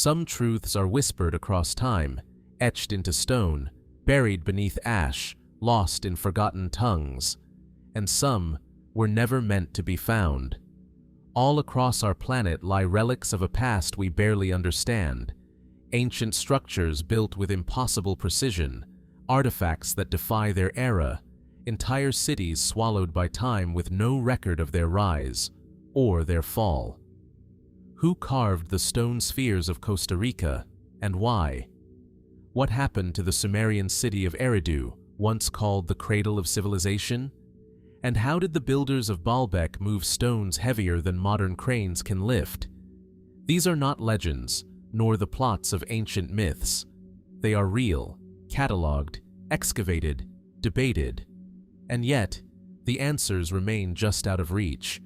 Some truths are whispered across time, etched into stone, buried beneath ash, lost in forgotten tongues, and some were never meant to be found. All across our planet lie relics of a past we barely understand, ancient structures built with impossible precision, artifacts that defy their era, entire cities swallowed by time with no record of their rise or their fall. Who carved the stone spheres of Costa Rica, and why? What happened to the Sumerian city of Eridu, once called the cradle of civilization? And how did the builders of Baalbek move stones heavier than modern cranes can lift? These are not legends, nor the plots of ancient myths. They are real, catalogued, excavated, debated, and yet the answers remain just out of reach.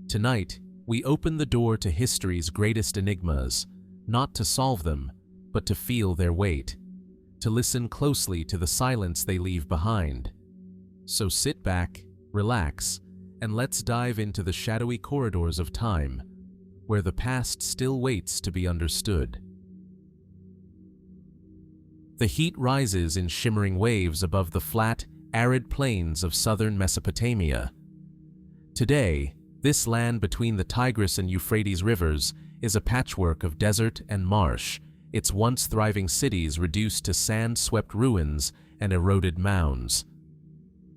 Tonight, we open the door to history's greatest enigmas, not to solve them, but to feel their weight, to listen closely to the silence they leave behind. So sit back, relax, and let's dive into the shadowy corridors of time, where the past still waits to be understood. The heat rises in shimmering waves above the flat, arid plains of southern Mesopotamia. Today, this land between the Tigris and Euphrates rivers is a patchwork of desert and marsh, its once thriving cities reduced to sand-swept ruins and eroded mounds.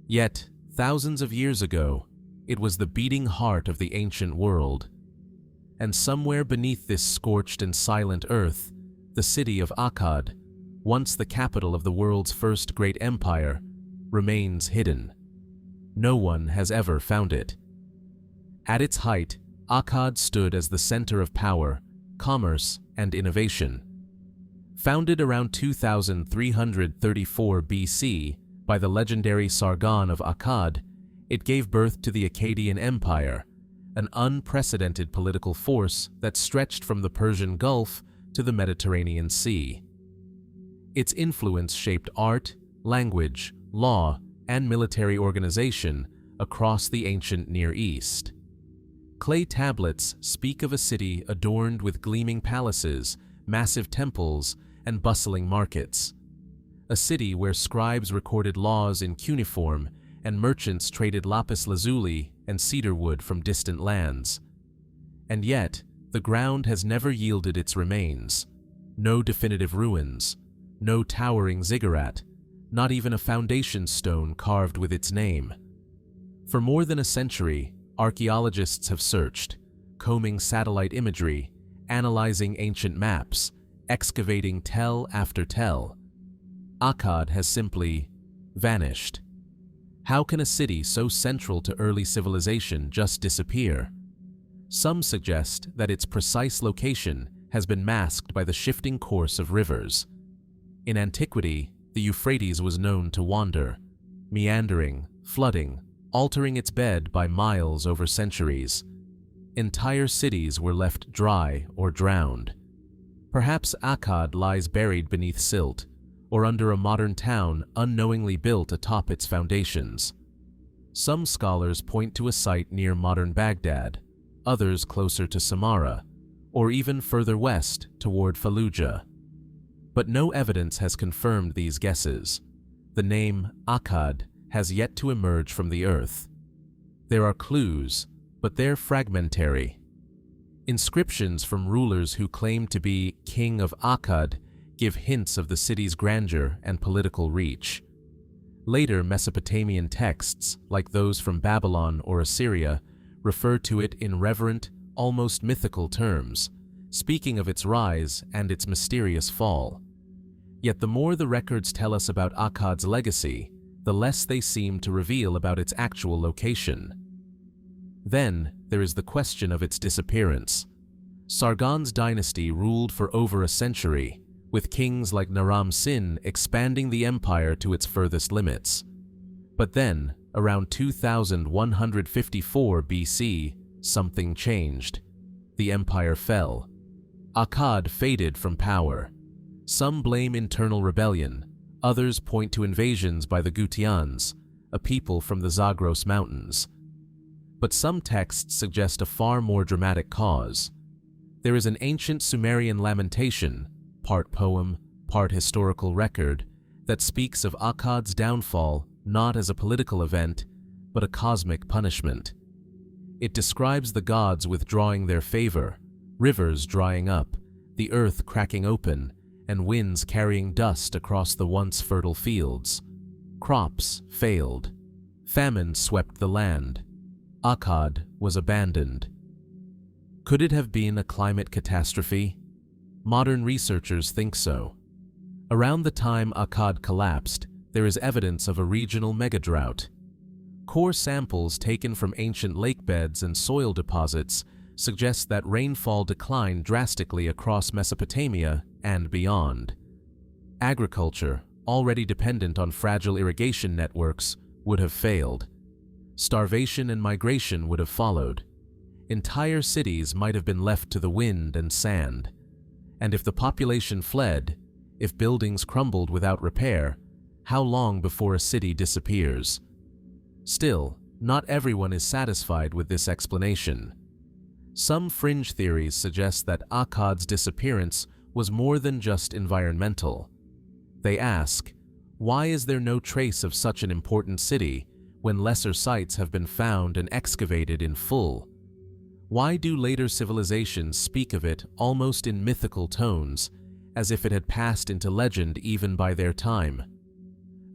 Yet, thousands of years ago, it was the beating heart of the ancient world. And somewhere beneath this scorched and silent earth, the city of Akkad, once the capital of the world's first great empire, remains hidden. No one has ever found it. At its height, Akkad stood as the center of power, commerce, and innovation. Founded around 2334 BC by the legendary Sargon of Akkad, it gave birth to the Akkadian Empire, an unprecedented political force that stretched from the Persian Gulf to the Mediterranean Sea. Its influence shaped art, language, law, and military organization across the ancient Near East. Clay tablets speak of a city adorned with gleaming palaces, massive temples, and bustling markets. A city where scribes recorded laws in cuneiform and merchants traded lapis lazuli and cedar wood from distant lands. And yet, the ground has never yielded its remains. No definitive ruins, no towering ziggurat, not even a foundation stone carved with its name. For more than a century, archaeologists have searched, combing satellite imagery, analyzing ancient maps, excavating tell after tell. Akkad has simply vanished. How can a city so central to early civilization just disappear? Some suggest that its precise location has been masked by the shifting course of rivers. In antiquity, the Euphrates was known to wander, meandering, flooding, altering its bed by miles over centuries. Entire cities were left dry or drowned. Perhaps Akkad lies buried beneath silt, or under a modern town unknowingly built atop its foundations. Some scholars point to a site near modern Baghdad, others closer to Samarra, or even further west toward Fallujah. But no evidence has confirmed these guesses. The name Akkad has yet to emerge from the earth. There are clues, but they're fragmentary. Inscriptions from rulers who claim to be king of Akkad give hints of the city's grandeur and political reach. Later Mesopotamian texts, like those from Babylon or Assyria, refer to it in reverent, almost mythical terms, speaking of its rise and its mysterious fall. Yet the more the records tell us about Akkad's legacy, the less they seem to reveal about its actual location. Then, there is the question of its disappearance. Sargon's dynasty ruled for over a century, with kings like Naram Sin expanding the empire to its furthest limits. But then, around 2154 BC, something changed. The empire fell. Akkad faded from power. Some blame internal rebellion, others point to invasions by the Gutians, a people from the Zagros Mountains. But some texts suggest a far more dramatic cause. There is an ancient Sumerian lamentation, part poem, part historical record, that speaks of Akkad's downfall not as a political event, but a cosmic punishment. It describes the gods withdrawing their favor, rivers drying up, the earth cracking open, and winds carrying dust across the once fertile fields. Crops failed. Famine swept the land. Akkad was abandoned. Could it have been a climate catastrophe? Modern researchers think so. Around the time Akkad collapsed, there is evidence of a regional megadrought. Core samples taken from ancient lakebeds and soil deposits suggest that rainfall declined drastically across Mesopotamia and beyond. Agriculture, already dependent on fragile irrigation networks, would have failed. Starvation and migration would have followed. Entire cities might have been left to the wind and sand. And if the population fled, if buildings crumbled without repair, how long before a city disappears? Still, not everyone is satisfied with this explanation. Some fringe theories suggest that Akkad's disappearance was more than just environmental. They ask, why is there no trace of such an important city when lesser sites have been found and excavated in full? Why do later civilizations speak of it almost in mythical tones, as if it had passed into legend even by their time?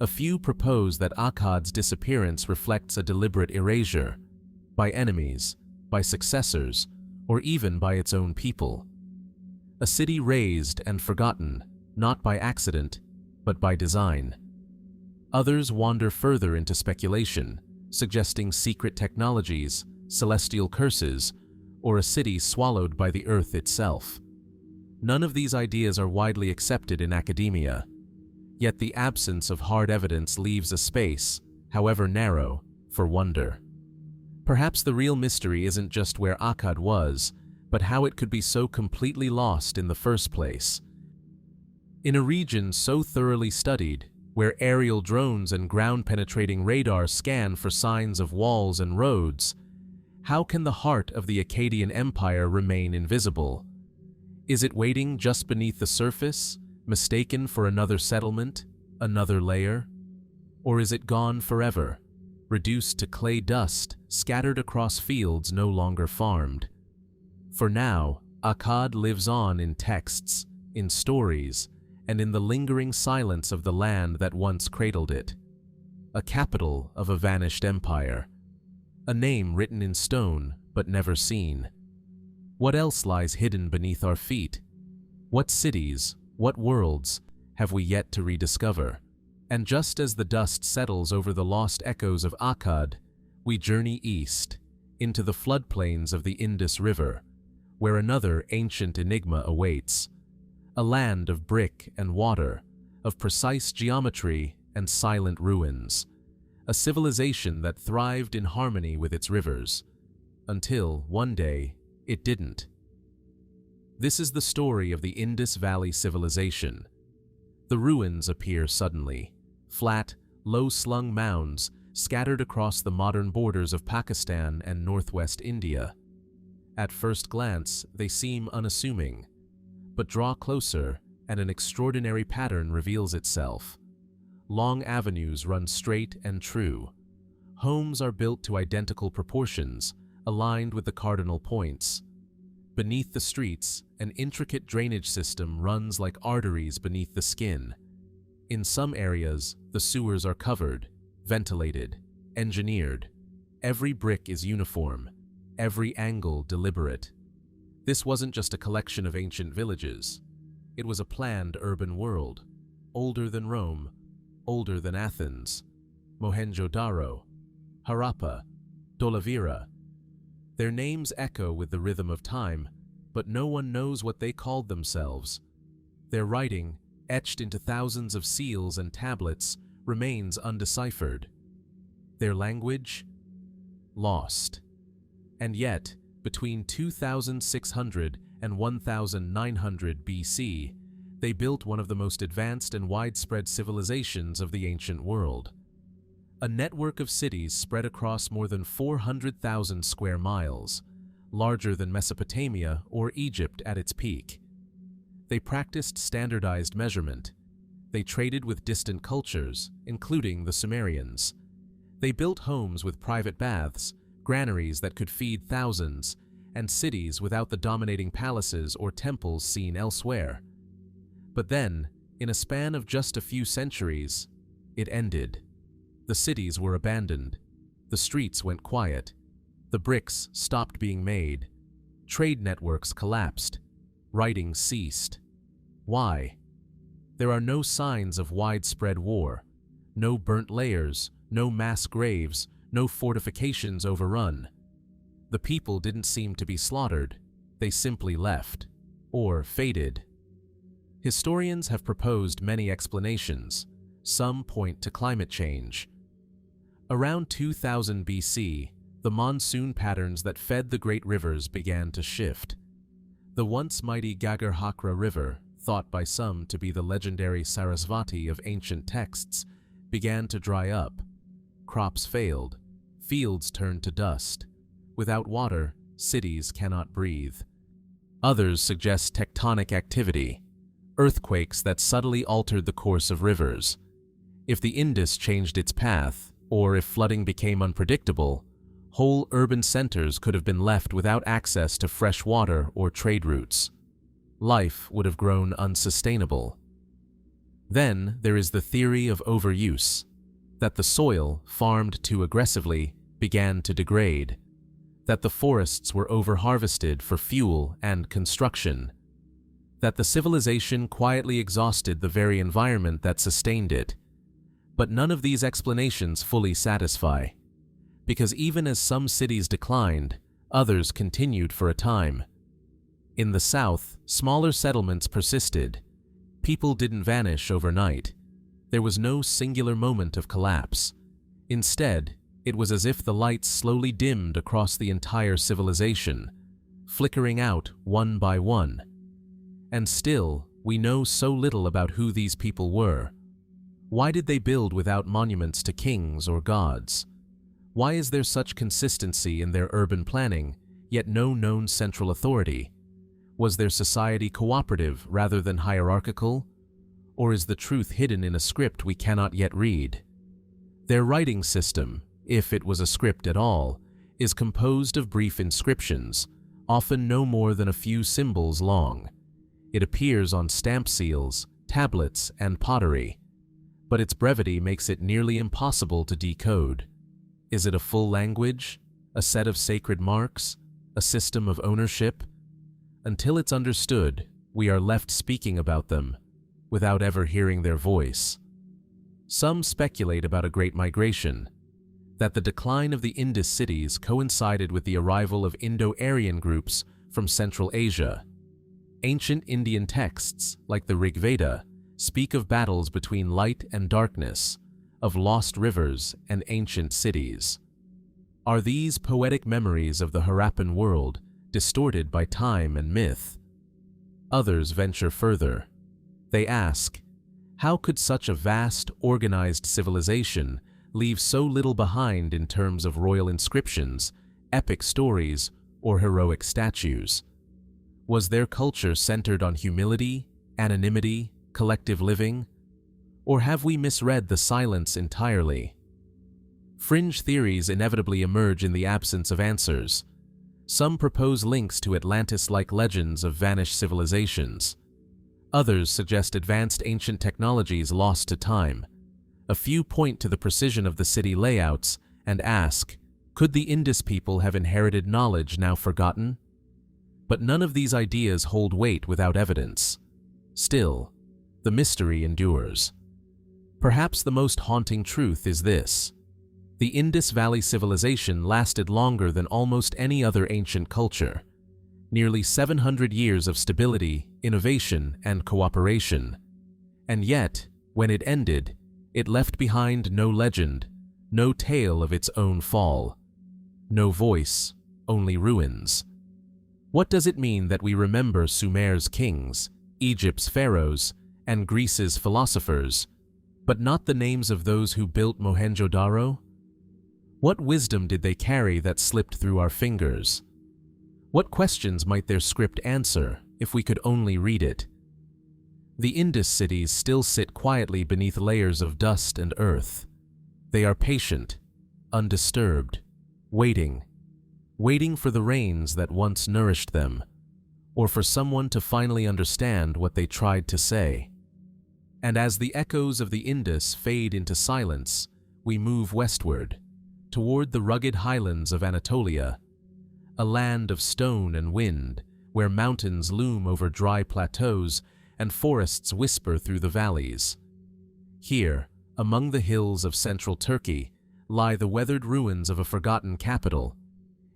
A few propose that Akkad's disappearance reflects a deliberate erasure, by enemies, by successors, or even by its own people. A city razed and forgotten, not by accident, but by design. Others wander further into speculation, suggesting secret technologies, celestial curses, or a city swallowed by the earth itself. None of these ideas are widely accepted in academia, yet the absence of hard evidence leaves a space, however narrow, for wonder. Perhaps the real mystery isn't just where Akkad was, but how it could be so completely lost in the first place. In a region so thoroughly studied, where aerial drones and ground-penetrating radar scan for signs of walls and roads, how can the heart of the Akkadian Empire remain invisible? Is it waiting just beneath the surface, mistaken for another settlement, another layer? Or is it gone forever, reduced to clay dust scattered across fields no longer farmed? For now, Akkad lives on in texts, in stories, and in the lingering silence of the land that once cradled it. A capital of a vanished empire. A name written in stone but never seen. What else lies hidden beneath our feet? What cities, what worlds, have we yet to rediscover? And just as the dust settles over the lost echoes of Akkad, we journey east, into the floodplains of the Indus River, where another ancient enigma awaits. A land of brick and water, of precise geometry and silent ruins. A civilization that thrived in harmony with its rivers, until, one day, it didn't. This is the story of the Indus Valley civilization. The ruins appear suddenly, flat, low-slung mounds scattered across the modern borders of Pakistan and northwest India. At first glance, they seem unassuming, but draw closer and an extraordinary pattern reveals itself. Long avenues run straight and true. Homes are built to identical proportions, aligned with the cardinal points. Beneath the streets, an intricate drainage system runs like arteries beneath the skin. In some areas, the sewers are covered, ventilated, engineered. Every brick is uniform, every angle deliberate. This wasn't just a collection of ancient villages. It was a planned urban world, older than Rome, older than Athens, Mohenjo-Daro, Harappa, Dholavira. Their names echo with the rhythm of time, but no one knows what they called themselves. Their writing, etched into thousands of seals and tablets, remains undeciphered. Their language? Lost. And yet, between 2600 and 1900 BC, they built one of the most advanced and widespread civilizations of the ancient world. A network of cities spread across more than 400,000 square miles, larger than Mesopotamia or Egypt at its peak. They practiced standardized measurement. They traded with distant cultures, including the Sumerians. They built homes with private baths, granaries that could feed thousands, and cities without the dominating palaces or temples seen elsewhere. But then, in a span of just a few centuries, it ended. The cities were abandoned. The streets went quiet. The bricks stopped being made. Trade networks collapsed. Writing ceased. Why? There are no signs of widespread war. No burnt layers, no mass graves, no fortifications overrun. The people didn't seem to be slaughtered. They simply left. Or faded. Historians have proposed many explanations. Some point to climate change. Around 2000 BC, the monsoon patterns that fed the great rivers began to shift. The once mighty Gagar-Hakra River, thought by some to be the legendary Sarasvati of ancient texts, began to dry up. Crops failed. Fields turned to dust. Without water, cities cannot breathe. Others suggest tectonic activity, earthquakes that subtly altered the course of rivers. If the Indus changed its path, or if flooding became unpredictable, whole urban centers could have been left without access to fresh water or trade routes. Life would have grown unsustainable. Then there is the theory of overuse, that the soil, farmed too aggressively, began to degrade, that the forests were overharvested for fuel and construction, that the civilization quietly exhausted the very environment that sustained it. But none of these explanations fully satisfy, because even as some cities declined, others continued for a time. In the south, smaller settlements persisted. People didn't vanish overnight. There was no singular moment of collapse. Instead, it was as if the lights slowly dimmed across the entire civilization, flickering out one by one. And still, we know so little about who these people were. Why did they build without monuments to kings or gods? Why is there such consistency in their urban planning, yet no known central authority? Was their society cooperative rather than hierarchical? Or is the truth hidden in a script we cannot yet read? Their writing system, if it was a script at all, is composed of brief inscriptions, often no more than a few symbols long. It appears on stamp seals, tablets, and pottery, but its brevity makes it nearly impossible to decode. Is it a full language? A set of sacred marks? A system of ownership? Until it's understood, we are left speaking about them, without ever hearing their voice. Some speculate about a great migration, that the decline of the Indus cities coincided with the arrival of Indo-Aryan groups from Central Asia. Ancient Indian texts, like the Rig Veda, speak of battles between light and darkness, of lost rivers and ancient cities. Are these poetic memories of the Harappan world distorted by time and myth? Others venture further. They ask, how could such a vast, organized civilization leave so little behind in terms of royal inscriptions, epic stories, or heroic statues? Was their culture centered on humility, anonymity, collective living? Or have we misread the silence entirely? Fringe theories inevitably emerge in the absence of answers. Some propose links to Atlantis-like legends of vanished civilizations. Others suggest advanced ancient technologies lost to time. A few point to the precision of the city layouts and ask, could the Indus people have inherited knowledge now forgotten? But none of these ideas hold weight without evidence. Still, the mystery endures. Perhaps the most haunting truth is this: the Indus Valley civilization lasted longer than almost any other ancient culture. Nearly 700 years of stability, innovation, and cooperation. And yet, when it ended, it left behind no legend, no tale of its own fall. No voice, only ruins. What does it mean that we remember Sumer's kings, Egypt's pharaohs, and Greece's philosophers, but not the names of those who built Mohenjo-Daro? What wisdom did they carry that slipped through our fingers? What questions might their script answer if we could only read it? The Indus cities still sit quietly beneath layers of dust and earth. They are patient, undisturbed, waiting for the rains that once nourished them, or for someone to finally understand what they tried to say. And as the echoes of the Indus fade into silence, we move westward, toward the rugged highlands of Anatolia, a land of stone and wind, where mountains loom over dry plateaus and forests whisper through the valleys. Here, among the hills of central Turkey, lie the weathered ruins of a forgotten capital.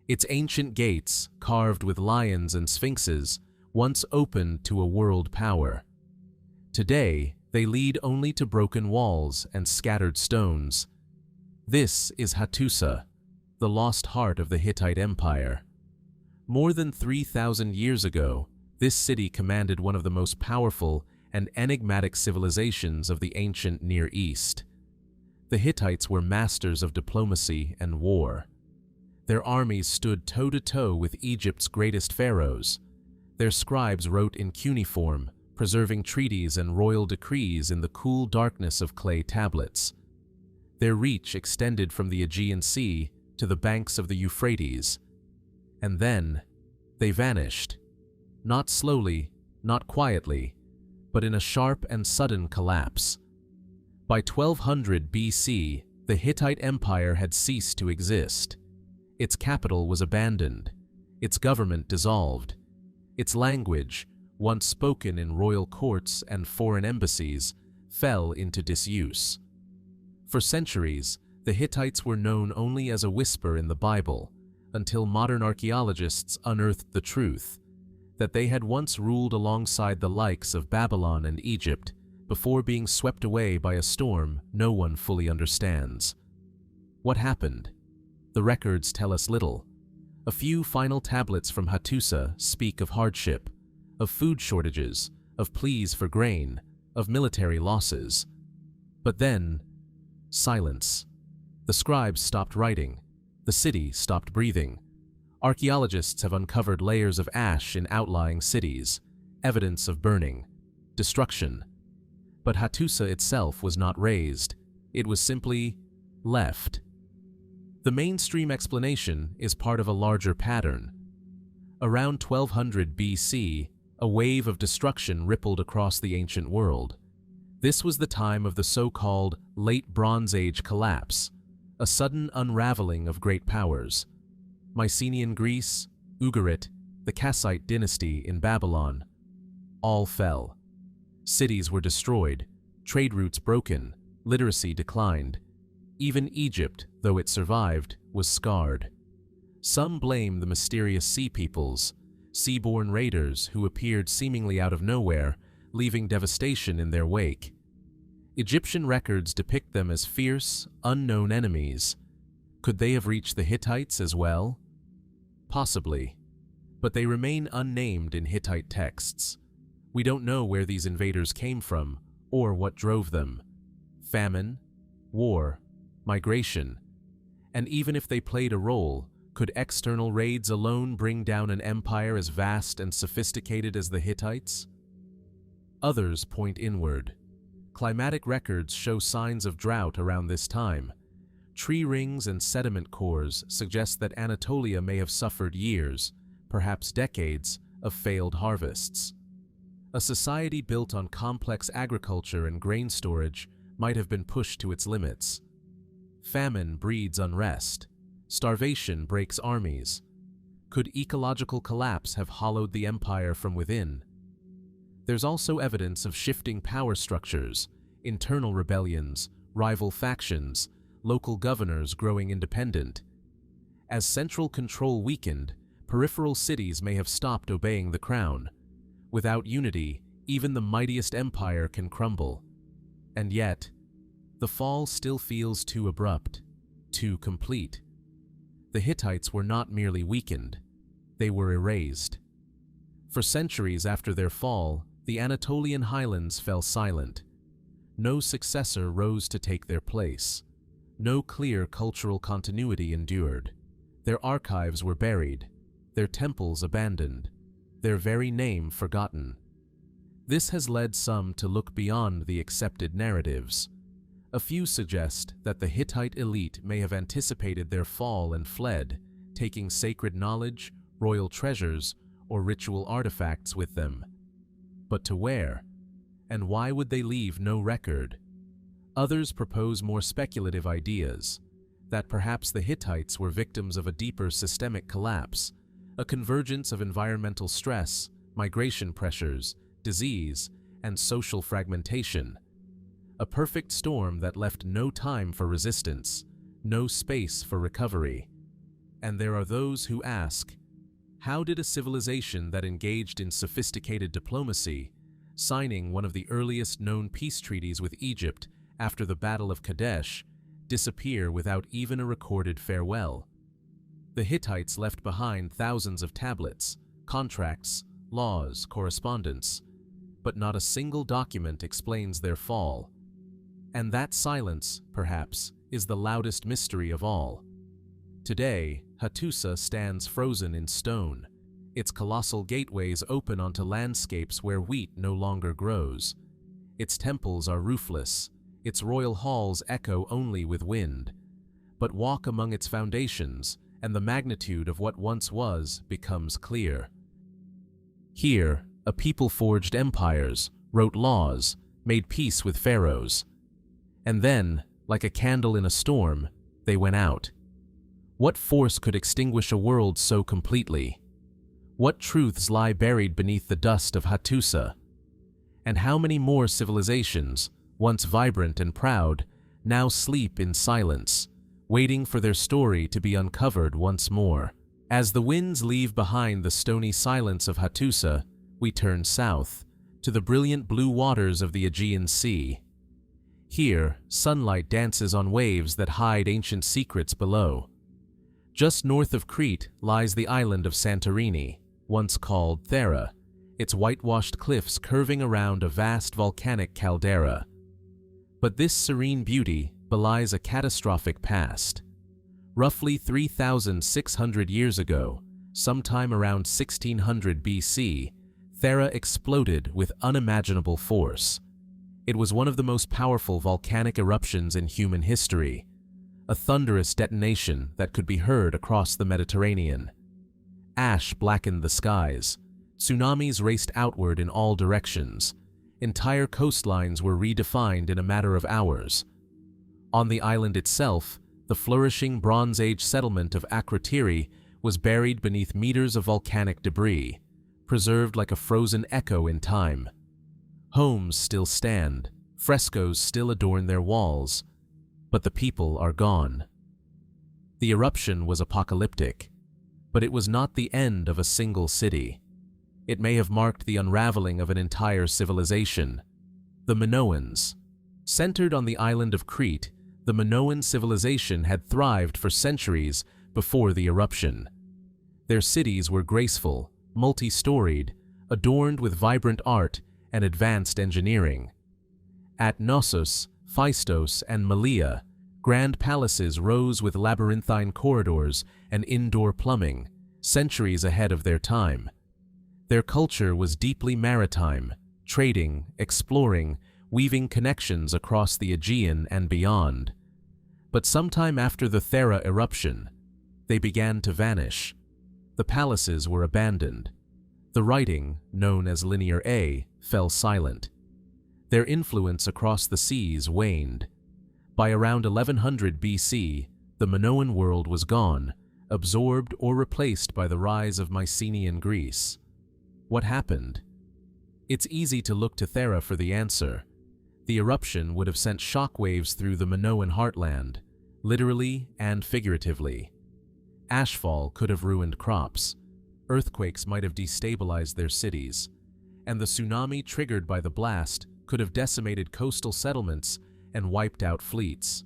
Its ancient gates, carved with lions and sphinxes, once opened to a world power. Today, they lead only to broken walls and scattered stones. This is Hattusa, the lost heart of the Hittite Empire. More than 3,000 years ago, this city commanded one of the most powerful and enigmatic civilizations of the ancient Near East. The Hittites were masters of diplomacy and war. Their armies stood toe-to-toe with Egypt's greatest pharaohs. Their scribes wrote in cuneiform, preserving treaties and royal decrees in the cool darkness of clay tablets. Their reach extended from the Aegean Sea to the banks of the Euphrates. And then, they vanished. Not slowly, not quietly, but in a sharp and sudden collapse. By 1200 BC, the Hittite Empire had ceased to exist. Its capital was abandoned, its government dissolved, its language, once spoken in royal courts and foreign embassies, fell into disuse. For centuries, the Hittites were known only as a whisper in the Bible, until modern archaeologists unearthed the truth, that they had once ruled alongside the likes of Babylon and Egypt before being swept away by a storm no one fully understands. What happened? The records tell us little. A few final tablets from Hattusa speak of hardship, of food shortages, of pleas for grain, of military losses. But then, silence. The scribes stopped writing. The city stopped breathing. Archaeologists have uncovered layers of ash in outlying cities, evidence of burning, destruction. But Hattusa itself was not razed. It was simply left. The mainstream explanation is part of a larger pattern. Around 1200 BC, a wave of destruction rippled across the ancient world. This was the time of the so-called Late Bronze Age collapse, a sudden unraveling of great powers. Mycenaean Greece, Ugarit, the Kassite dynasty in Babylon, all fell. Cities were destroyed, trade routes broken, literacy declined. Even Egypt, though it survived, was scarred. Some blame the mysterious sea peoples, seaborne raiders who appeared seemingly out of nowhere, leaving devastation in their wake. Egyptian records depict them as fierce, unknown enemies. Could they have reached the Hittites as well? Possibly, but they remain unnamed in Hittite texts. We don't know where these invaders came from or what drove them. Famine, war, migration, and even if they played a role, could external raids alone bring down an empire as vast and sophisticated as the Hittites? Others point inward. Climatic records show signs of drought around this time. Tree rings and sediment cores suggest that Anatolia may have suffered years, perhaps decades, of failed harvests. A society built on complex agriculture and grain storage might have been pushed to its limits. Famine breeds unrest. Starvation breaks armies. Could ecological collapse have hollowed the empire from within? There's also evidence of shifting power structures, internal rebellions, rival factions, local governors growing independent. As central control weakened, peripheral cities may have stopped obeying the crown. Without unity, even the mightiest empire can crumble. And yet, the fall still feels too abrupt, too complete. The Hittites were not merely weakened, they were erased. For centuries after their fall, the Anatolian highlands fell silent. No successor rose to take their place. No clear cultural continuity endured. Their archives were buried, their temples abandoned, their very name forgotten. This has led some to look beyond the accepted narratives. A few suggest that the Hittite elite may have anticipated their fall and fled, taking sacred knowledge, royal treasures, or ritual artifacts with them. But to where? And why would they leave no record? Others propose more speculative ideas, that perhaps the Hittites were victims of a deeper systemic collapse, a convergence of environmental stress, migration pressures, disease, and social fragmentation. A perfect storm that left no time for resistance, no space for recovery. And there are those who ask, how did a civilization that engaged in sophisticated diplomacy, signing one of the earliest known peace treaties with Egypt after the Battle of Kadesh, disappear without even a recorded farewell? The Hittites left behind thousands of tablets, contracts, laws, correspondence, but not a single document explains their fall. And that silence, perhaps, is the loudest mystery of all. Today, Hattusa stands frozen in stone, its colossal gateways open onto landscapes where wheat no longer grows. Its temples are roofless, its royal halls echo only with wind. But walk among its foundations, and the magnitude of what once was becomes clear. Here, a people forged empires, wrote laws, made peace with pharaohs. And then, like a candle in a storm, they went out. What force could extinguish a world so completely? What truths lie buried beneath the dust of Hattusa? And how many more civilizations, once vibrant and proud, now sleep in silence, waiting for their story to be uncovered once more? As the winds leave behind the stony silence of Hattusa, we turn south, to the brilliant blue waters of the Aegean Sea. Here, sunlight dances on waves that hide ancient secrets below. Just north of Crete lies the island of Santorini, once called Thera, its whitewashed cliffs curving around a vast volcanic caldera. But this serene beauty belies a catastrophic past. Roughly 3,600 years ago, sometime around 1600 BC, Thera exploded with unimaginable force. It was one of the most powerful volcanic eruptions in human history, a thunderous detonation that could be heard across the Mediterranean. Ash blackened the skies, tsunamis raced outward in all directions, entire coastlines were redefined in a matter of hours. On the island itself, the flourishing Bronze Age settlement of Akrotiri was buried beneath meters of volcanic debris, preserved like a frozen echo in time. Homes still stand, frescoes still adorn their walls, but the people are gone. The eruption was apocalyptic, but it was not the end of a single city. It may have marked the unraveling of an entire civilization. The Minoans. Centered on the island of Crete, the Minoan civilization had thrived for centuries before the eruption. Their cities were graceful, multi-storied, adorned with vibrant art and advanced engineering. At Knossos, Phaistos, and Malea, grand palaces rose with labyrinthine corridors and indoor plumbing, centuries ahead of their time. Their culture was deeply maritime, trading, exploring, weaving connections across the Aegean and beyond. But sometime after the Thera eruption, they began to vanish. The palaces were abandoned. The writing, known as Linear A, fell silent. Their influence across the seas waned. By around 1100 BC, the Minoan world was gone, absorbed or replaced by the rise of Mycenaean Greece. What happened? It's easy to look to Thera for the answer. The eruption would have sent shockwaves through the Minoan heartland, literally and figuratively. Ashfall could have ruined crops, earthquakes might have destabilized their cities, and the tsunami triggered by the blast could have decimated coastal settlements and wiped out fleets.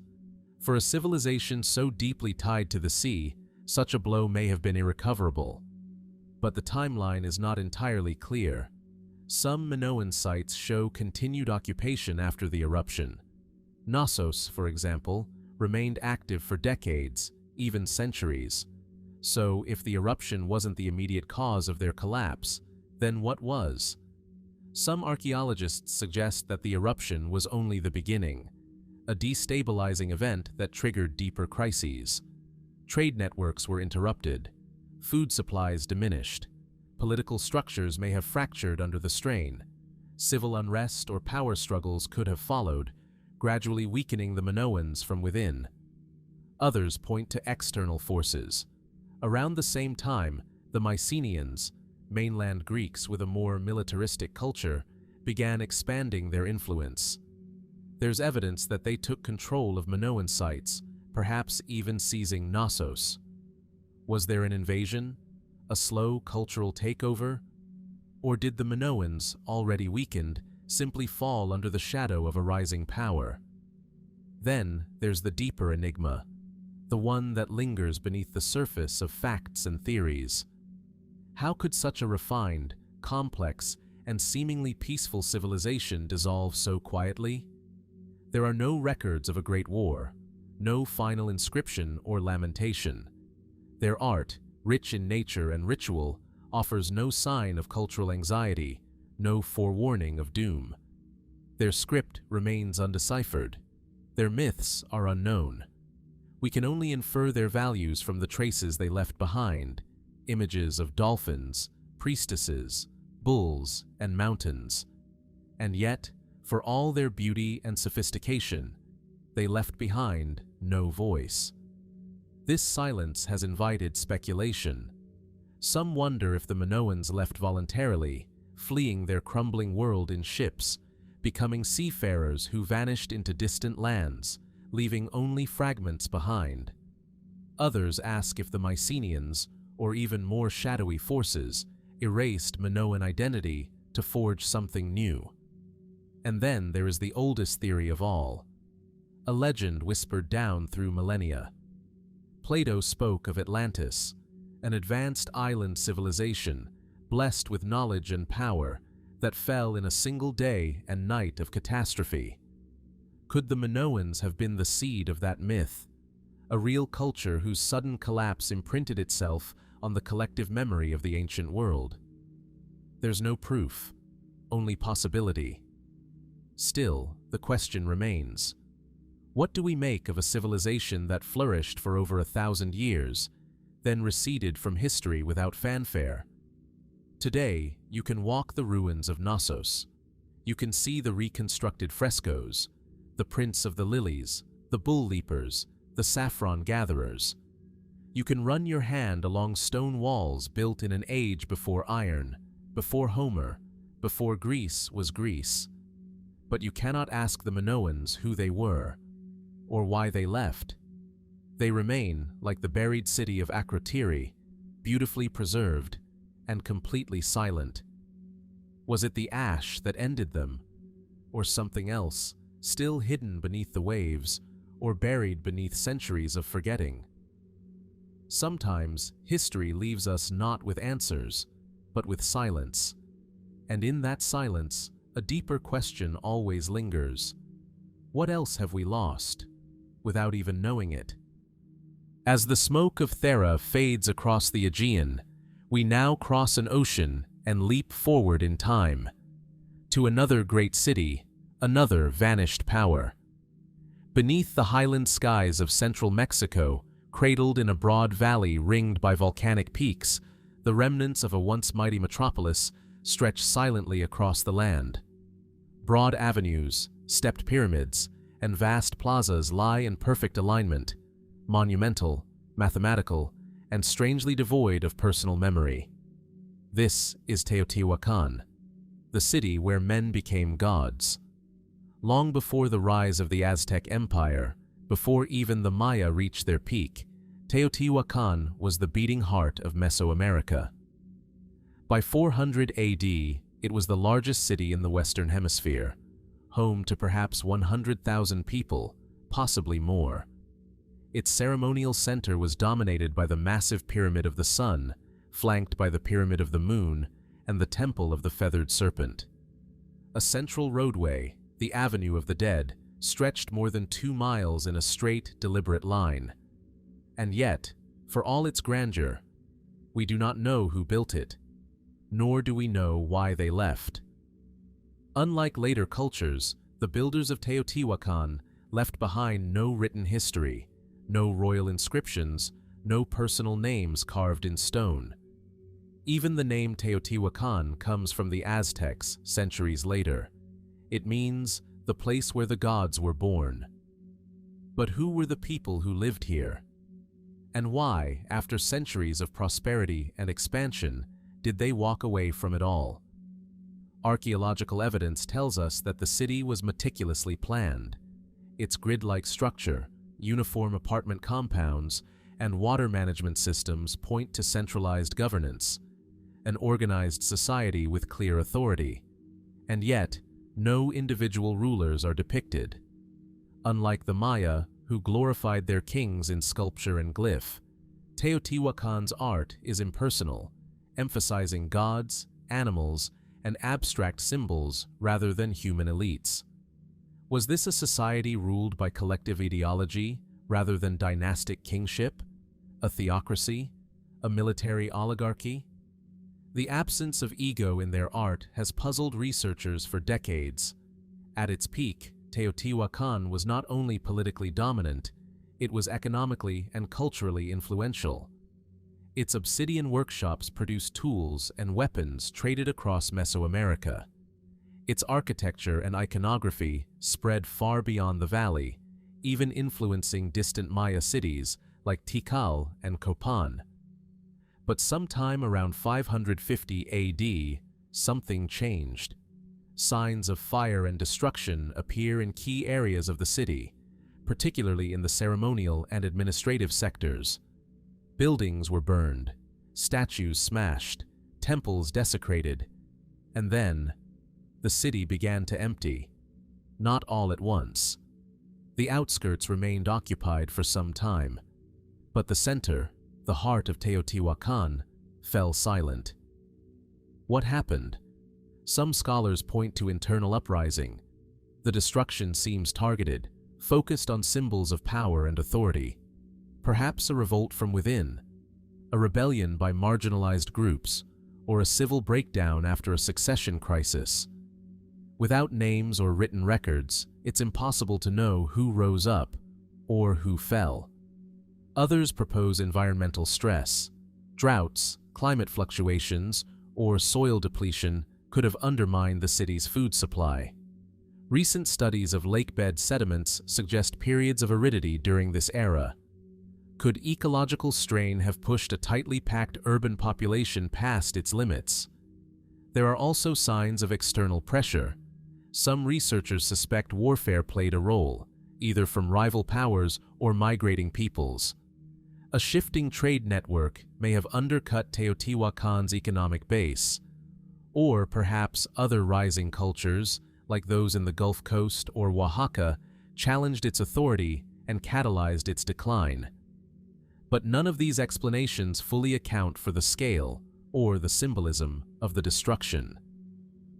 For a civilization so deeply tied to the sea, such a blow may have been irrecoverable. But the timeline is not entirely clear. Some Minoan sites show continued occupation after the eruption. Knossos, for example, remained active for decades, even centuries. So, if the eruption wasn't the immediate cause of their collapse, then what was? Some archaeologists suggest that the eruption was only the beginning, a destabilizing event that triggered deeper crises. Trade networks were interrupted, food supplies diminished, political structures may have fractured under the strain, civil unrest or power struggles could have followed, gradually weakening the Minoans from within. Others point to external forces. Around the same time, the Mycenaeans, mainland Greeks with a more militaristic culture, began expanding their influence. There's evidence that they took control of Minoan sites, perhaps even seizing Knossos. Was there an invasion? A slow cultural takeover? Or did the Minoans, already weakened, simply fall under the shadow of a rising power? Then there's the deeper enigma, the one that lingers beneath the surface of facts and theories. How could such a refined, complex, and seemingly peaceful civilization dissolve so quietly? There are no records of a great war, no final inscription or lamentation. Their art, rich in nature and ritual, offers no sign of cultural anxiety, no forewarning of doom. Their script remains undeciphered. Their myths are unknown. We can only infer their values from the traces they left behind, images of dolphins, priestesses, bulls, and mountains. And yet, for all their beauty and sophistication, they left behind no voice. This silence has invited speculation. Some wonder if the Minoans left voluntarily, fleeing their crumbling world in ships, becoming seafarers who vanished into distant lands, leaving only fragments behind. Others ask if the Mycenaeans, or even more shadowy forces, erased Minoan identity to forge something new. And then there is the oldest theory of all, a legend whispered down through millennia. Plato spoke of Atlantis, an advanced island civilization blessed with knowledge and power that fell in a single day and night of catastrophe. Could the Minoans have been the seed of that myth, a real culture whose sudden collapse imprinted itself on the collective memory of the ancient world? There's no proof, only possibility. Still, the question remains. What do we make of a civilization that flourished for over 1,000 years, then receded from history without fanfare? Today, you can walk the ruins of Knossos. You can see the reconstructed frescoes, the prints of the lilies, the bull leapers, the saffron gatherers. You can run your hand along stone walls built in an age before iron, before Homer, before Greece was Greece. But you cannot ask the Minoans who they were, or why they left. They remain, like the buried city of Akrotiri, beautifully preserved and completely silent. Was it the ash that ended them, or something else, still hidden beneath the waves, or buried beneath centuries of forgetting? Sometimes history leaves us not with answers, but with silence. And in that silence, a deeper question always lingers. What else have we lost, without even knowing it? As the smoke of Thera fades across the Aegean, we now cross an ocean and leap forward in time, to another great city, another vanished power. Beneath the highland skies of central Mexico, cradled in a broad valley ringed by volcanic peaks, the remnants of a once mighty metropolis stretch silently across the land. Broad avenues, stepped pyramids, and vast plazas lie in perfect alignment, monumental, mathematical, and strangely devoid of personal memory. This is Teotihuacan, the city where men became gods. Long before the rise of the Aztec Empire, before even the Maya reached their peak, Teotihuacan was the beating heart of Mesoamerica. By 400 AD, it was the largest city in the Western Hemisphere, home to perhaps 100,000 people, possibly more. Its ceremonial center was dominated by the massive Pyramid of the Sun, flanked by the Pyramid of the Moon and the Temple of the Feathered Serpent. A central roadway, the Avenue of the Dead, stretched more than 2 miles in a straight, deliberate line. And yet, For all its grandeur, we do not know who built it, nor do we know why they left. Unlike later cultures, the builders of Teotihuacan left behind no written history, no royal inscriptions, no personal names carved in stone. Even the name Teotihuacan comes from the Aztecs centuries later. It means the place where the gods were born. But who were the people who lived here? And why, after centuries of prosperity and expansion, did they walk away from it all? Archaeological evidence tells us that the city was meticulously planned. Its grid-like structure, uniform apartment compounds, and water management systems point to centralized governance, an organized society with clear authority. And yet, no individual rulers are depicted. Unlike the Maya, who glorified their kings in sculpture and glyph, Teotihuacan's art is impersonal, emphasizing gods, animals, and abstract symbols rather than human elites. Was this a society ruled by collective ideology rather than dynastic kingship, a theocracy, a military oligarchy? The absence of ego in their art has puzzled researchers for decades. At its peak, Teotihuacan was not only politically dominant, it was economically and culturally influential. Its obsidian workshops produced tools and weapons traded across Mesoamerica. Its architecture and iconography spread far beyond the valley, even influencing distant Maya cities like Tikal and Copan. But sometime around 550 AD, something changed. Signs of fire and destruction appear in key areas of the city, particularly in the ceremonial and administrative sectors. Buildings were burned, statues smashed, temples desecrated, and then the city began to empty. Not all at once. The outskirts remained occupied for some time, but the center, the heart of Teotihuacan, fell silent. What happened? Some scholars point to internal uprising. The destruction seems targeted, focused on symbols of power and authority. Perhaps a revolt from within, a rebellion by marginalized groups, or a civil breakdown after a succession crisis. Without names or written records, it's impossible to know who rose up or who fell. Others propose environmental stress. Droughts, climate fluctuations, or soil depletion could have undermined the city's food supply. Recent studies of lakebed sediments suggest periods of aridity during this era. Could ecological strain have pushed a tightly packed urban population past its limits? There are also signs of external pressure. Some researchers suspect warfare played a role, either from rival powers or migrating peoples. A shifting trade network may have undercut Teotihuacan's economic base, or perhaps other rising cultures, like those in the Gulf Coast or Oaxaca, challenged its authority and catalyzed its decline. But none of these explanations fully account for the scale or the symbolism of the destruction.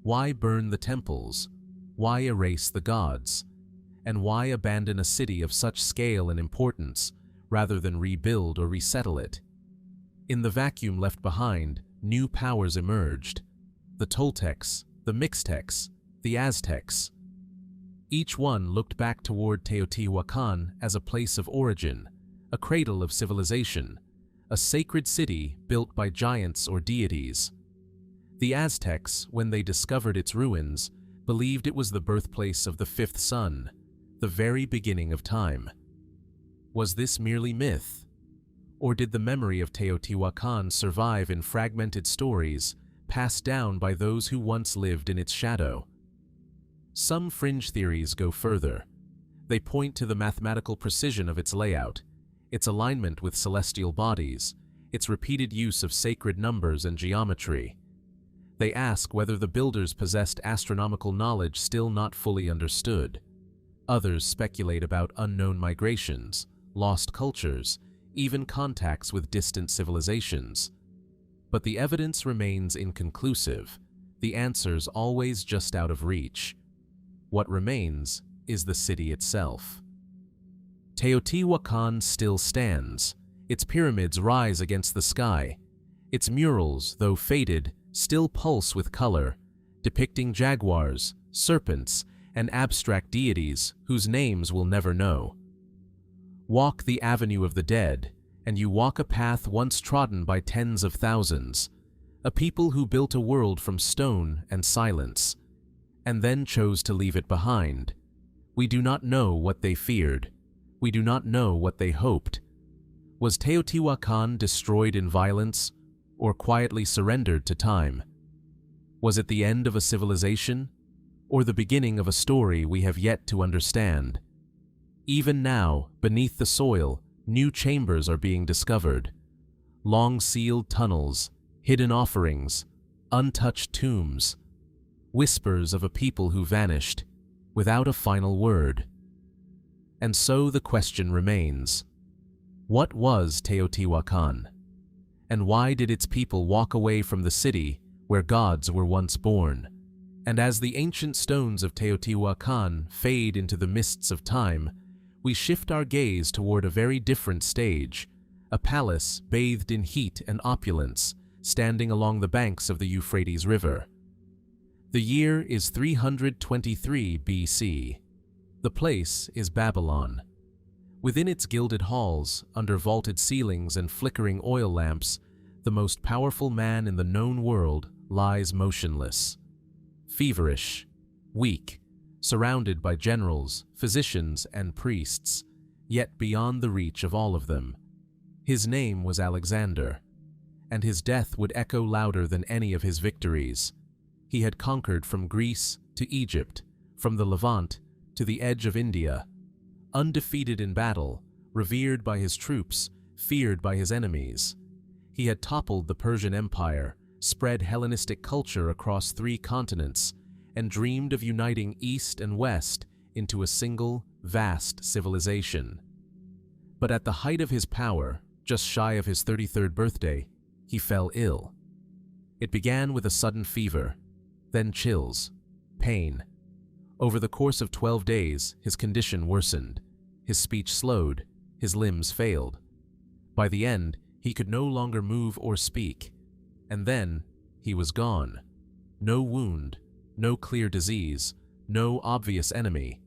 Why burn the temples? Why erase the gods? And why abandon a city of such scale and importance rather than rebuild or resettle it? In the vacuum left behind, new powers emerged: the Toltecs, the Mixtecs, the Aztecs. Each one looked back toward Teotihuacan as a place of origin, a cradle of civilization, a sacred city built by giants or deities. The Aztecs, when they discovered its ruins, believed it was the birthplace of the fifth sun, the very beginning of time. Was this merely myth? Or did the memory of Teotihuacan survive in fragmented stories passed down by those who once lived in its shadow? Some fringe theories go further. They point to the mathematical precision of its layout, its alignment with celestial bodies, its repeated use of sacred numbers and geometry. They ask whether the builders possessed astronomical knowledge still not fully understood. Others speculate about unknown migrations, lost cultures, even contacts with distant civilizations. But the evidence remains inconclusive, the answers always just out of reach. What remains is the city itself. Teotihuacan still stands, Its pyramids rise against the sky. Its murals, though faded, still pulse with color, depicting jaguars, serpents, and abstract deities whose names we'll never know. Walk the Avenue of the Dead, and you walk a path once trodden by tens of thousands, a people who built a world from stone and silence, and then chose to leave it behind. We do not know what they feared. We do not know what they hoped. Was Teotihuacan destroyed in violence, or quietly surrendered to time? Was it the end of a civilization, or the beginning of a story we have yet to understand? Even now, beneath the soil, new chambers are being discovered. Long sealed tunnels, hidden offerings, untouched tombs, whispers of a people who vanished, without a final word. And so the question remains: what was Teotihuacan? And why did its people walk away from the city where gods were once born? And as the ancient stones of Teotihuacan fade into the mists of time, we shift our gaze toward a very different stage, a palace bathed in heat and opulence, standing along the banks of the Euphrates River. The year is 323 BC. The place is Babylon. Within its gilded halls, under vaulted ceilings and flickering oil lamps, the most powerful man in the known world lies motionless. Feverish, weak, surrounded by generals, physicians, and priests, yet beyond the reach of all of them. His name was Alexander, and his death would echo louder than any of his victories. He had conquered from Greece to Egypt, from the Levant to the edge of India. Undefeated in battle, revered by his troops, feared by his enemies. He had toppled the Persian Empire, spread Hellenistic culture across 3 continents, and dreamed of uniting East and West into a single, vast civilization. But at the height of his power, just shy of his 33rd birthday, he fell ill. It began with a sudden fever, then chills, pain. Over the course of 12 days, his condition worsened. His speech slowed, his limbs failed. By the end, he could no longer move or speak. And then, he was gone. No wound, no clear disease, no obvious enemy.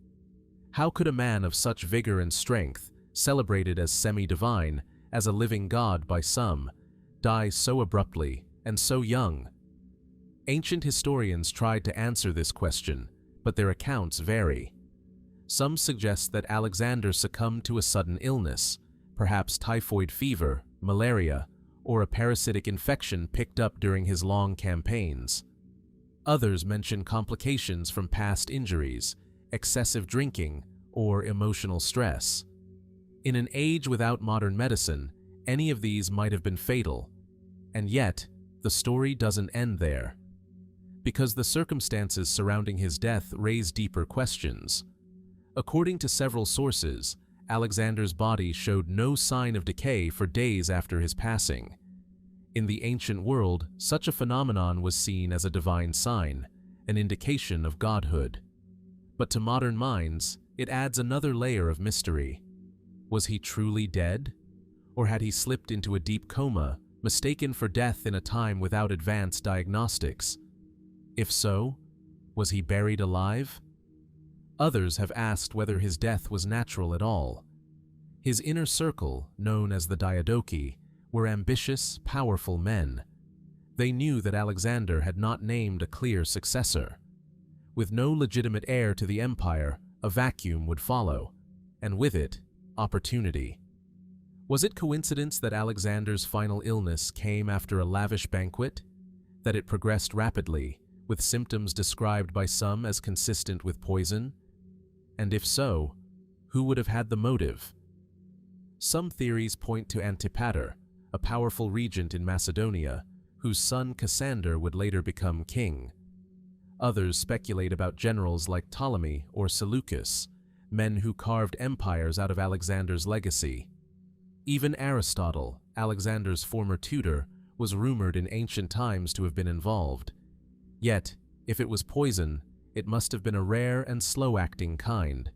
How could a man of such vigor and strength, celebrated as semi-divine, as a living god by some, die so abruptly and so young? Ancient historians tried to answer this question, but their accounts vary. Some suggest that Alexander succumbed to a sudden illness, perhaps typhoid fever, malaria, or a parasitic infection picked up during his long campaigns. Others mention complications from past injuries, excessive drinking, or emotional stress. In an age without modern medicine, any of these might have been fatal. And yet, the story doesn't end there. Because the circumstances surrounding his death raise deeper questions. According to several sources, Alexander's body showed no sign of decay for days after his passing. In the ancient world, such a phenomenon was seen as a divine sign, an indication of godhood. But to modern minds, it adds another layer of mystery. Was he truly dead? Or had he slipped into a deep coma, mistaken for death in a time without advanced diagnostics? If so, was he buried alive? Others have asked whether his death was natural at all. His inner circle, known as the Diadochi, were ambitious, powerful men. They knew that Alexander had not named a clear successor. With no legitimate heir to the empire, a vacuum would follow, and with it, opportunity. Was it coincidence that Alexander's final illness came after a lavish banquet? That it progressed rapidly, with symptoms described by some as consistent with poison? And if so, who would have had the motive? Some theories point to Antipater, a powerful regent in Macedonia, whose son Cassander would later become king. Others speculate about generals like Ptolemy or Seleucus, men who carved empires out of Alexander's legacy. Even Aristotle, Alexander's former tutor, was rumored in ancient times to have been involved. Yet, if it was poison, it must have been a rare and slow-acting kind.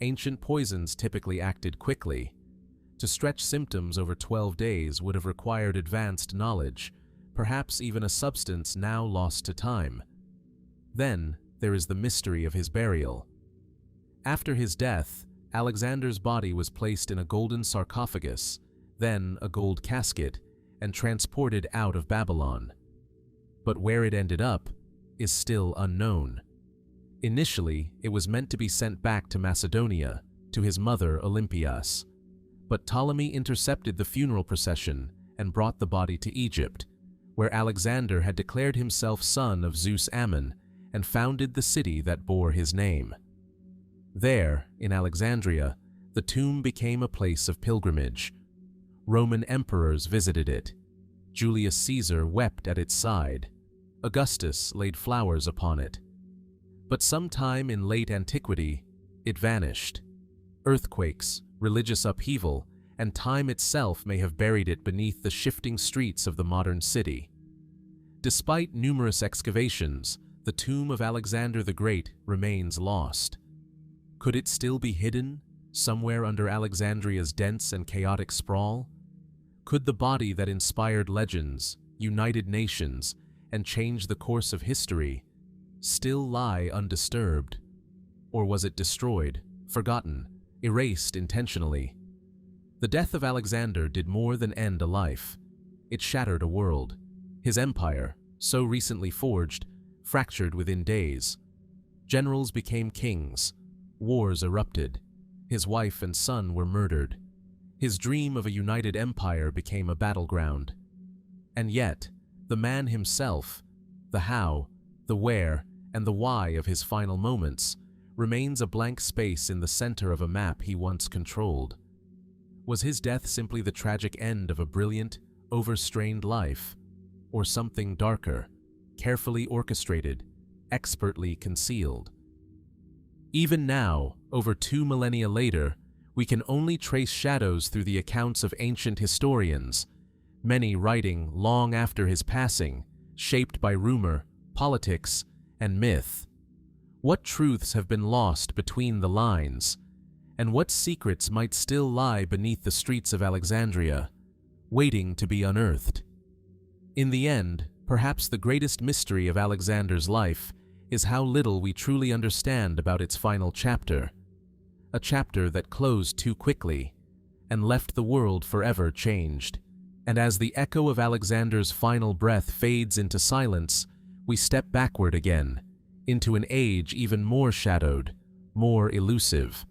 Ancient poisons typically acted quickly. To stretch symptoms over 12 days would have required advanced knowledge, perhaps even a substance now lost to time. Then there is the mystery of his burial. After his death, Alexander's body was placed in a golden sarcophagus, then a gold casket, and transported out of Babylon. But where it ended up is still unknown. Initially, it was meant to be sent back to Macedonia, to his mother Olympias. But Ptolemy intercepted the funeral procession and brought the body to Egypt, where Alexander had declared himself son of Zeus Ammon and founded the city that bore his name. There, in Alexandria, the tomb became a place of pilgrimage. Roman emperors visited it. Julius Caesar wept at its side. Augustus laid flowers upon it. But sometime in late antiquity, it vanished. Earthquakes, religious upheaval, and time itself may have buried it beneath the shifting streets of the modern city. Despite numerous excavations, the tomb of Alexander the Great remains lost. Could it still be hidden, somewhere under Alexandria's dense and chaotic sprawl? Could the body that inspired legends, united nations, and changed the course of history still lie undisturbed? Or was it destroyed, forgotten, erased intentionally? The death of Alexander did more than end a life. It shattered a world. His empire, so recently forged, fractured within days. Generals became kings. Wars erupted. His wife and son were murdered. His dream of a united empire became a battleground. And yet, the man himself, the how, the where, and the why of his final moments, remains a blank space in the center of a map he once controlled. Was his death simply the tragic end of a brilliant, overstrained life, or something darker, carefully orchestrated, expertly concealed? Even now, over 2 millennia later, we can only trace shadows through the accounts of ancient historians, many writing long after his passing, shaped by rumor, politics, and myth. What truths have been lost between the lines, and what secrets might still lie beneath the streets of Alexandria, waiting to be unearthed? In the end, perhaps the greatest mystery of Alexander's life is how little we truly understand about its final chapter, a chapter that closed too quickly and left the world forever changed. And as the echo of Alexander's final breath fades into silence, we step backward again, into an age even more shadowed, more elusive.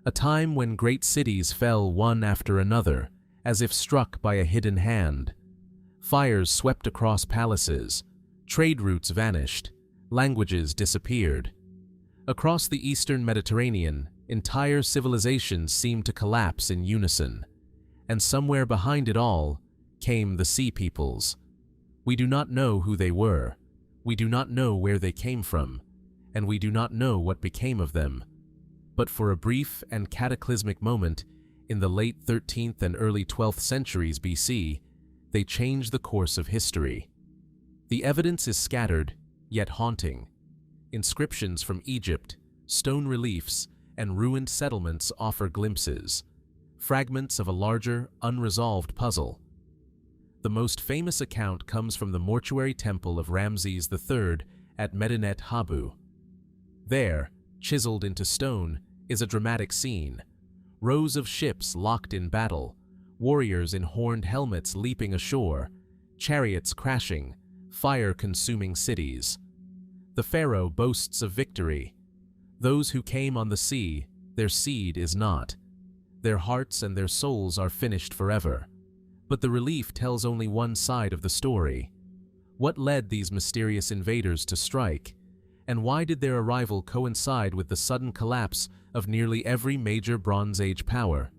A time when great cities fell one after another, as if struck by a hidden hand. Fires swept across palaces, trade routes vanished, languages disappeared. Across the eastern Mediterranean, entire civilizations seemed to collapse in unison. And somewhere behind it all came the Sea Peoples. We do not know who they were. We do not know where they came from, and we do not know what became of them. But for a brief and cataclysmic moment, in the late 13th and early 12th centuries BC, they changed the course of history. The evidence is scattered, yet haunting. Inscriptions from Egypt, stone reliefs, and ruined settlements offer glimpses, fragments of a larger, unresolved puzzle. The most famous account comes from the mortuary temple of Ramses III at Medinet Habu. There, chiseled into stone, is a dramatic scene. Rows of ships locked in battle, warriors in horned helmets leaping ashore, chariots crashing, fire-consuming cities. The pharaoh boasts of victory. Those who came on the sea, their seed is not. Their hearts and their souls are finished forever. But the relief tells only one side of the story. What led these mysterious invaders to strike? And why did their arrival coincide with the sudden collapse of nearly every major Bronze Age power?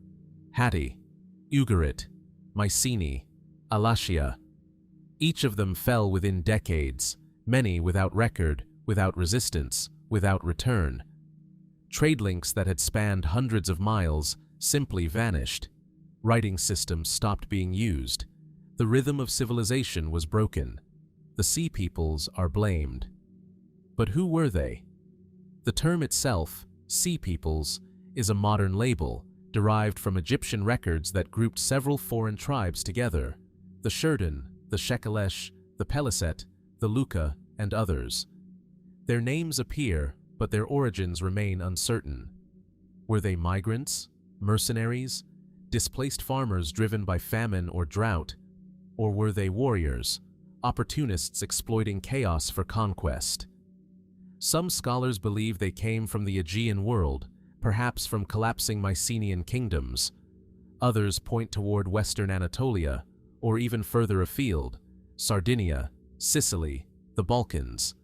Hatti, Ugarit, Mycenaean, Alatia. Each of them fell within decades, many without record, without resistance, without return. Trade links that had spanned hundreds of miles simply vanished. Writing systems stopped being used. The rhythm of civilization was broken. The Sea Peoples are blamed. But who were they? The term itself, Sea Peoples, is a modern label, derived from Egyptian records that grouped several foreign tribes together: the Shurdan, the Shekelesh, the Peliset, the Luka, and others. Their names appear, but their origins remain uncertain. Were they migrants, mercenaries, displaced farmers driven by famine or drought, or were they warriors, opportunists exploiting chaos for conquest? Some scholars believe they came from the Aegean world, perhaps from collapsing Mycenaean kingdoms. Others point toward western Anatolia, or even further afield, Sardinia, Sicily, the Balkans.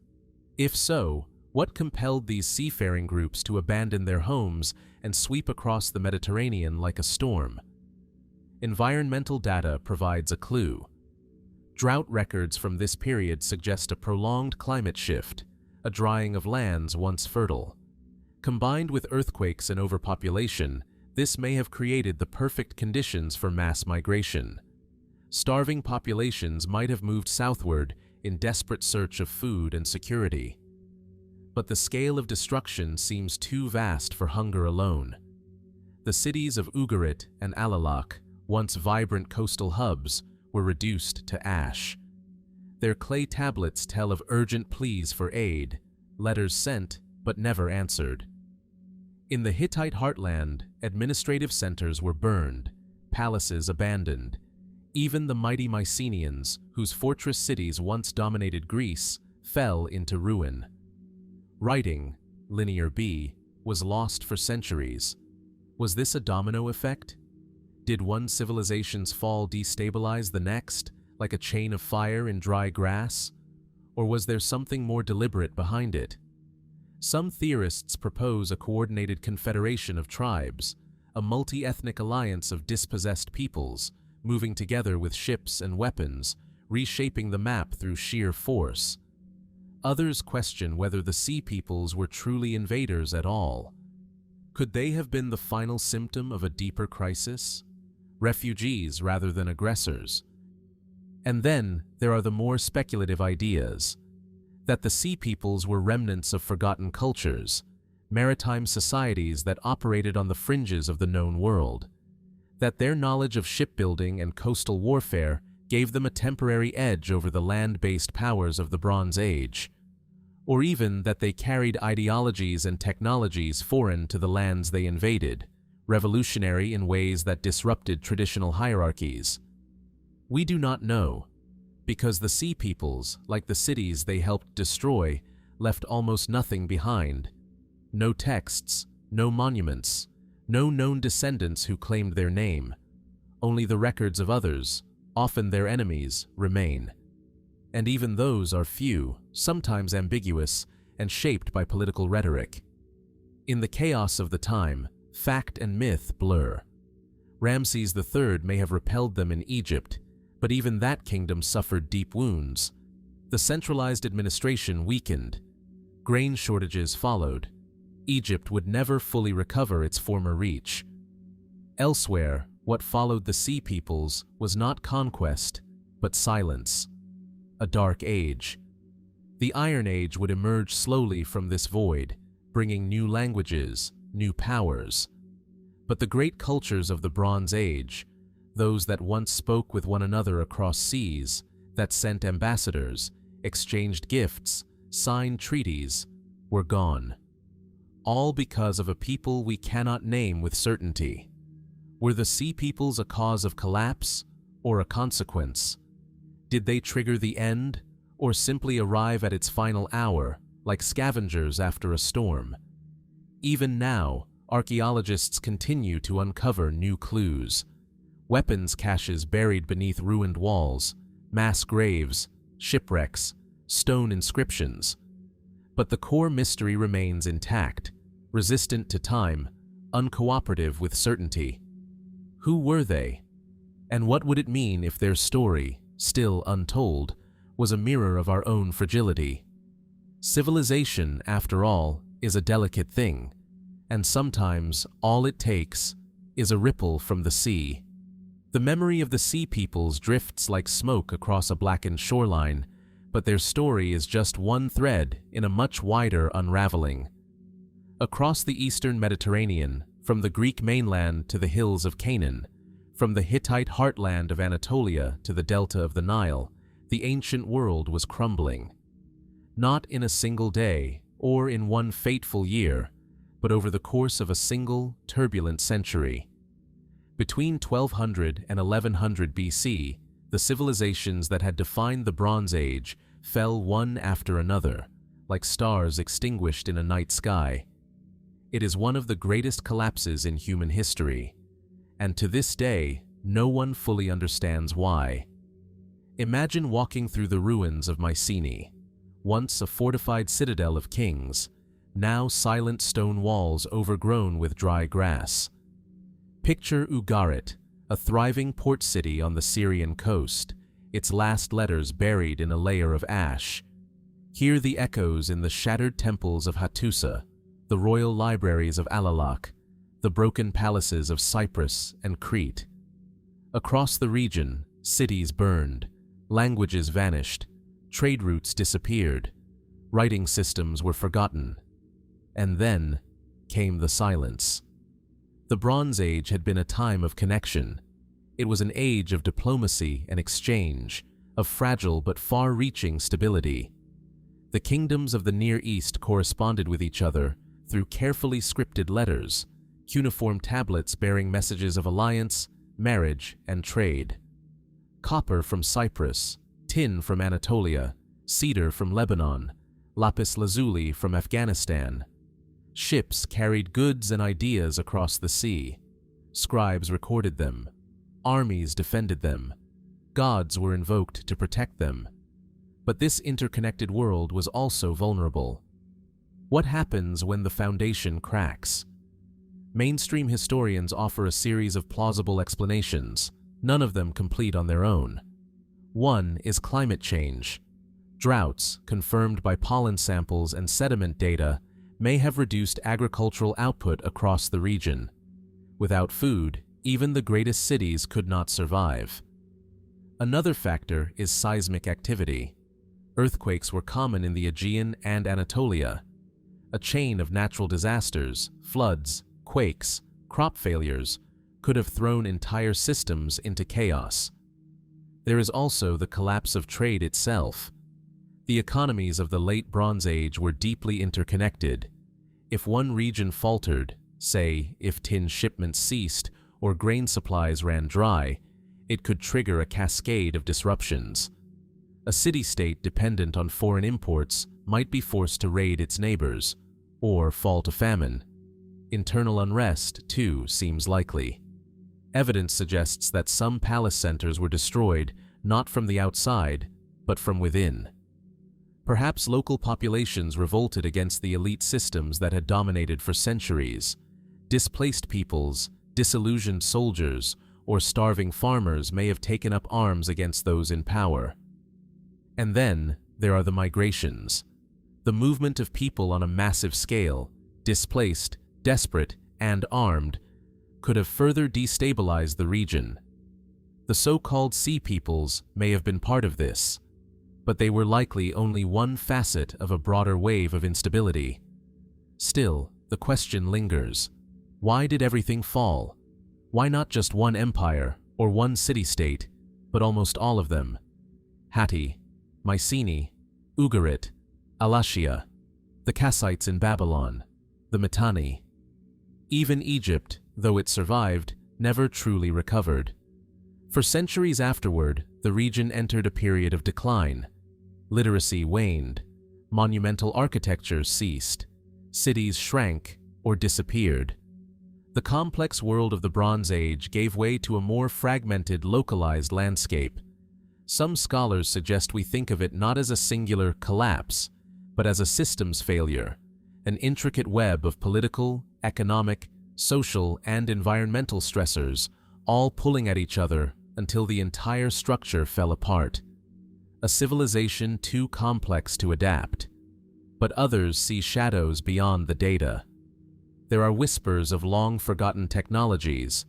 If so, what compelled these seafaring groups to abandon their homes and sweep across the Mediterranean like a storm? Environmental data provides a clue. Drought records from this period suggest a prolonged climate shift, a drying of lands once fertile. Combined with earthquakes and overpopulation, this may have created the perfect conditions for mass migration. Starving populations might have moved southward in desperate search of food and security. But the scale of destruction seems too vast for hunger alone. The cities of Ugarit and Alalak, once vibrant coastal hubs, were reduced to ash. Their clay tablets tell of urgent pleas for aid, letters sent but never answered. In the Hittite heartland, administrative centers were burned, palaces abandoned. Even the mighty Mycenaeans, whose fortress cities once dominated Greece, fell into ruin. Writing, Linear B, was lost for centuries. Was this a domino effect? Did one civilization's fall destabilize the next, like a chain of fire in dry grass? Or was there something more deliberate behind it? Some theorists propose a coordinated confederation of tribes, a multi-ethnic alliance of dispossessed peoples, moving together with ships and weapons, reshaping the map through sheer force. Others question whether the Sea Peoples were truly invaders at all. Could they have been the final symptom of a deeper crisis? Refugees rather than aggressors? And then there are the more speculative ideas that the Sea Peoples were remnants of forgotten cultures, maritime societies that operated on the fringes of the known world, that their knowledge of shipbuilding and coastal warfare gave them a temporary edge over the land-based powers of the Bronze Age, or even that they carried ideologies and technologies foreign to the lands they invaded, revolutionary in ways that disrupted traditional hierarchies. We do not know, because the Sea Peoples, like the cities they helped destroy, left almost nothing behind. No texts, no monuments, no known descendants who claimed their name. Only the records of others, often their enemies, remain. And even those are few, sometimes ambiguous, and shaped by political rhetoric. In the chaos of the time, fact and myth blur. Ramses III may have repelled them in Egypt, but even that kingdom suffered deep wounds. The centralized administration weakened. Grain shortages followed. Egypt would never fully recover its former reach. Elsewhere, what followed the Sea Peoples was not conquest, but silence. A dark age. The Iron Age would emerge slowly from this void, bringing new languages, new powers. But the great cultures of the Bronze Age, those that once spoke with one another across seas, that sent ambassadors, exchanged gifts, signed treaties, were gone. All because of a people we cannot name with certainty. Were the Sea Peoples a cause of collapse or a consequence? Did they trigger the end or simply arrive at its final hour, like scavengers after a storm? Even now, archaeologists continue to uncover new clues. Weapons caches buried beneath ruined walls, mass graves, shipwrecks, stone inscriptions. But the core mystery remains intact, resistant to time, uncooperative with certainty. Who were they? And what would it mean if their story, still untold, was a mirror of our own fragility? Civilization, after all, is a delicate thing, and sometimes all it takes is a ripple from the sea. The memory of the Sea Peoples drifts like smoke across a blackened shoreline, but their story is just one thread in a much wider unraveling. Across the eastern Mediterranean, From the Greek mainland to the hills of Canaan, from the Hittite heartland of Anatolia to the delta of the Nile, the ancient world was crumbling. Not in a single day or in one fateful year, but over the course of a single turbulent century. Between 1200 and 1100 BC, the civilizations that had defined the Bronze Age fell one after another, like stars extinguished in a night sky. It is one of the greatest collapses in human history, and to this day, no one fully understands why. Imagine walking through the ruins of Mycenaean, once a fortified citadel of kings, now silent stone walls overgrown with dry grass. Picture Urartu, a thriving port city on the Syrian coast, its last letters buried in a layer of ash. Hear the echoes in the shattered temples of Hattusa, the royal libraries of Alalak, the broken palaces of Cyprus and Crete. Across the region, cities burned, languages vanished, trade routes disappeared, writing systems were forgotten. And then came the silence. The Bronze Age had been a time of connection. It was an age of diplomacy and exchange, of fragile but far-reaching stability. The kingdoms of the Near East corresponded with each other through carefully scripted letters, cuneiform tablets bearing messages of alliance, marriage, and trade. Copper from Cyprus, tin from Anatolia, cedar from Lebanon, lapis lazuli from Afghanistan. Ships carried goods and ideas across the sea. Scribes recorded them. Armies defended them. Gods were invoked to protect them. But this interconnected world was also vulnerable. What happens when the foundation cracks? Mainstream historians offer a series of plausible explanations, none of them complete on their own. One is climate change. Droughts, confirmed by pollen samples and sediment data, may have reduced agricultural output across the region. Without food, even the greatest cities could not survive. Another factor is seismic activity. Earthquakes were common in the Aegean and Anatolia. A chain of natural disasters, floods, quakes, crop failures, could have thrown entire systems into chaos. There is also the collapse of trade itself. The economies of the late Bronze Age were deeply interconnected. If one region faltered, say if tin shipments ceased or grain supplies ran dry, it could trigger a cascade of disruptions. A city-state dependent on foreign imports might be forced to raid its neighbors, or fall to famine. Internal unrest, too, seems likely. Evidence suggests that some palace centers were destroyed not from the outside, but from within. Perhaps local populations revolted against the elite systems that had dominated for centuries. Displaced peoples, disillusioned soldiers, or starving farmers may have taken up arms against those in power. And then there are the migrations. The movement of people on a massive scale, displaced, desperate, and armed, could have further destabilized the region. The so-called Sea Peoples may have been part of this, but they were likely only one facet of a broader wave of instability. Still, the question lingers. Why did everything fall? Why not just one empire or one city-state, but almost all of them? Hatti, Mycenae, Ugarit, Alashia, the Kassites in Babylon, the Mitanni. Even Egypt, though it survived, never truly recovered. For centuries afterward, the region entered a period of decline. Literacy waned, monumental architecture ceased, cities shrank or disappeared. The complex world of the Bronze Age gave way to a more fragmented, localized landscape. Some scholars suggest we think of it not as a singular collapse, but as a systems failure, an intricate web of political, economic, social, and environmental stressors, all pulling at each other until the entire structure fell apart. A civilization too complex to adapt. But others see shadows beyond the data. There are whispers of long-forgotten technologies,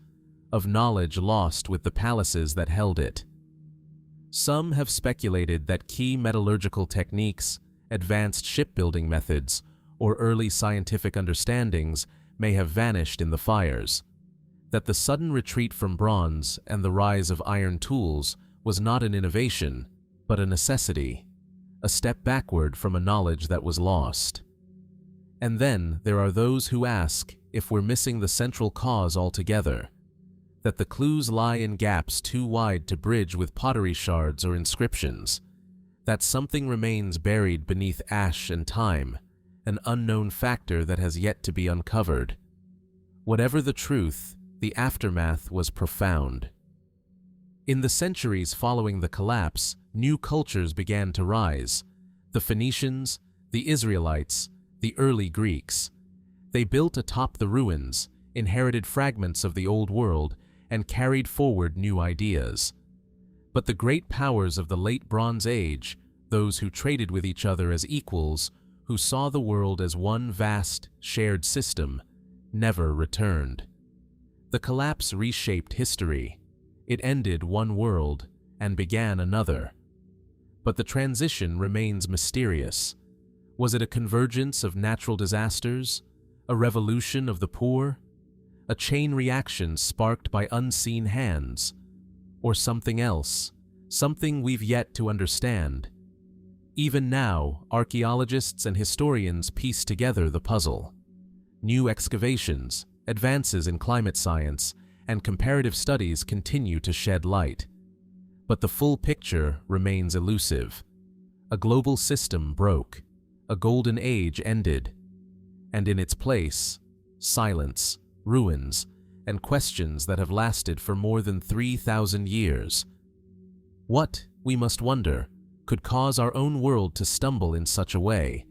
of knowledge lost with the palaces that held it. Some have speculated that key metallurgical techniques, advanced shipbuilding methods, or early scientific understandings may have vanished in the fires, that the sudden retreat from bronze and the rise of iron tools was not an innovation, but a necessity, a step backward from a knowledge that was lost. And then there are those who ask if we're missing the central cause altogether, that the clues lie in gaps too wide to bridge with pottery shards or inscriptions, that something remains buried beneath ash and time, an unknown factor that has yet to be uncovered. Whatever the truth, the aftermath was profound. In the centuries following the collapse, new cultures began to rise. The Phoenicians, the Israelites, the early Greeks. They built atop the ruins, inherited fragments of the old world, and carried forward new ideas. But the great powers of the late Bronze Age, those who traded with each other as equals, who saw the world as one vast, shared system, never returned. The collapse reshaped history. It ended one world and began another. But the transition remains mysterious. Was it a convergence of natural disasters? A revolution of the poor? A chain reaction sparked by unseen hands? Or something else, something we've yet to understand? Even now, archaeologists and historians piece together the puzzle. New excavations, advances in climate science, and comparative studies continue to shed light. But the full picture remains elusive. A global system broke. A golden age ended. And in its place, silence, ruins, and questions that have lasted for more than 3,000 years. What, we must wonder, could cause our own world to stumble in such a way?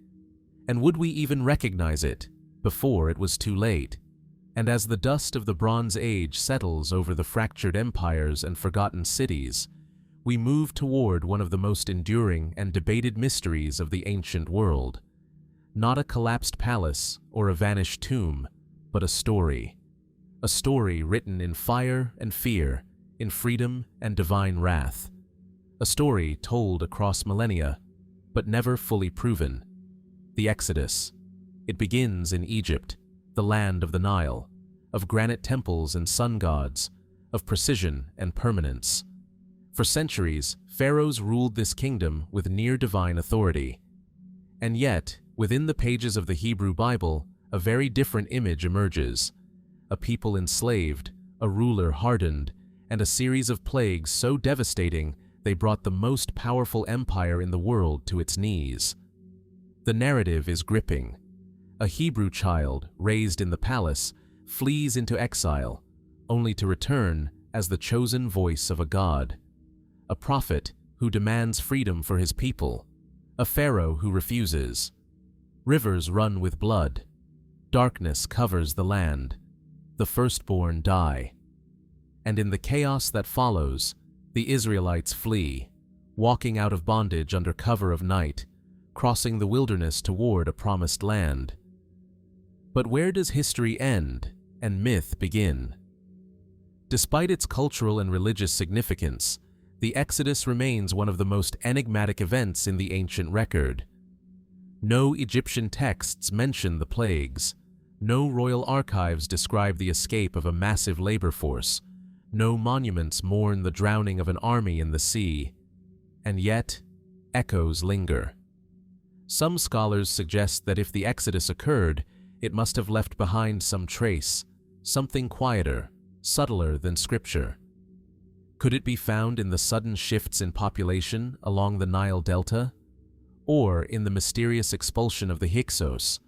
And would we even recognize it before it was too late? And as the dust of the Bronze Age settles over the fractured empires and forgotten cities, we move toward one of the most enduring and debated mysteries of the ancient world. Not a collapsed palace or a vanished tomb, but a story. A story written in fire and fear, in freedom and divine wrath. A story told across millennia, but never fully proven. The Exodus. It begins in Egypt, the land of the Nile, of granite temples and sun gods, of precision and permanence. For centuries, pharaohs ruled this kingdom with near-divine authority. And yet, within the pages of the Hebrew Bible, a very different image emerges. A people enslaved, a ruler hardened, and a series of plagues so devastating they brought the most powerful empire in the world to its knees. The narrative is gripping. A Hebrew child, raised in the palace, flees into exile, only to return as the chosen voice of a god. A prophet who demands freedom for his people. A pharaoh who refuses. Rivers run with blood. Darkness covers the land. The firstborn die. And in the chaos that follows, the Israelites flee, walking out of bondage under cover of night, crossing the wilderness toward a promised land. But where does history end and myth begin? Despite its cultural and religious significance, the Exodus remains one of the most enigmatic events in the ancient record. No Egyptian texts mention the plagues. No royal archives describe the escape of a massive labor force. No monuments mourn the drowning of an army in the sea. And yet, echoes linger. Some scholars suggest that if the Exodus occurred, it must have left behind some trace, something quieter, subtler than scripture. Could it be found in the sudden shifts in population along the Nile Delta? Or in the mysterious expulsion of the Hyksos,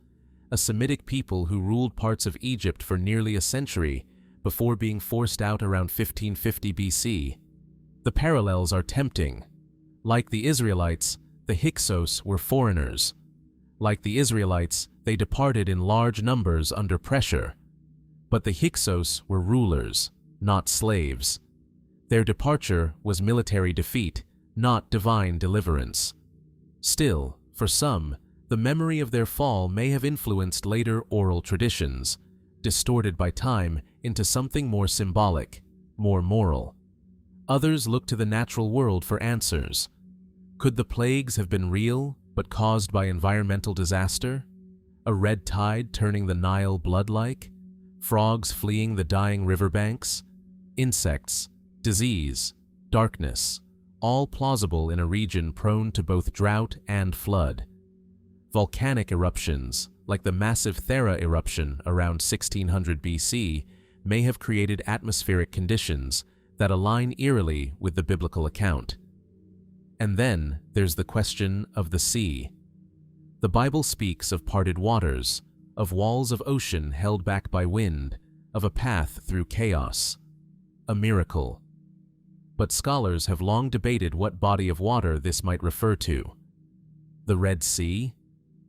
a Semitic people who ruled parts of Egypt for nearly a century before being forced out around 1550 BC? The parallels are tempting. Like the Israelites, the Hyksos were foreigners. Like the Israelites, they departed in large numbers under pressure. But the Hyksos were rulers, not slaves. Their departure was military defeat, not divine deliverance. Still, for some, the memory of their fall may have influenced later oral traditions, distorted by time into something more symbolic, more moral. Others look to the natural world for answers. Could the plagues have been real, but caused by environmental disaster? A red tide turning the Nile blood-like? Frogs fleeing the dying riverbanks? Insects, disease, darkness, all plausible in a region prone to both drought and flood. Volcanic eruptions, like the massive Thera eruption around 1600 BC, may have created atmospheric conditions that align eerily with the biblical account. And then there's the question of the sea. The Bible speaks of parted waters, of walls of ocean held back by wind, of a path through chaos. A miracle. But scholars have long debated what body of water this might refer to. The Red Sea?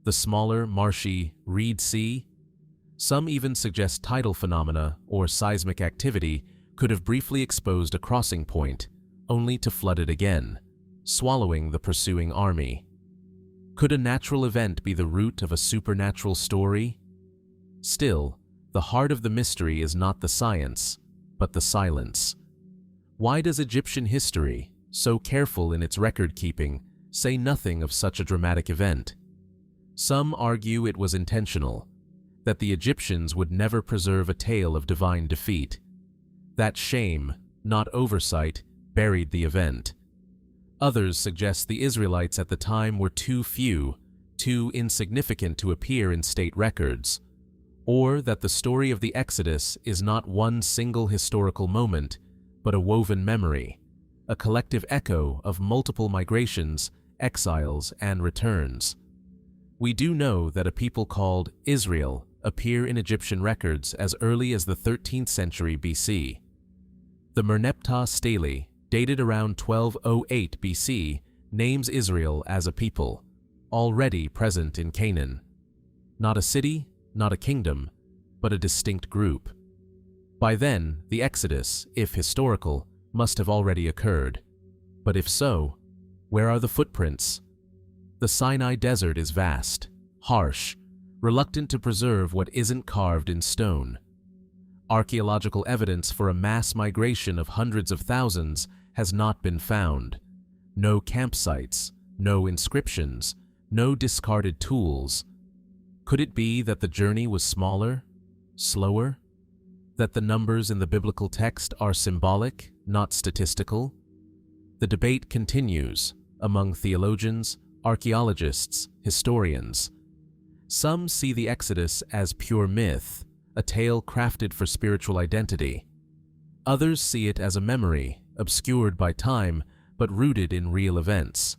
The smaller, marshy Reed Sea? Some even suggest tidal phenomena or seismic activity could have briefly exposed a crossing point, only to flood it again, swallowing the pursuing army. Could a natural event be the root of a supernatural story? Still, the heart of the mystery is not the science, but the silence. Why does Egyptian history, so careful in its record-keeping, say nothing of such a dramatic event? Some argue it was intentional, that the Egyptians would never preserve a tale of divine defeat. That shame, not oversight, buried the event. Others suggest the Israelites at the time were too few, too insignificant to appear in state records, or that the story of the Exodus is not one single historical moment, but a woven memory, a collective echo of multiple migrations, exiles, and returns. We do know that a people called Israel appear in Egyptian records as early as the 13th century BC. The Merneptah stele, dated around 1208 BC, names Israel as a people, already present in Canaan. Not a city, not a kingdom, but a distinct group. By then, the Exodus, if historical, must have already occurred. But if so, where are the footprints? The Sinai desert is vast, harsh, reluctant to preserve what isn't carved in stone. Archaeological evidence for a mass migration of hundreds of thousands has not been found. No campsites, no inscriptions, no discarded tools. Could it be that the journey was smaller, slower? That the numbers in the biblical text are symbolic, not statistical? The debate continues among theologians, archaeologists, historians. Some see the Exodus as pure myth, a tale crafted for spiritual identity. Others see it as a memory, obscured by time, but rooted in real events.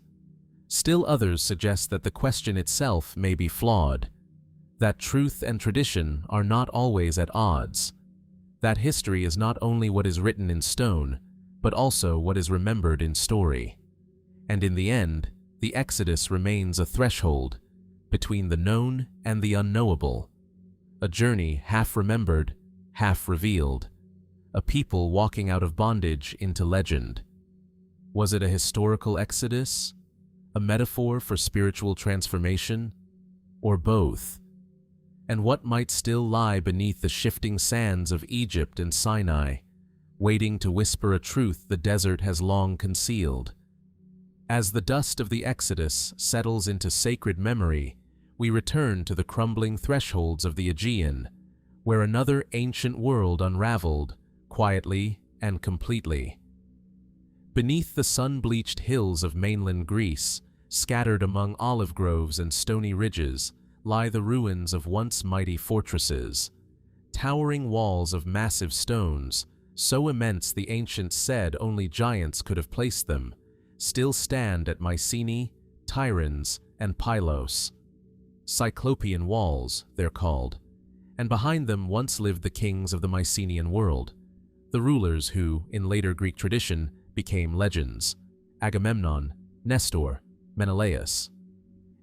Still others suggest that the question itself may be flawed, that truth and tradition are not always at odds, that history is not only what is written in stone, but also what is remembered in story. And in the end, the Exodus remains a threshold between the known and the unknowable, a journey half remembered, half revealed, a people walking out of bondage into legend. Was it a historical exodus, a metaphor for spiritual transformation, or both? And what might still lie beneath the shifting sands of Egypt and Sinai, waiting to whisper a truth the desert has long concealed? As the dust of the Exodus settles into sacred memory, we return to the crumbling thresholds of the Aegean, where another ancient world unraveled, quietly and completely. Beneath the sun-bleached hills of mainland Greece, scattered among olive groves and stony ridges, lie the ruins of once mighty fortresses. Towering walls of massive stones, so immense the ancients said only giants could have placed them, still stand at Mycenae, Tiryns, and Pylos. Cyclopean walls, they're called, and behind them once lived the kings of the Mycenaean world, the rulers who, in later Greek tradition, became legends: Agamemnon, Nestor, Menelaus.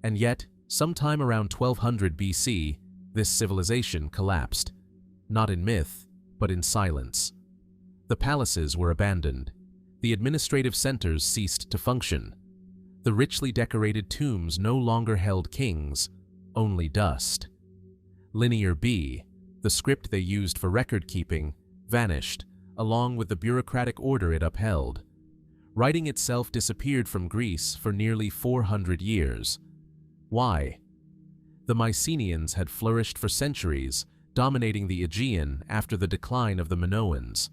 And yet, sometime around 1200 BC, this civilization collapsed, not in myth, but in silence. The palaces were abandoned. The administrative centers ceased to function. The richly decorated tombs no longer held kings, only dust. Linear B, the script they used for record-keeping, vanished, along with the bureaucratic order it upheld. Writing itself disappeared from Greece for nearly 400 years. Why? The Mycenaeans had flourished for centuries, dominating the Aegean after the decline of the Minoans.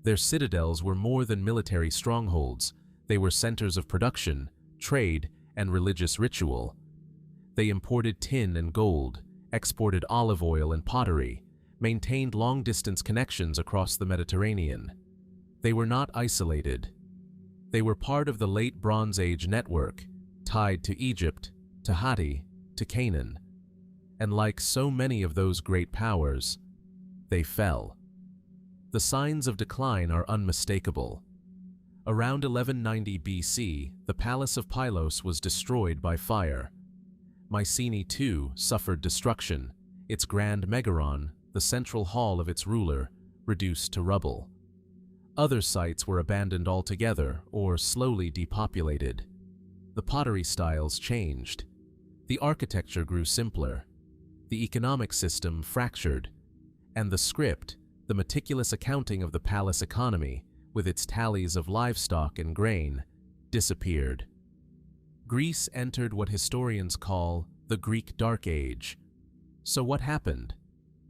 Their citadels were more than military strongholds. They were centers of production, trade, and religious ritual. They imported tin and gold, exported olive oil and pottery, maintained long-distance connections across the Mediterranean. They were not isolated. They were part of the Late Bronze Age network, tied to Egypt, to Hittite, to Canaan. And like so many of those great powers, they fell. The signs of decline are unmistakable. Around 1190 BC, the palace of Pylos was destroyed by fire. Mycenae too suffered destruction, its grand megaron, the central hall of its ruler, reduced to rubble. Other sites were abandoned altogether or slowly depopulated. The pottery styles changed. The architecture grew simpler. The economic system fractured. And the script, the meticulous accounting of the palace economy, with its tallies of livestock and grain, disappeared. Greece entered what historians call the Greek Dark Age. So what happened?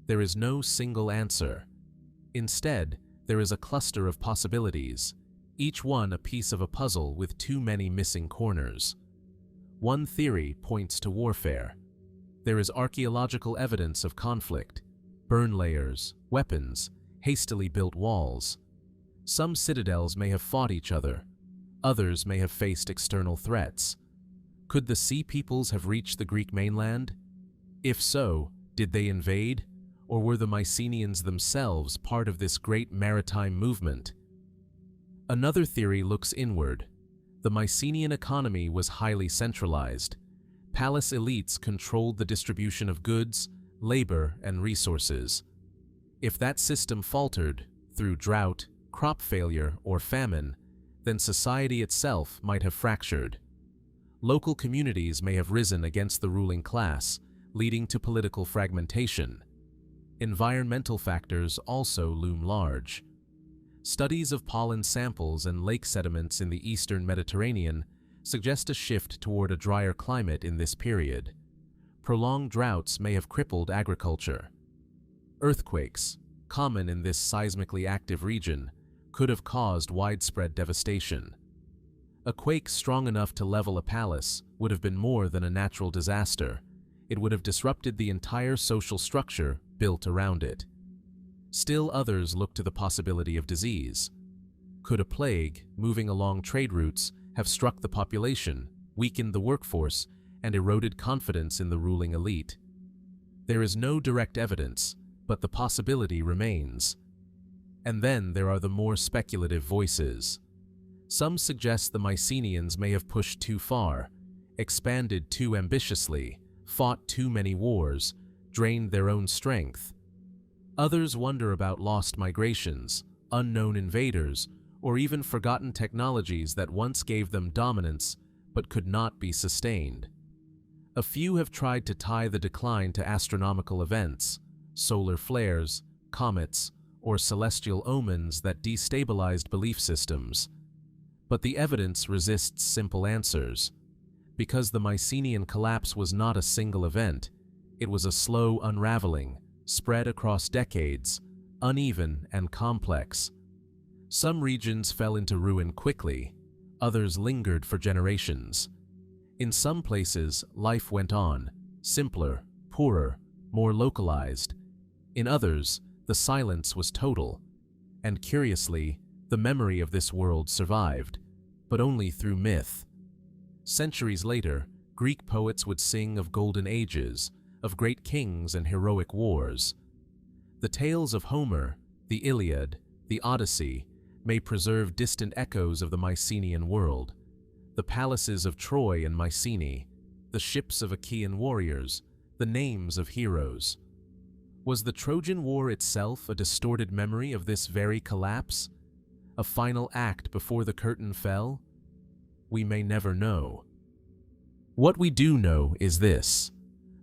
There is no single answer. Instead, there is a cluster of possibilities, each one a piece of a puzzle with too many missing corners. One theory points to warfare. There is archaeological evidence of conflict, burn layers, weapons, hastily built walls. Some citadels may have fought each other. Others may have faced external threats. Could the Sea Peoples have reached the Greek mainland? If so, did they invade? Or were the Mycenaeans themselves part of this great maritime movement? Another theory looks inward. The Mycenaean economy was highly centralized. Palace elites controlled the distribution of goods, labor, and resources. If that system faltered, through drought, crop failure, or famine, then society itself might have fractured. Local communities may have risen against the ruling class, leading to political fragmentation. Environmental factors also loom large. Studies of pollen samples and lake sediments in the eastern Mediterranean suggest a shift toward a drier climate in this period. Prolonged droughts may have crippled agriculture. Earthquakes, common in this seismically active region, could have caused widespread devastation. A quake strong enough to level a palace would have been more than a natural disaster. It would have disrupted the entire social structure built around it. Still others look to the possibility of disease. Could a plague, moving along trade routes, have struck the population, weakened the workforce, and eroded confidence in the ruling elite? There is no direct evidence, but the possibility remains. And then there are the more speculative voices. Some suggest the Mycenaeans may have pushed too far, expanded too ambitiously, fought too many wars, drained their own strength. Others wonder about lost migrations, unknown invaders, or even forgotten technologies that once gave them dominance but could not be sustained. A few have tried to tie the decline to astronomical events, solar flares, comets, or celestial omens that destabilized belief systems. But the evidence resists simple answers. Because the Mycenaean collapse was not a single event, it was a slow unraveling, spread across decades, uneven and complex. Some regions fell into ruin quickly, others lingered for generations. In some places, life went on, simpler, poorer, more localized. In others, the silence was total. And curiously, the memory of this world survived, but only through myth. Centuries later, Greek poets would sing of golden ages, of great kings and heroic wars. The tales of Homer, the Iliad, the Odyssey, may preserve distant echoes of the Mycenaean world. The palaces of Troy and Mycenae, the ships of Achaean warriors, the names of heroes. Was the Trojan War itself a distorted memory of this very collapse? A final act before the curtain fell? We may never know. What we do know is this: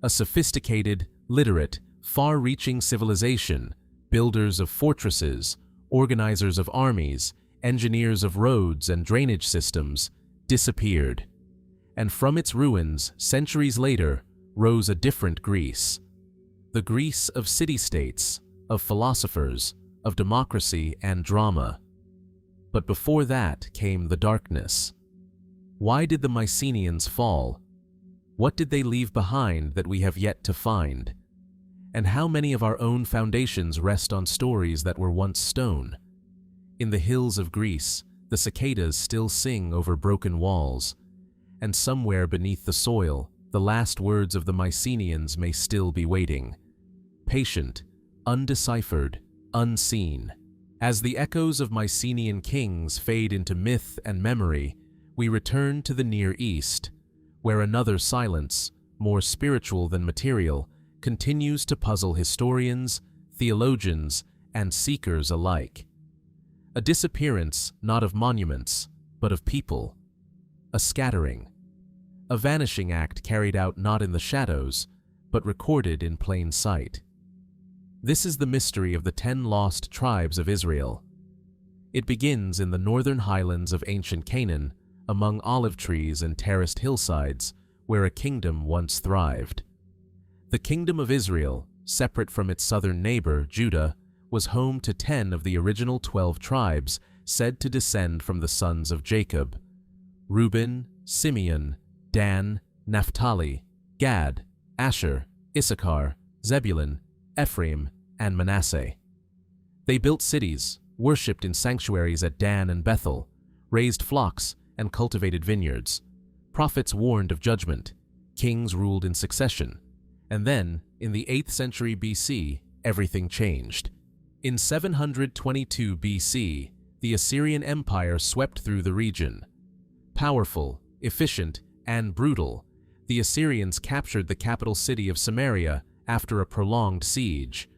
a sophisticated, literate, far-reaching civilization, builders of fortresses, organizers of armies, engineers of roads and drainage systems, disappeared. And from its ruins, centuries later, rose a different Greece. The Greece of city-states, of philosophers, of democracy and drama. But before that came the darkness. Why did the Mycenaeans fall? What did they leave behind that we have yet to find? And how many of our own foundations rest on stories that were once stone? In the hills of Greece, the cicadas still sing over broken walls, and somewhere beneath the soil, the last words of the Mycenaeans may still be waiting. Patient, undeciphered, unseen. As the echoes of Mycenaean kings fade into myth and memory, we return to the Near East, where another silence, more spiritual than material, continues to puzzle historians, theologians, and seekers alike. A disappearance not of monuments, but of people. A scattering. A vanishing act carried out not in the shadows, but recorded in plain sight. This is the mystery of the 10 lost tribes of Israel. It begins in the northern highlands of ancient Canaan, among olive trees and terraced hillsides, where a kingdom once thrived. The kingdom of Israel, separate from its southern neighbor, Judah, was home to 10 of the original 12 tribes said to descend from the sons of Jacob: Reuben, Simeon, Dan, Naphtali, Gad, Asher, Issachar, Zebulun, Ephraim, and Manasseh. They built cities, worshipped in sanctuaries at Dan and Bethel, raised flocks, and cultivated vineyards. Prophets warned of judgment. Kings ruled in succession. And then, in the 8th century BC, everything changed. In 722 BC, the Assyrian Empire swept through the region. Powerful, efficient, and brutal, the Assyrians captured the capital city of Samaria after a prolonged siege.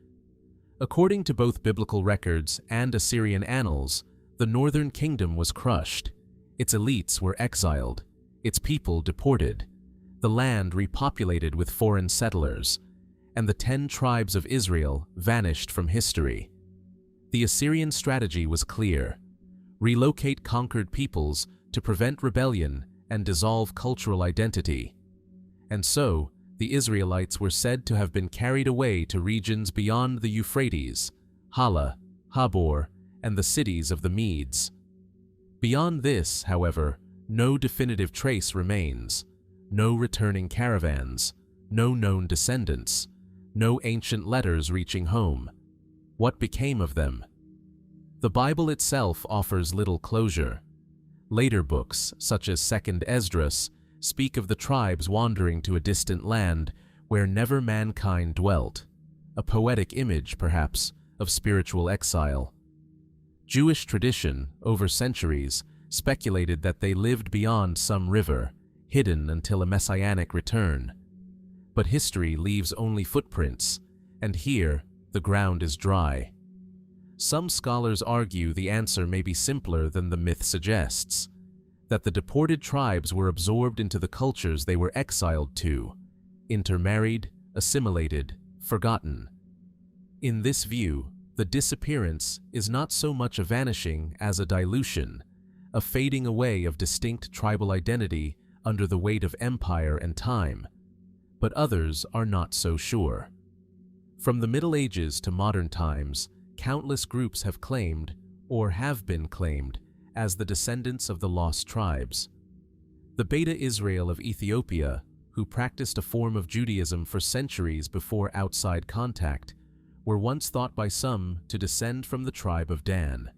According to both biblical records and Assyrian annals, the northern kingdom was crushed. Its elites were exiled, its people deported, the land repopulated with foreign settlers, and the 10 tribes of Israel vanished from history. The Assyrian strategy was clear: relocate conquered peoples to prevent rebellion and dissolve cultural identity. And so, the Israelites were said to have been carried away to regions beyond the Euphrates, Hala, Habor, and the cities of the Medes. Beyond this, however, no definitive trace remains: no returning caravans, no known descendants, no ancient letters reaching home. What became of them? The Bible itself offers little closure. Later books, such as 2nd Esdras, speak of the tribes wandering to a distant land where never mankind dwelt, a poetic image, perhaps, of spiritual exile. Jewish tradition, over centuries, speculated that they lived beyond some river, hidden until a messianic return. But history leaves only footprints, and here the ground is dry. Some scholars argue the answer may be simpler than the myth suggests: that the deported tribes were absorbed into the cultures they were exiled to, intermarried, assimilated, forgotten. In this view, the disappearance is not so much a vanishing as a dilution, a fading away of distinct tribal identity under the weight of empire and time. But others are not so sure. From the Middle Ages to modern times, countless groups have claimed, or have been claimed, as the descendants of the lost tribes. The Beta Israel of Ethiopia, who practiced a form of Judaism for centuries before outside contact, were once thought by some to descend from the tribe of Dan.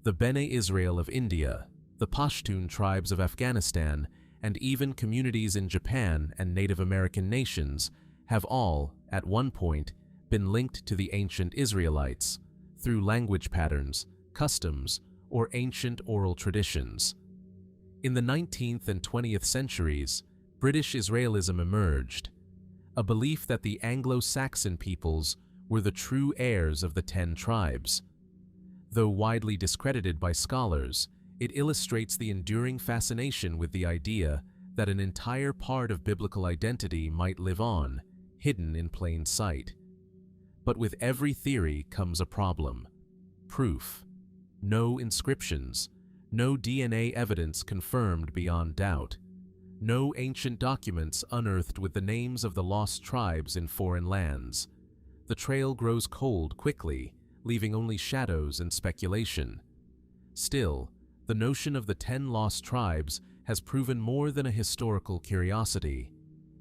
The Bene Israel of India, the Pashtun tribes of Afghanistan, and even communities in Japan and Native American nations have all, at one point, been linked to the ancient Israelites through language patterns, customs, or ancient oral traditions. In the 19th and 20th centuries, British Israelism emerged, a belief that the Anglo-Saxon peoples were the true heirs of the 10 tribes. Though widely discredited by scholars, it illustrates the enduring fascination with the idea that an entire part of biblical identity might live on, hidden in plain sight. But with every theory comes a problem: proof. No inscriptions, no DNA evidence confirmed beyond doubt, No ancient documents unearthed with the names of the lost tribes in foreign lands. The trail grows cold quickly, leaving only shadows and speculation. Still, the notion of the 10 lost tribes has proven more than a historical curiosity.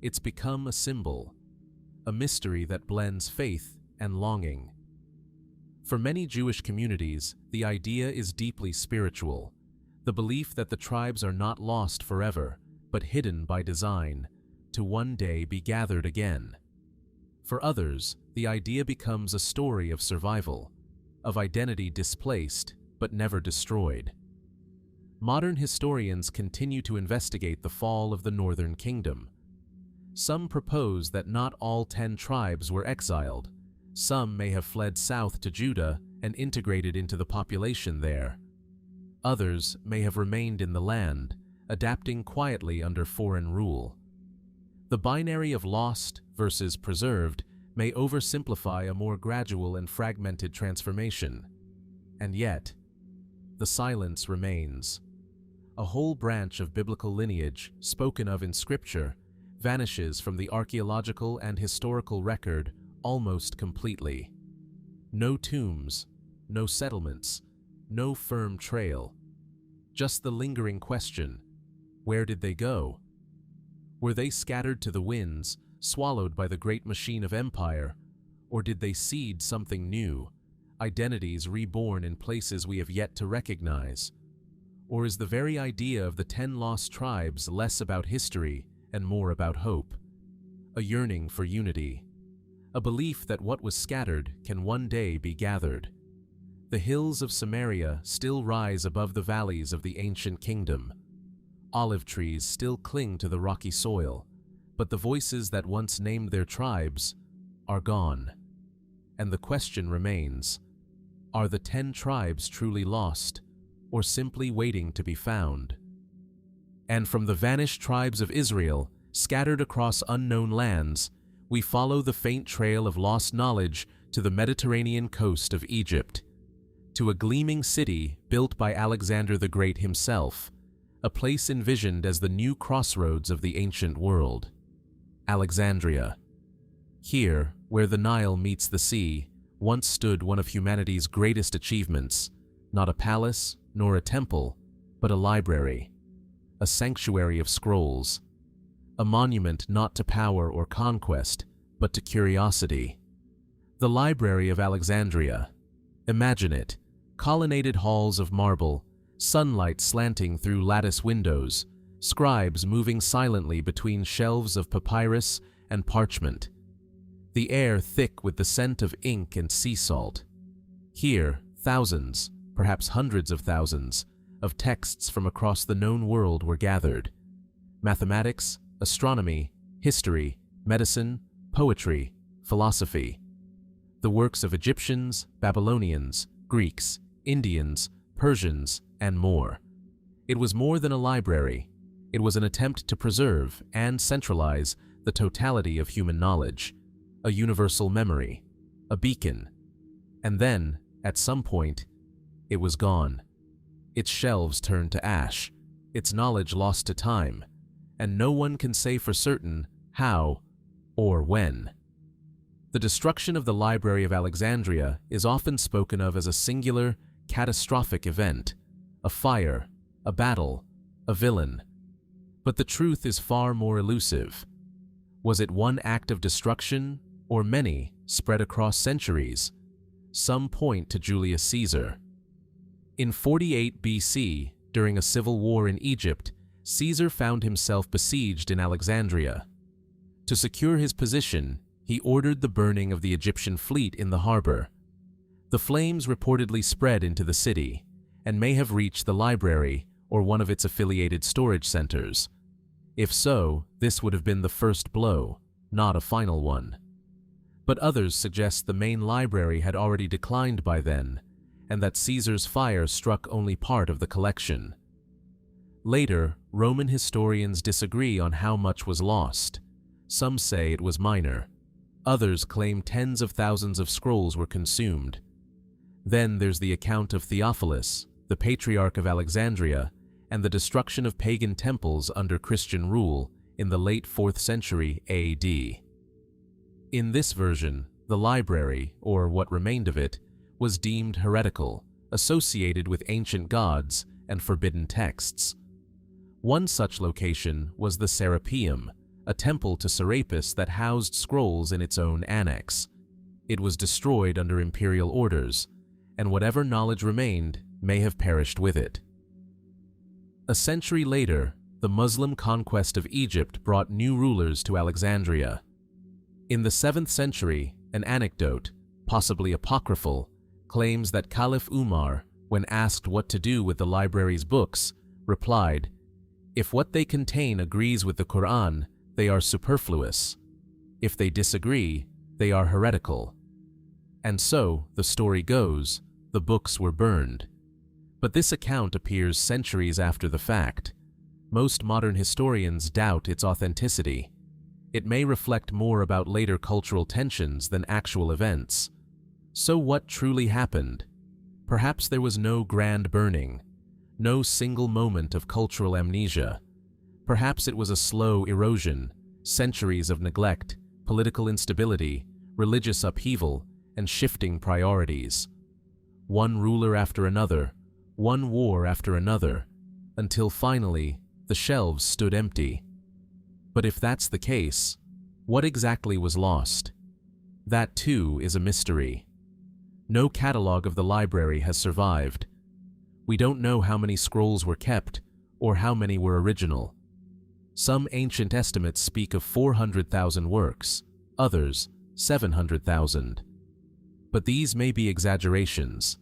It's become a symbol, a mystery that blends faith and longing. For many Jewish communities, the idea is deeply spiritual, the belief that the tribes are not lost forever, but hidden by design, to one day be gathered again. For others, the idea becomes a story of survival, of identity displaced but never destroyed. Modern historians continue to investigate the fall of the Northern Kingdom. Some propose that not all 10 tribes were exiled. Some may have fled south to Judah and integrated into the population there. Others may have remained in the land, adapting quietly under foreign rule. The binary of lost versus preserved may oversimplify a more gradual and fragmented transformation. And yet, the silence remains. A whole branch of biblical lineage, spoken of in Scripture, vanishes from the archaeological and historical record almost completely. No tombs, no settlements, no firm trail. Just the lingering question, where did they go? Were they scattered to the winds, swallowed by the great machine of empire, or did they seed something new, identities reborn in places we have yet to recognize? Or is the very idea of the 10 lost tribes less about history and more about hope? A yearning for unity, a belief that what was scattered can one day be gathered. The hills of Samaria still rise above the valleys of the ancient kingdom. Olive trees still cling to the rocky soil, but the voices that once named their tribes are gone. And the question remains, are the 10 tribes truly lost, or simply waiting to be found? And from the vanished tribes of Israel, scattered across unknown lands, we follow the faint trail of lost knowledge to the Mediterranean coast of Egypt, to a gleaming city built by Alexander the Great himself, a place envisioned as the new crossroads of the ancient world. Alexandria. Here, where the Nile meets the sea, once stood one of humanity's greatest achievements, not a palace nor a temple, but a library, a sanctuary of scrolls, a monument not to power or conquest, but to curiosity. The Library of Alexandria. Imagine it, colonnaded halls of marble, sunlight slanting through lattice windows, scribes moving silently between shelves of papyrus and parchment, the air thick with the scent of ink and sea salt. Here, thousands, perhaps hundreds of thousands, of texts from across the known world were gathered. Mathematics, astronomy, history, medicine, poetry, philosophy. The works of Egyptians, Babylonians, Greeks, Indians, Persians, and more. It was more than a library. It was an attempt to preserve and centralize the totality of human knowledge, a universal memory, a beacon. And then, at some point, it was gone. Its shelves turned to ash, its knowledge lost to time, and no one can say for certain how or when. The destruction of the Library of Alexandria is often spoken of as a singular, catastrophic event, a fire, a battle, a villain. But the truth is far more elusive. Was it one act of destruction, or many, spread across centuries? Some point to Julius Caesar. In 48 BC, during a civil war in Egypt, Caesar found himself besieged in Alexandria. To secure his position, he ordered the burning of the Egyptian fleet in the harbor. The flames reportedly spread into the city, and may have reached the library or one of its affiliated storage centers. If so, this would have been the first blow, not a final one. But others suggest the main library had already declined by then, and that Caesar's fire struck only part of the collection. Later, Roman historians disagree on how much was lost. Some say it was minor. Others claim tens of thousands of scrolls were consumed. Then there's the account of Theophilus, the Patriarch of Alexandria, and the destruction of pagan temples under Christian rule in the late 4th century AD. In this version, the library, or what remained of it, was deemed heretical, associated with ancient gods and forbidden texts. One such location was the Serapeum, a temple to Serapis that housed scrolls in its own annex. It was destroyed under imperial orders, and whatever knowledge remained may have perished with it. A century later, the Muslim conquest of Egypt brought new rulers to Alexandria. In the 7th century, an anecdote, possibly apocryphal, claims that Caliph Umar, when asked what to do with the library's books, replied, "If what they contain agrees with the Quran, they are superfluous. If they disagree, they are heretical." And so, the story goes, the books were burned. But this account appears centuries after the fact. Most modern historians doubt its authenticity. It may reflect more about later cultural tensions than actual events. So what truly happened? Perhaps there was no grand burning, no single moment of cultural amnesia. Perhaps it was a slow erosion, centuries of neglect, political instability, religious upheaval, and shifting priorities. One ruler after another, one war after another, until finally the shelves stood empty. But if that's the case, what exactly was lost? That too is a mystery. No catalog of the library has survived. We don't know how many scrolls were kept or how many were original. Some ancient estimates speak of 400,000 works, others 700,000. But these may be exaggerations.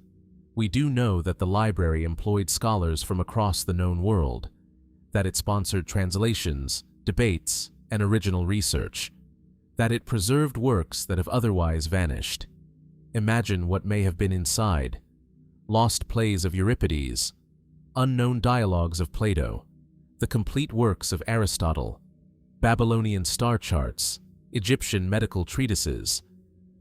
We do know that the library employed scholars from across the known world, that it sponsored translations, debates, and original research, that it preserved works that have otherwise vanished. Imagine what may have been inside: lost plays of Euripides, unknown dialogues of Plato, the complete works of Aristotle, Babylonian star charts, Egyptian medical treatises,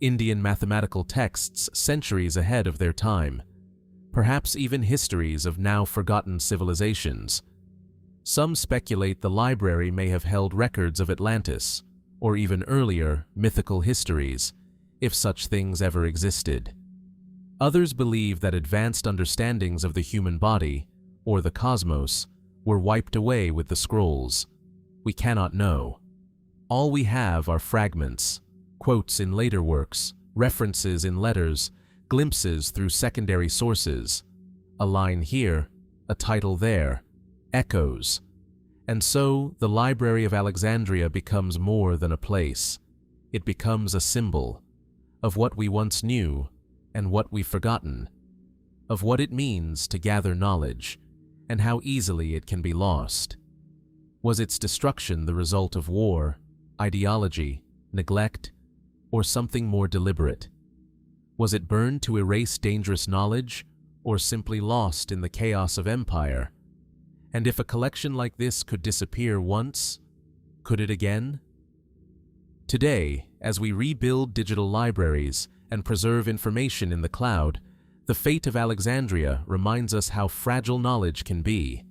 Indian mathematical texts centuries ahead of their time, perhaps even histories of now forgotten civilizations. Some speculate the library may have held records of Atlantis, or even earlier mythical histories, if such things ever existed. Others believe that advanced understandings of the human body, or the cosmos, were wiped away with the scrolls. We cannot know. All we have are fragments, quotes in later works, references in letters, glimpses through secondary sources, a line here, a title there, echoes. And so the Library of Alexandria becomes more than a place. It becomes a symbol of what we once knew and what we've forgotten, of what it means to gather knowledge and how easily it can be lost. Was its destruction the result of war, ideology, neglect, or something more deliberate? Was it burned to erase dangerous knowledge, or simply lost in the chaos of empire? And if a collection like this could disappear once, could it again? Today, as we rebuild digital libraries and preserve information in the cloud, the fate of Alexandria reminds us how fragile knowledge can be.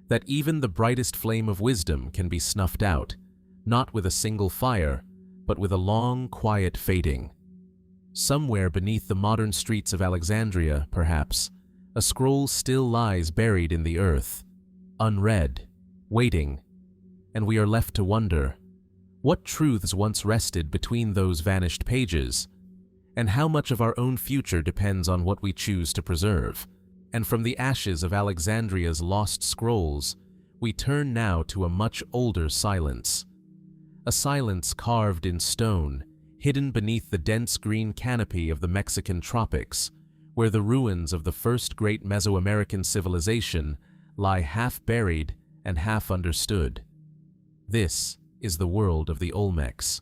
That even the brightest flame of wisdom can be snuffed out, not with a single fire, but with a long, quiet fading. Somewhere beneath the modern streets of Alexandria, perhaps, a scroll still lies buried in the earth, unread, waiting, and we are left to wonder, what truths once rested between those vanished pages, and how much of our own future depends on what we choose to preserve. And from the ashes of Alexandria's lost scrolls, we turn now to a much older silence. A silence carved in stone, hidden beneath the dense green canopy of the Mexican tropics, where the ruins of the first great Mesoamerican civilization lie half buried and half understood. This is the world of the Olmecs.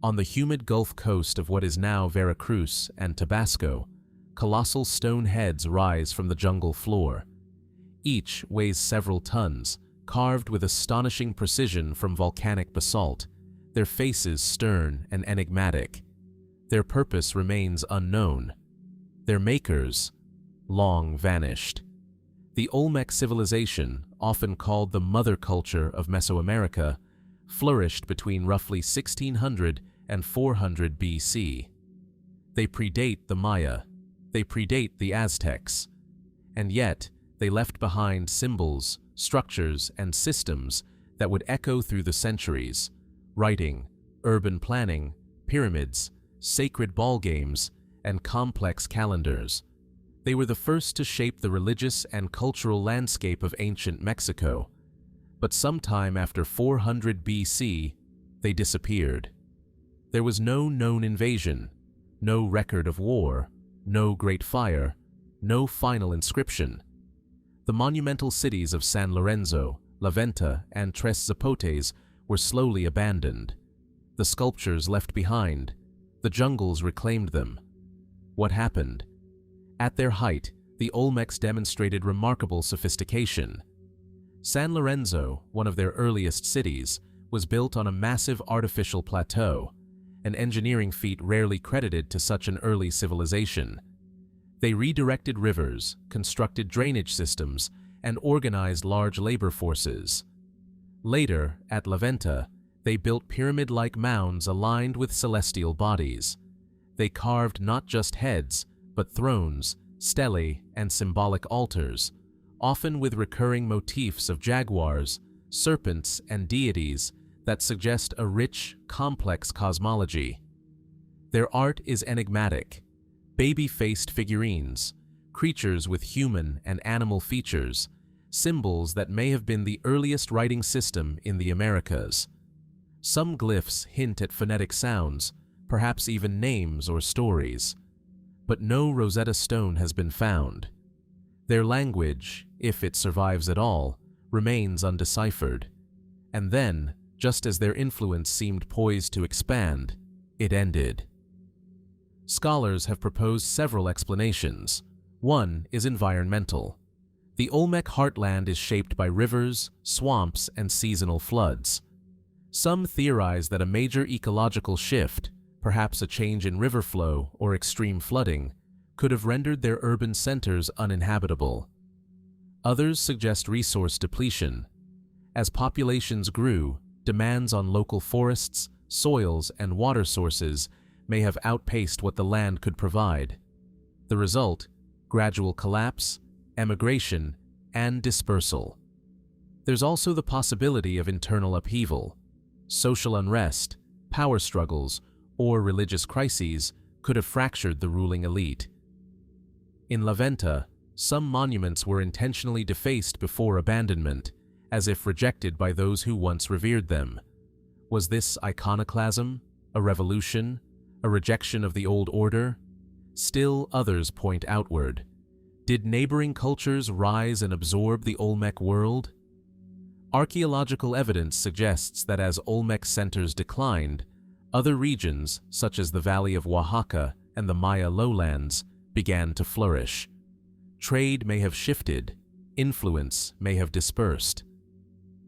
On the humid Gulf Coast of what is now Veracruz and Tabasco, colossal stone heads rise from the jungle floor. Each weighs several tons, carved with astonishing precision from volcanic basalt, their faces stern and enigmatic. Their purpose remains unknown. Their makers, long vanished. The Olmec civilization, often called the mother culture of Mesoamerica, flourished between roughly 1600 and 400 BC. They predate the Maya, they predate the Aztecs, and yet they left behind symbols, structures, and systems that would echo through the centuries: writing, urban planning, pyramids, sacred ball games, and complex calendars. They were the first to shape the religious and cultural landscape of ancient Mexico, but sometime after 400 BC, they disappeared. There was no known invasion, no record of war, no great fire, no final inscription. The monumental cities of San Lorenzo, La Venta, and Tres Zapotes were slowly abandoned. The sculptures left behind, the jungles reclaimed them. What happened? At their height, the Olmecs demonstrated remarkable sophistication. San Lorenzo, one of their earliest cities, was built on a massive artificial plateau, an engineering feat rarely credited to such an early civilization. They redirected rivers, constructed drainage systems, and organized large labor forces. Later, at La Venta, they built pyramid-like mounds aligned with celestial bodies. They carved not just heads, but thrones, stelae, and symbolic altars, often with recurring motifs of jaguars, serpents, and deities that suggest a rich, complex cosmology. Their art is enigmatic: baby-faced figurines, creatures with human and animal features, symbols that may have been the earliest writing system in the Americas. Some glyphs hint at phonetic sounds, perhaps even names or stories. But no Rosetta Stone has been found. Their language, if it survives at all, remains undeciphered. And then, just as their influence seemed poised to expand, it ended. Scholars have proposed several explanations. One is environmental. The Olmec heartland is shaped by rivers, swamps, and seasonal floods. Some theorize that a major ecological shift, perhaps a change in river flow or extreme flooding, could have rendered their urban centers uninhabitable. Others suggest resource depletion. As populations grew, demands on local forests, soils, and water sources may have outpaced what the land could provide. The result: gradual collapse, emigration, and dispersal. There's also the possibility of internal upheaval. Social unrest, power struggles, or religious crises could have fractured the ruling elite. In La Venta, some monuments were intentionally defaced before abandonment, as if rejected by those who once revered them. Was this iconoclasm, a revolution, a rejection of the old order? Still others point outward. Did neighboring cultures rise and absorb the Olmec world? Archaeological evidence suggests that as Olmec centers declined, other regions, such as the Valley of Oaxaca and the Maya lowlands, began to flourish. Trade may have shifted, influence may have dispersed.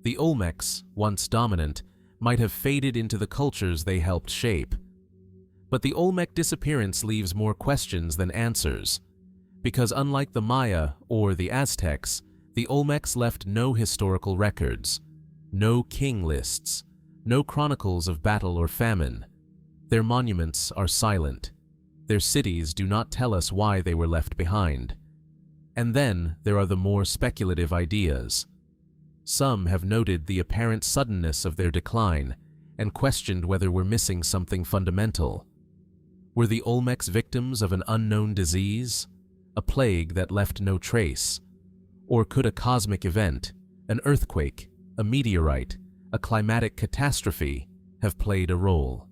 The Olmecs, once dominant, might have faded into the cultures they helped shape. But the Olmec disappearance leaves more questions than answers, because unlike the Maya or the Aztecs, the Olmecs left no historical records, no king lists, no chronicles of battle or famine. Their monuments are silent. Their cities do not tell us why they were left behind. And then there are the more speculative ideas. Some have noted the apparent suddenness of their decline and questioned whether we're missing something fundamental. Were the Olmecs victims of an unknown disease, a plague that left no trace? Or could a cosmic event, an earthquake, a meteorite, a climatic catastrophe, have played a role?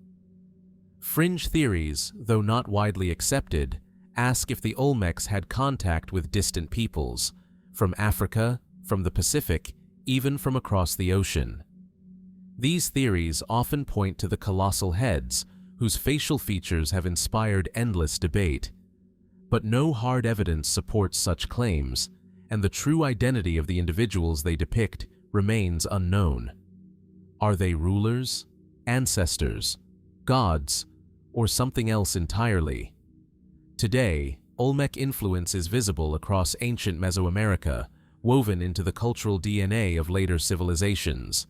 Fringe theories, though not widely accepted, ask if the Olmecs had contact with distant peoples, from Africa, from the Pacific, even from across the ocean. These theories often point to the colossal heads, whose facial features have inspired endless debate. But no hard evidence supports such claims, and the true identity of the individuals they depict remains unknown. Are they rulers, ancestors, gods, or something else entirely? Today, Olmec influence is visible across ancient Mesoamerica, woven into the cultural DNA of later civilizations.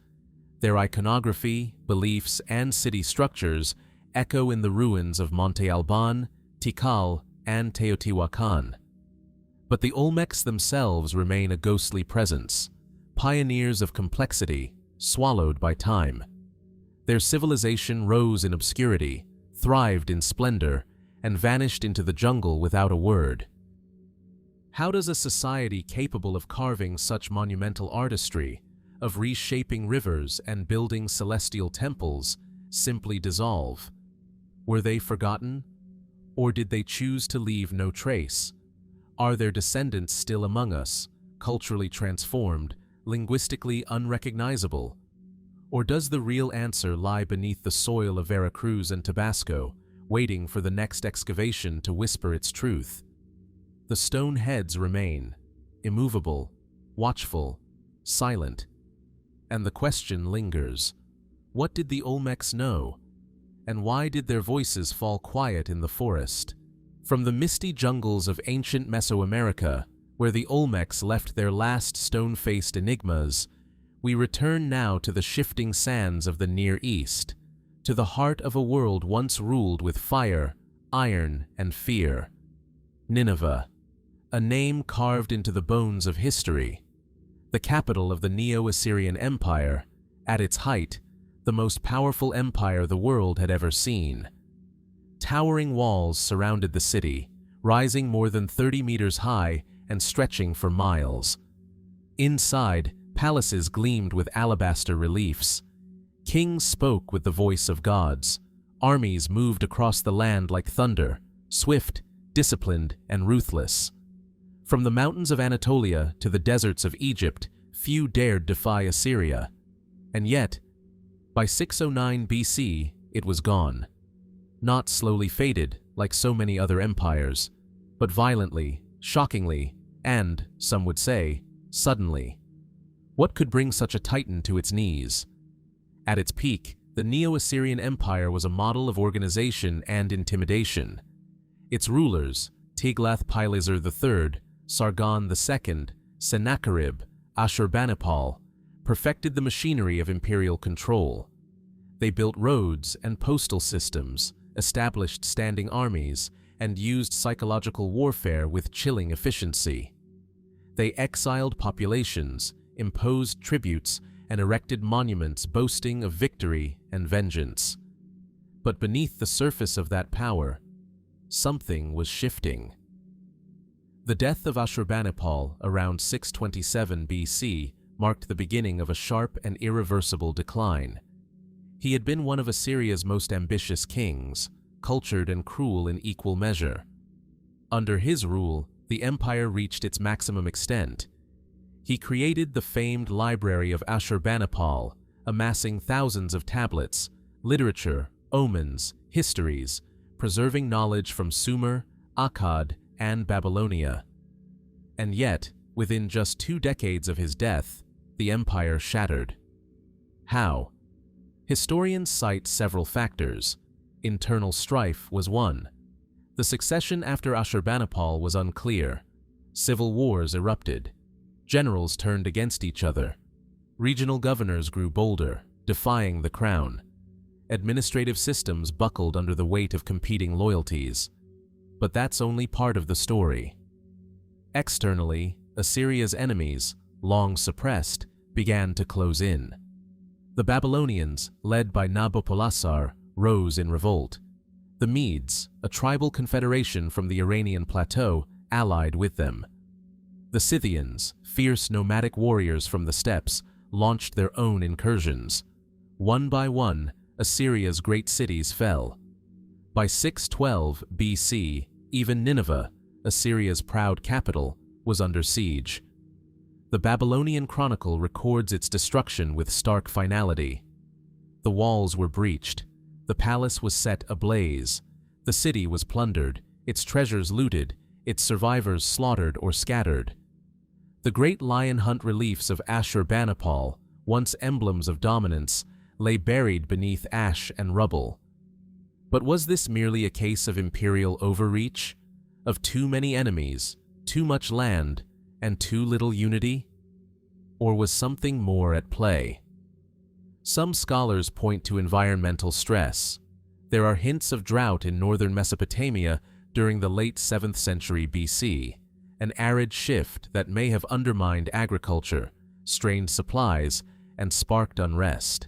Their iconography, beliefs, and city structures echo in the ruins of Monte Alban, Tikal, and Teotihuacan. But the Olmecs themselves remain a ghostly presence, pioneers of complexity, swallowed by time. Their civilization rose in obscurity, thrived in splendor, and vanished into the jungle without a word. How does a society capable of carving such monumental artistry, of reshaping rivers and building celestial temples, simply dissolve? Were they forgotten? Or did they choose to leave no trace? Are their descendants still among us, culturally transformed, linguistically unrecognizable? Or does the real answer lie beneath the soil of Veracruz and Tabasco, waiting for the next excavation to whisper its truth? The stone heads remain, immovable, watchful, silent. And the question lingers: what did the Olmecs know? And why did their voices fall quiet in the forest? From the misty jungles of ancient Mesoamerica, where the Olmecs left their last stone-faced enigmas, we return now to the shifting sands of the Near East, to the heart of a world once ruled with fire, iron, and fear. Nineveh, a name carved into the bones of history. The capital of the Neo-Assyrian Empire, at its height, the most powerful empire the world had ever seen. Towering walls surrounded the city, rising more than 30 meters high and stretching for miles. Inside, palaces gleamed with alabaster reliefs. Kings spoke with the voice of gods. Armies moved across the land like thunder, swift, disciplined, and ruthless. From the mountains of Anatolia to the deserts of Egypt, few dared defy Assyria. And yet, by 609 BC, it was gone. Not slowly faded, like so many other empires, but violently, shockingly, and, some would say, suddenly. What could bring such a titan to its knees? At its peak, the Neo-Assyrian Empire was a model of organization and intimidation. Its rulers, Tiglath-Pileser III, Sargon II, Sennacherib, Ashurbanipal, perfected the machinery of imperial control. They built roads and postal systems, established standing armies, and used psychological warfare with chilling efficiency. They exiled populations, imposed tributes, and erected monuments boasting of victory and vengeance. But beneath the surface of that power, something was shifting. The death of Ashurbanipal around 627 BC marked the beginning of a sharp and irreversible decline. He had been one of Assyria's most ambitious kings, cultured and cruel in equal measure. Under his rule, the empire reached its maximum extent. He created the famed library of Ashurbanipal, amassing thousands of tablets, literature, omens, histories, preserving knowledge from Sumer, Akkad, and Babylonia. And yet, within just 2 decades of his death, the empire shattered. How? Historians cite several factors. Internal strife was one. The succession after Ashurbanipal was unclear. Civil wars erupted. Generals turned against each other. Regional governors grew bolder, defying the crown. Administrative systems buckled under the weight of competing loyalties. But that's only part of the story. Externally, Assyria's enemies, long suppressed, began to close in. The Babylonians, led by Nabopolassar, rose in revolt. The Medes, a tribal confederation from the Iranian plateau, allied with them. The Scythians, fierce nomadic warriors from the steppes, launched their own incursions. One by one, Assyria's great cities fell. By 612 BC, even Nineveh, Assyria's proud capital, was under siege. The Babylonian Chronicle records its destruction with stark finality. The walls were breached. The palace was set ablaze. The city was plundered, its treasures looted, its survivors slaughtered or scattered. The great lion hunt reliefs of Ashurbanipal, once emblems of dominance, lay buried beneath ash and rubble. But was this merely a case of imperial overreach? Of too many enemies, too much land, and too little unity? Or was something more at play? Some scholars point to environmental stress. There are hints of drought in northern Mesopotamia during the late 7th century BC, an arid shift that may have undermined agriculture, strained supplies, and sparked unrest.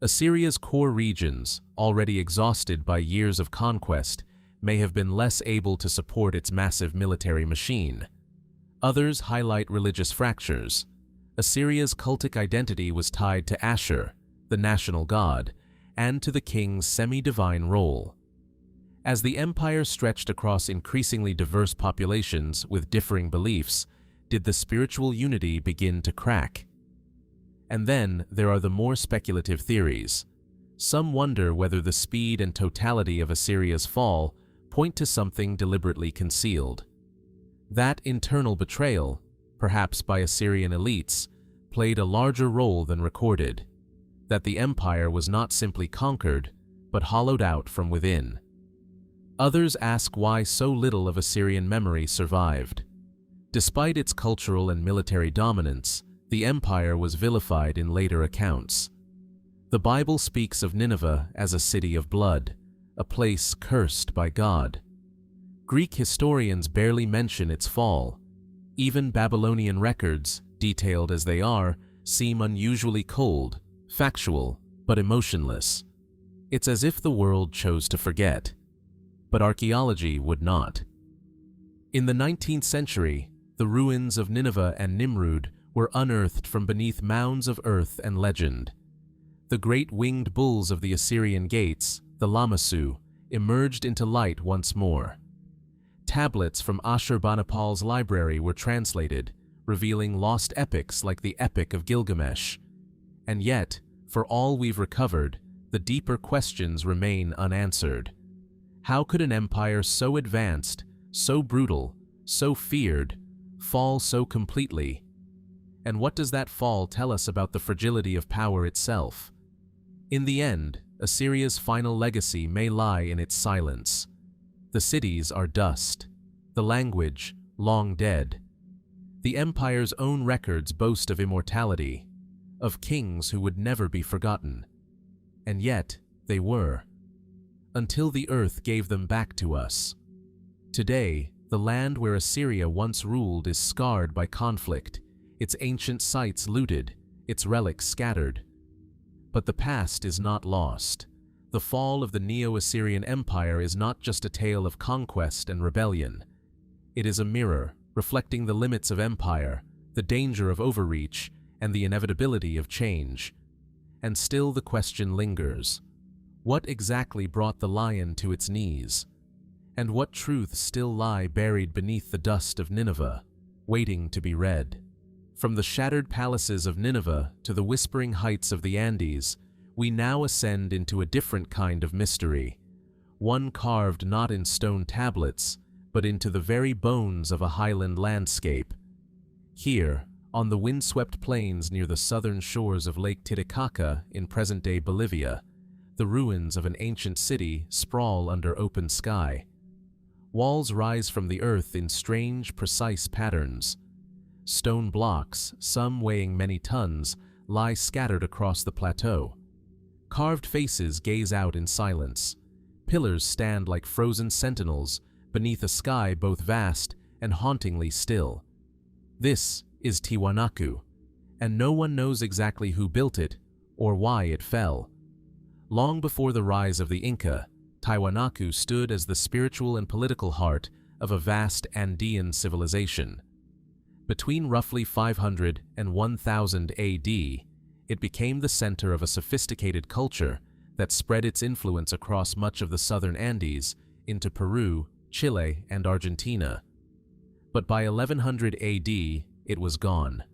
Assyria's core regions, already exhausted by years of conquest, may have been less able to support its massive military machine. Others highlight religious fractures. Assyria's cultic identity was tied to Ashur, the national god, and to the king's semi-divine role. As the empire stretched across increasingly diverse populations with differing beliefs, did the spiritual unity begin to crack? And then there are the more speculative theories. Some wonder whether the speed and totality of Assyria's fall point to something deliberately concealed. That internal betrayal, perhaps by Assyrian elites, played a larger role than recorded. That the empire was not simply conquered, but hollowed out from within. Others ask why so little of Assyrian memory survived. Despite its cultural and military dominance, the empire was vilified in later accounts. The Bible speaks of Nineveh as a city of blood, a place cursed by God. Greek historians barely mention its fall. Even Babylonian records, detailed as they are, seem unusually cold, factual, but emotionless. It's as if the world chose to forget. But archaeology would not. In the 19th century, the ruins of Nineveh and Nimrud were unearthed from beneath mounds of earth and legend. The great winged bulls of the Assyrian gates, the Lamassu, emerged into light once more. Tablets from Ashurbanipal's library were translated, revealing lost epics like the Epic of Gilgamesh. And yet, for all we've recovered, the deeper questions remain unanswered. How could an empire so advanced, so brutal, so feared, fall so completely? And what does that fall tell us about the fragility of power itself? In the end, Assyria's final legacy may lie in its silence. The cities are dust, the language long dead. The empire's own records boast of immortality, of kings who would never be forgotten. And yet, they were. Until the earth gave them back to us. Today, the land where Assyria once ruled is scarred by conflict, its ancient sites looted, its relics scattered. But the past is not lost. The fall of the Neo-Assyrian Empire is not just a tale of conquest and rebellion. It is a mirror, reflecting the limits of empire, the danger of overreach, and the inevitability of change. And still the question lingers. What exactly brought the lion to its knees? And what truths still lie buried beneath the dust of Nineveh, waiting to be read? From the shattered palaces of Nineveh to the whispering heights of the Andes, we now ascend into a different kind of mystery, one carved not in stone tablets, but into the very bones of a highland landscape. Here, on the windswept plains near the southern shores of Lake Titicaca in present-day Bolivia, the ruins of an ancient city sprawl under open sky. Walls rise from the earth in strange, precise patterns. Stone blocks, some weighing many tons, lie scattered across the plateau. Carved faces gaze out in silence. Pillars stand like frozen sentinels beneath a sky both vast and hauntingly still. This is Tiwanaku, and no one knows exactly who built it or why it fell. Long before the rise of the Inca, Tiwanaku stood as the spiritual and political heart of a vast Andean civilization. Between roughly 500 and 1000 AD, it became the center of a sophisticated culture that spread its influence across much of the southern Andes into Peru, Chile, and Argentina. But by 1100 AD, it was gone.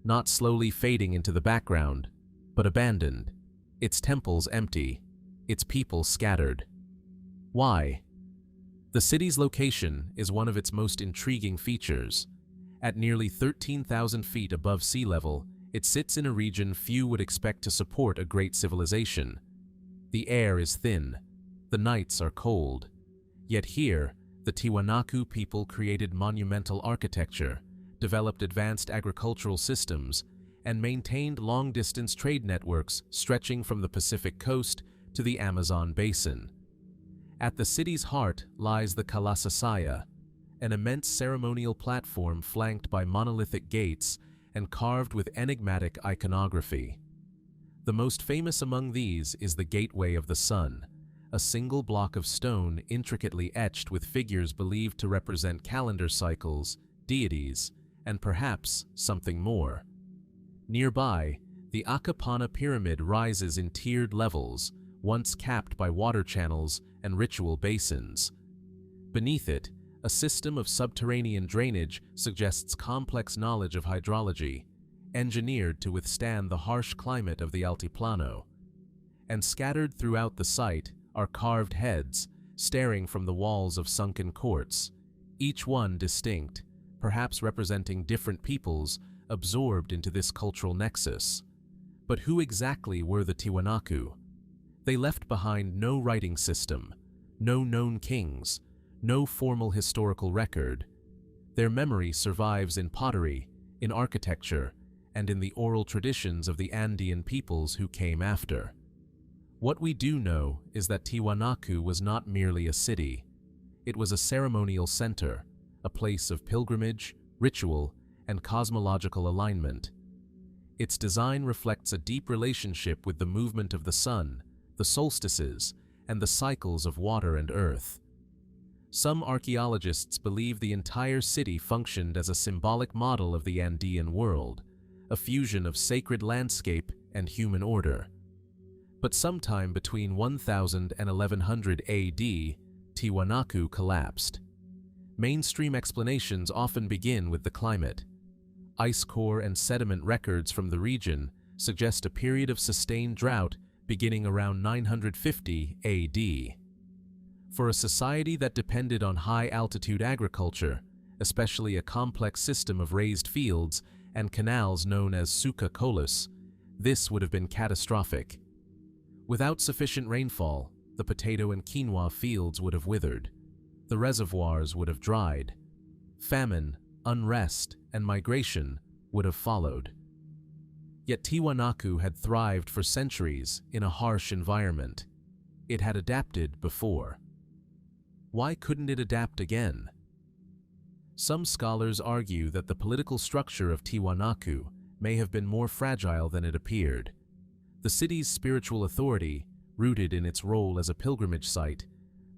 Not slowly fading into the background, but abandoned, its temples empty, its people scattered. Why? The city's location is one of its most intriguing features. At nearly 13,000 feet above sea level, it sits in a region few would expect to support a great civilization. The air is thin, the nights are cold. Yet here, the Tiwanaku people created monumental architecture, developed advanced agricultural systems, and maintained long-distance trade networks stretching from the Pacific coast to the Amazon basin. At the city's heart lies the Kalasasaya, an immense ceremonial platform flanked by monolithic gates and carved with enigmatic iconography. The most famous among these is the Gateway of the Sun, a single block of stone intricately etched with figures believed to represent calendar cycles, deities, and perhaps something more. Nearby, the Akapana Pyramid rises in tiered levels, once capped by water channels and ritual basins. Beneath it, a system of subterranean drainage suggests complex knowledge of hydrology, engineered to withstand the harsh climate of the Altiplano. And scattered throughout the site are carved heads, staring from the walls of sunken courts, each one distinct, perhaps representing different peoples absorbed into this cultural nexus. But who exactly were the Tiwanaku? They left behind no writing system, no known kings, no formal historical record. Their memory survives in pottery, in architecture, and in the oral traditions of the Andean peoples who came after. What we do know is that Tiwanaku was not merely a city. It was a ceremonial center, a place of pilgrimage, ritual, and cosmological alignment. Its design reflects a deep relationship with the movement of the sun, the solstices, and the cycles of water and earth. Some archaeologists believe the entire city functioned as a symbolic model of the Andean world, a fusion of sacred landscape and human order. But sometime between 1000 and 1100 AD, Tiwanaku collapsed. Mainstream explanations often begin with the climate. Ice core and sediment records from the region suggest a period of sustained drought beginning around 950 AD. For a society that depended on high-altitude agriculture, especially a complex system of raised fields and canals known as suka colis, this would have been catastrophic. Without sufficient rainfall, the potato and quinoa fields would have withered. The reservoirs would have dried. Famine, unrest, and migration would have followed. Yet Tiwanaku had thrived for centuries in a harsh environment. It had adapted before. Why couldn't it adapt again? Some scholars argue that the political structure of Tiwanaku may have been more fragile than it appeared. The city's spiritual authority, rooted in its role as a pilgrimage site,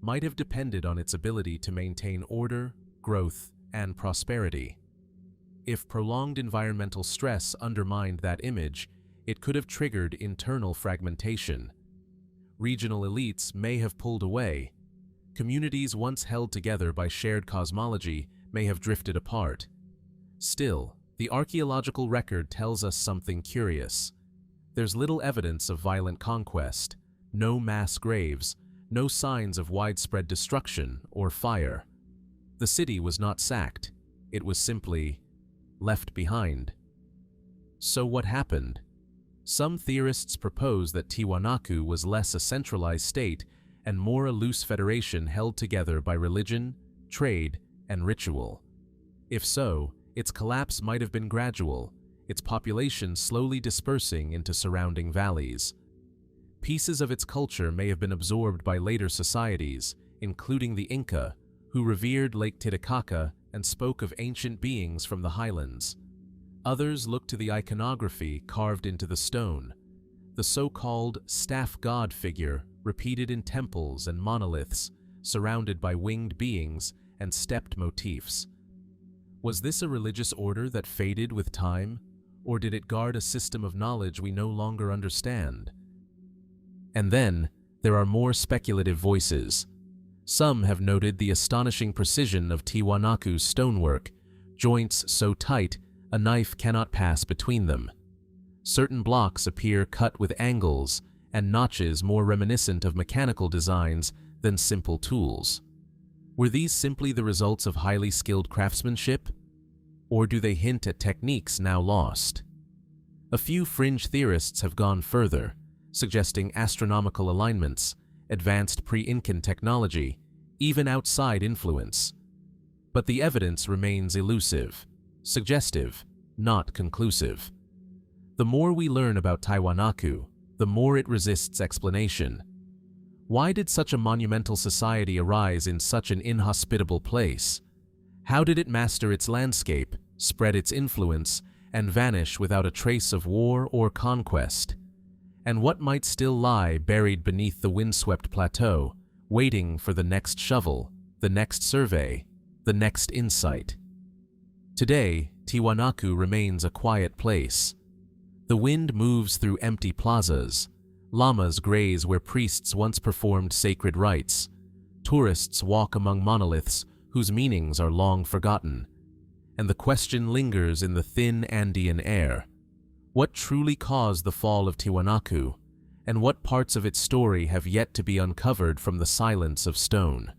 might have depended on its ability to maintain order, growth, and prosperity. If prolonged environmental stress undermined that image, it could have triggered internal fragmentation. Regional elites may have pulled away. Communities once held together by shared cosmology may have drifted apart. Still, the archaeological record tells us something curious. There's little evidence of violent conquest, no mass graves, no signs of widespread destruction or fire. The city was not sacked, it was simply left behind. So what happened? Some theorists propose that Tiwanaku was less a centralized state and more a loose federation held together by religion, trade, and ritual. If so, its collapse might have been gradual, its population slowly dispersing into surrounding valleys. Pieces of its culture may have been absorbed by later societies, including the Inca, who revered Lake Titicaca and spoke of ancient beings from the highlands. Others looked to the iconography carved into the stone, the so-called staff god figure repeated in temples and monoliths, surrounded by winged beings and stepped motifs. Was this a religious order that faded with time, or did it guard a system of knowledge we no longer understand? And then, there are more speculative voices. Some have noted the astonishing precision of Tiwanaku's stonework, joints so tight a knife cannot pass between them. Certain blocks appear cut with angles and notches more reminiscent of mechanical designs than simple tools. Were these simply the results of highly skilled craftsmanship? Or do they hint at techniques now lost? A few fringe theorists have gone further, suggesting astronomical alignments, advanced pre-Incan technology, even outside influence. But the evidence remains elusive. suggestive, not conclusive. The more we learn about Tiwanaku, the more it resists explanation. Why did such a monumental society arise in such an inhospitable place? How did it master its landscape, spread its influence, and vanish without a trace of war or conquest? And what might still lie buried beneath the windswept plateau, waiting for the next shovel, the next survey, the next insight? Today, Tiwanaku remains a quiet place. The wind moves through empty plazas. Lamas graze where priests once performed sacred rites. Tourists walk among monoliths whose meanings are long forgotten. And the question lingers in the thin Andean air. What truly caused the fall of Tiwanaku, and what parts of its story have yet to be uncovered from the silence of stone?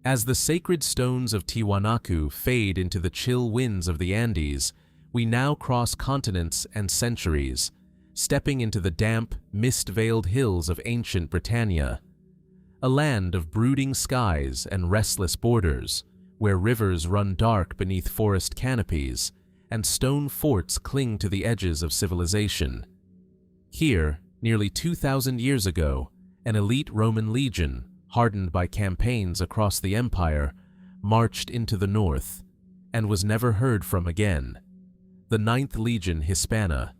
As the sacred stones of Tiwanaku fade into the chill winds of the Andes, we now cross continents and centuries, stepping into the damp, mist-veiled hills of ancient Britannia, a land of brooding skies and restless borders, where rivers run dark beneath forest canopies and stone forts cling to the edges of civilization. Here, nearly 2,000 years ago, an elite Roman legion, hardened by campaigns across the empire, marched into the north and was never heard from again. The 9th Legion Hispana,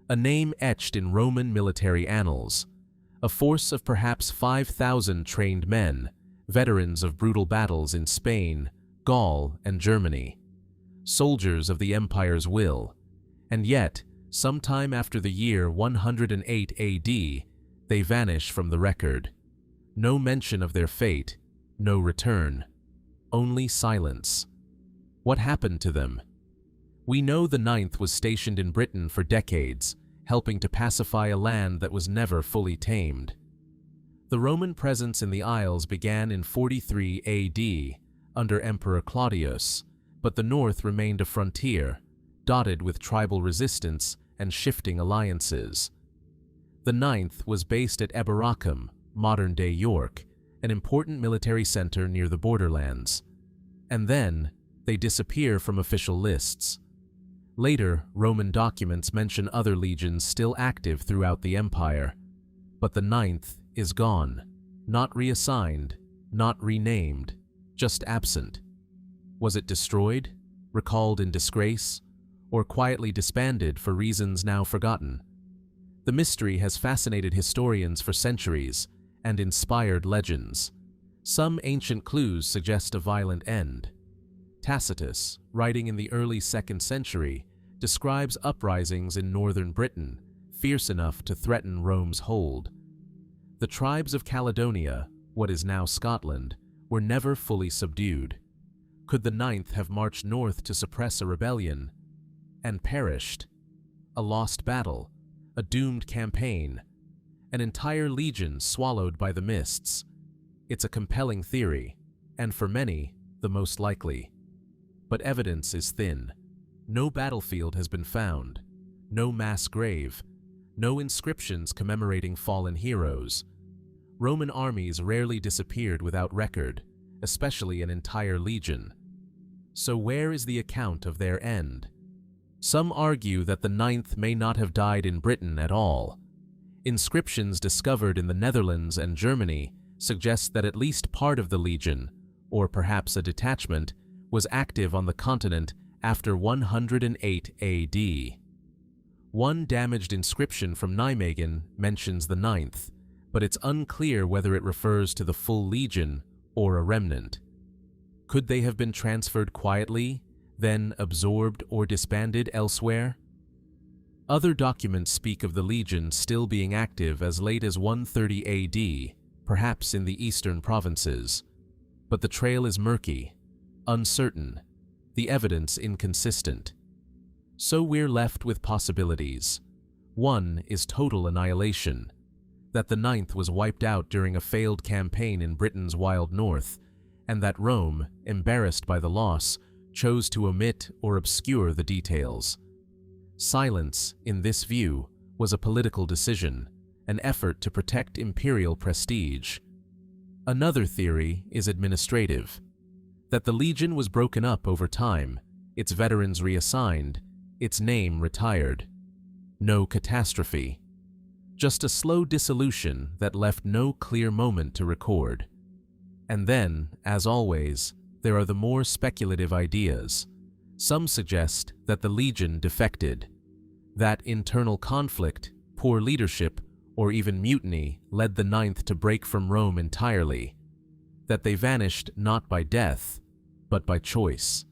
a name etched in Roman military annals, a force of perhaps 5,000 trained men, veterans of brutal battles in Spain, Gaul, and Germany, soldiers of the empire's will. And yet, sometime after the year 108 AD, they vanish from the record. No mention of their fate, no return, only silence. What happened to them? We know the 9th was stationed in Britain for decades, helping to pacify a land that was never fully tamed. The Roman presence in the Isles began in 43 AD, under Emperor Claudius, but the north remained a frontier, dotted with tribal resistance and shifting alliances. The 9th was based at Eboracum, modern-day York, an important military center near the borderlands. And then, they disappear from official lists. Later, Roman documents mention other legions still active throughout the empire. But the 9th is gone, not reassigned, not renamed, just absent. Was it destroyed, recalled in disgrace, or quietly disbanded for reasons now forgotten? The mystery has fascinated historians for centuries and inspired legends. Some ancient clues suggest a violent end. Tacitus, writing in the early 2nd century, describes uprisings in northern Britain, fierce enough to threaten Rome's hold. The tribes of Caledonia, what is now Scotland, were never fully subdued. Could the 9th have marched north to suppress a rebellion and perished? A lost battle, a doomed campaign, an entire legion swallowed by the mists. It's a compelling theory, and for many, the most likely. But evidence is thin. No battlefield has been found, no mass grave, no inscriptions commemorating fallen heroes. Roman armies rarely disappeared without record, especially an entire legion. So where is the account of their end? Some argue that the 9th may not have died in Britain at all. Inscriptions discovered in the Netherlands and Germany suggest that at least part of the legion, or perhaps a detachment, was active on the continent after 108 AD. One damaged inscription from Nijmegen mentions the 9th, but it's unclear whether it refers to the full legion or a remnant. Could they have been transferred quietly, then absorbed or disbanded elsewhere? Other documents speak of the legion still being active as late as 130 AD, perhaps in the eastern provinces. But the trail is murky, uncertain, the evidence inconsistent. So we're left with possibilities. One is total annihilation, that the 9th was wiped out during a failed campaign in Britain's wild north, and that Rome, embarrassed by the loss, chose to omit or obscure the details. Silence, in this view, was a political decision, an effort to protect imperial prestige. Another theory is administrative, that the legion was broken up over time, its veterans reassigned, its name retired. No catastrophe. Just a slow dissolution that left no clear moment to record. And then, as always, there are the more speculative ideas. Some suggest that the legion defected, that internal conflict, poor leadership, or even mutiny led the Ninth to break from Rome entirely, that they vanished not by death, but by choice.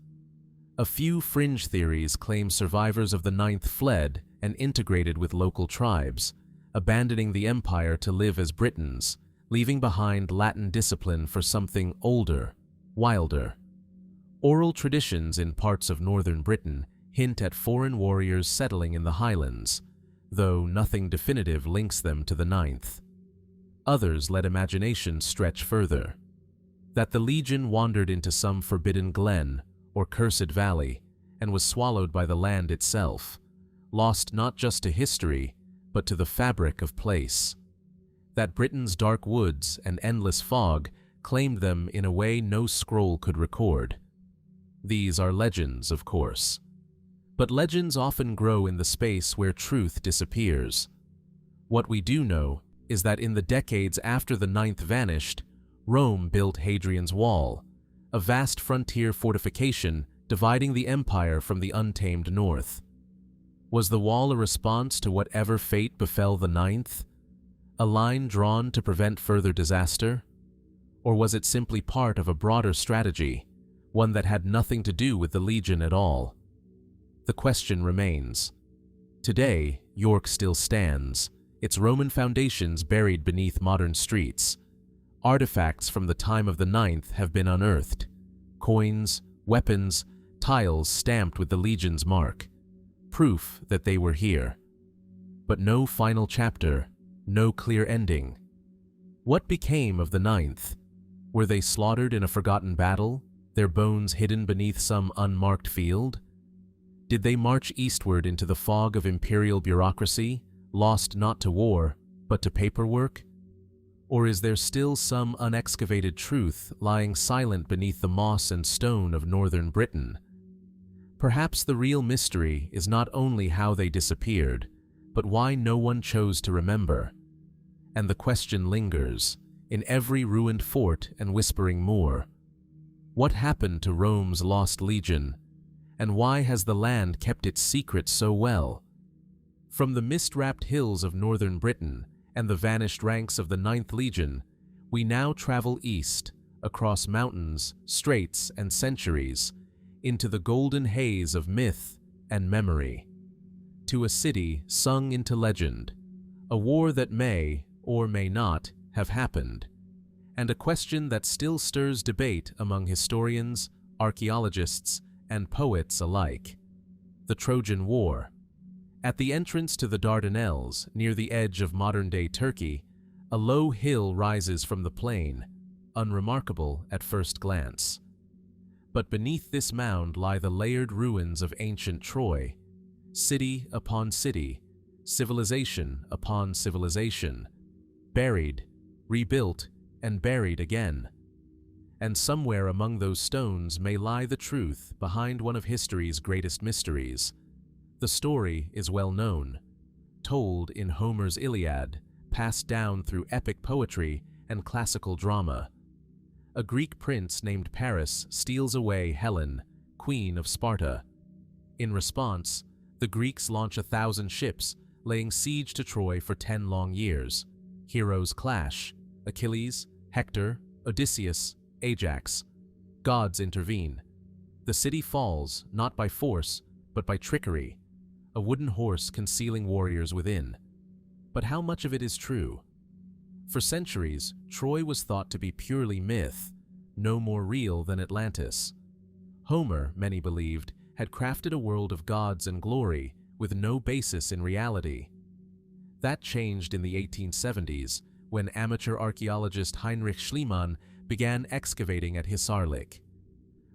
A few fringe theories claim survivors of the Ninth fled and integrated with local tribes, abandoning the empire to live as Britons, leaving behind Latin discipline for something older, wilder. Oral traditions in parts of northern Britain hint at foreign warriors settling in the highlands, though nothing definitive links them to the Ninth. Others let imagination stretch further, that the legion wandered into some forbidden glen or cursed valley and was swallowed by the land itself, lost not just to history, but to the fabric of place. That Britain's dark woods and endless fog claimed them in a way no scroll could record. These are legends, of course. But legends often grow in the space where truth disappears. What we do know is that in the decades after the Ninth vanished, Rome built Hadrian's Wall, a vast frontier fortification dividing the empire from the untamed north. Was the wall a response to whatever fate befell the Ninth? A line drawn to prevent further disaster? Or was it simply part of a broader strategy, one that had nothing to do with the legion at all? The question remains. Today, York still stands, its Roman foundations buried beneath modern streets. Artifacts from the time of the Ninth have been unearthed. Coins, weapons, tiles stamped with the legion's mark. Proof that they were here. But no final chapter, no clear ending. What became of the Ninth? Were they slaughtered in a forgotten battle, their bones hidden beneath some unmarked field? Did they march eastward into the fog of imperial bureaucracy, lost not to war, but to paperwork? Or is there still some unexcavated truth lying silent beneath the moss and stone of northern Britain? Perhaps the real mystery is not only how they disappeared, but why no one chose to remember. And the question lingers, in every ruined fort and whispering moor. What happened to Rome's lost legion, and why has the land kept its secret so well? From the mist-wrapped hills of northern Britain and the vanished ranks of the Ninth Legion, we now travel east, across mountains, straits, and centuries, into the golden haze of myth and memory, to a city sung into legend, a war that may, or may not, have happened, and a question that still stirs debate among historians, archaeologists, and poets alike. The Trojan War. At the entrance to the Dardanelles, near the edge of modern-day Turkey, a low hill rises from the plain, unremarkable at first glance. But beneath this mound lie the layered ruins of ancient Troy, city upon city, civilization upon civilization, buried, rebuilt, and buried again. And somewhere among those stones may lie the truth behind one of history's greatest mysteries. The story is well known, told in Homer's Iliad, passed down through epic poetry and classical drama. A Greek prince named Paris steals away Helen, queen of Sparta. In response, the Greeks launch 1,000 ships, laying siege to Troy for 10 long years. Heroes clash: Achilles, Hector, Odysseus, Ajax. Gods intervene. The city falls, not by force, but by trickery, a wooden horse concealing warriors within. But how much of it is true? For centuries, Troy was thought to be purely myth, no more real than Atlantis. Homer, many believed, had crafted a world of gods and glory with no basis in reality. That changed in the 1870s, when amateur archaeologist Heinrich Schliemann began excavating at Hisarlik.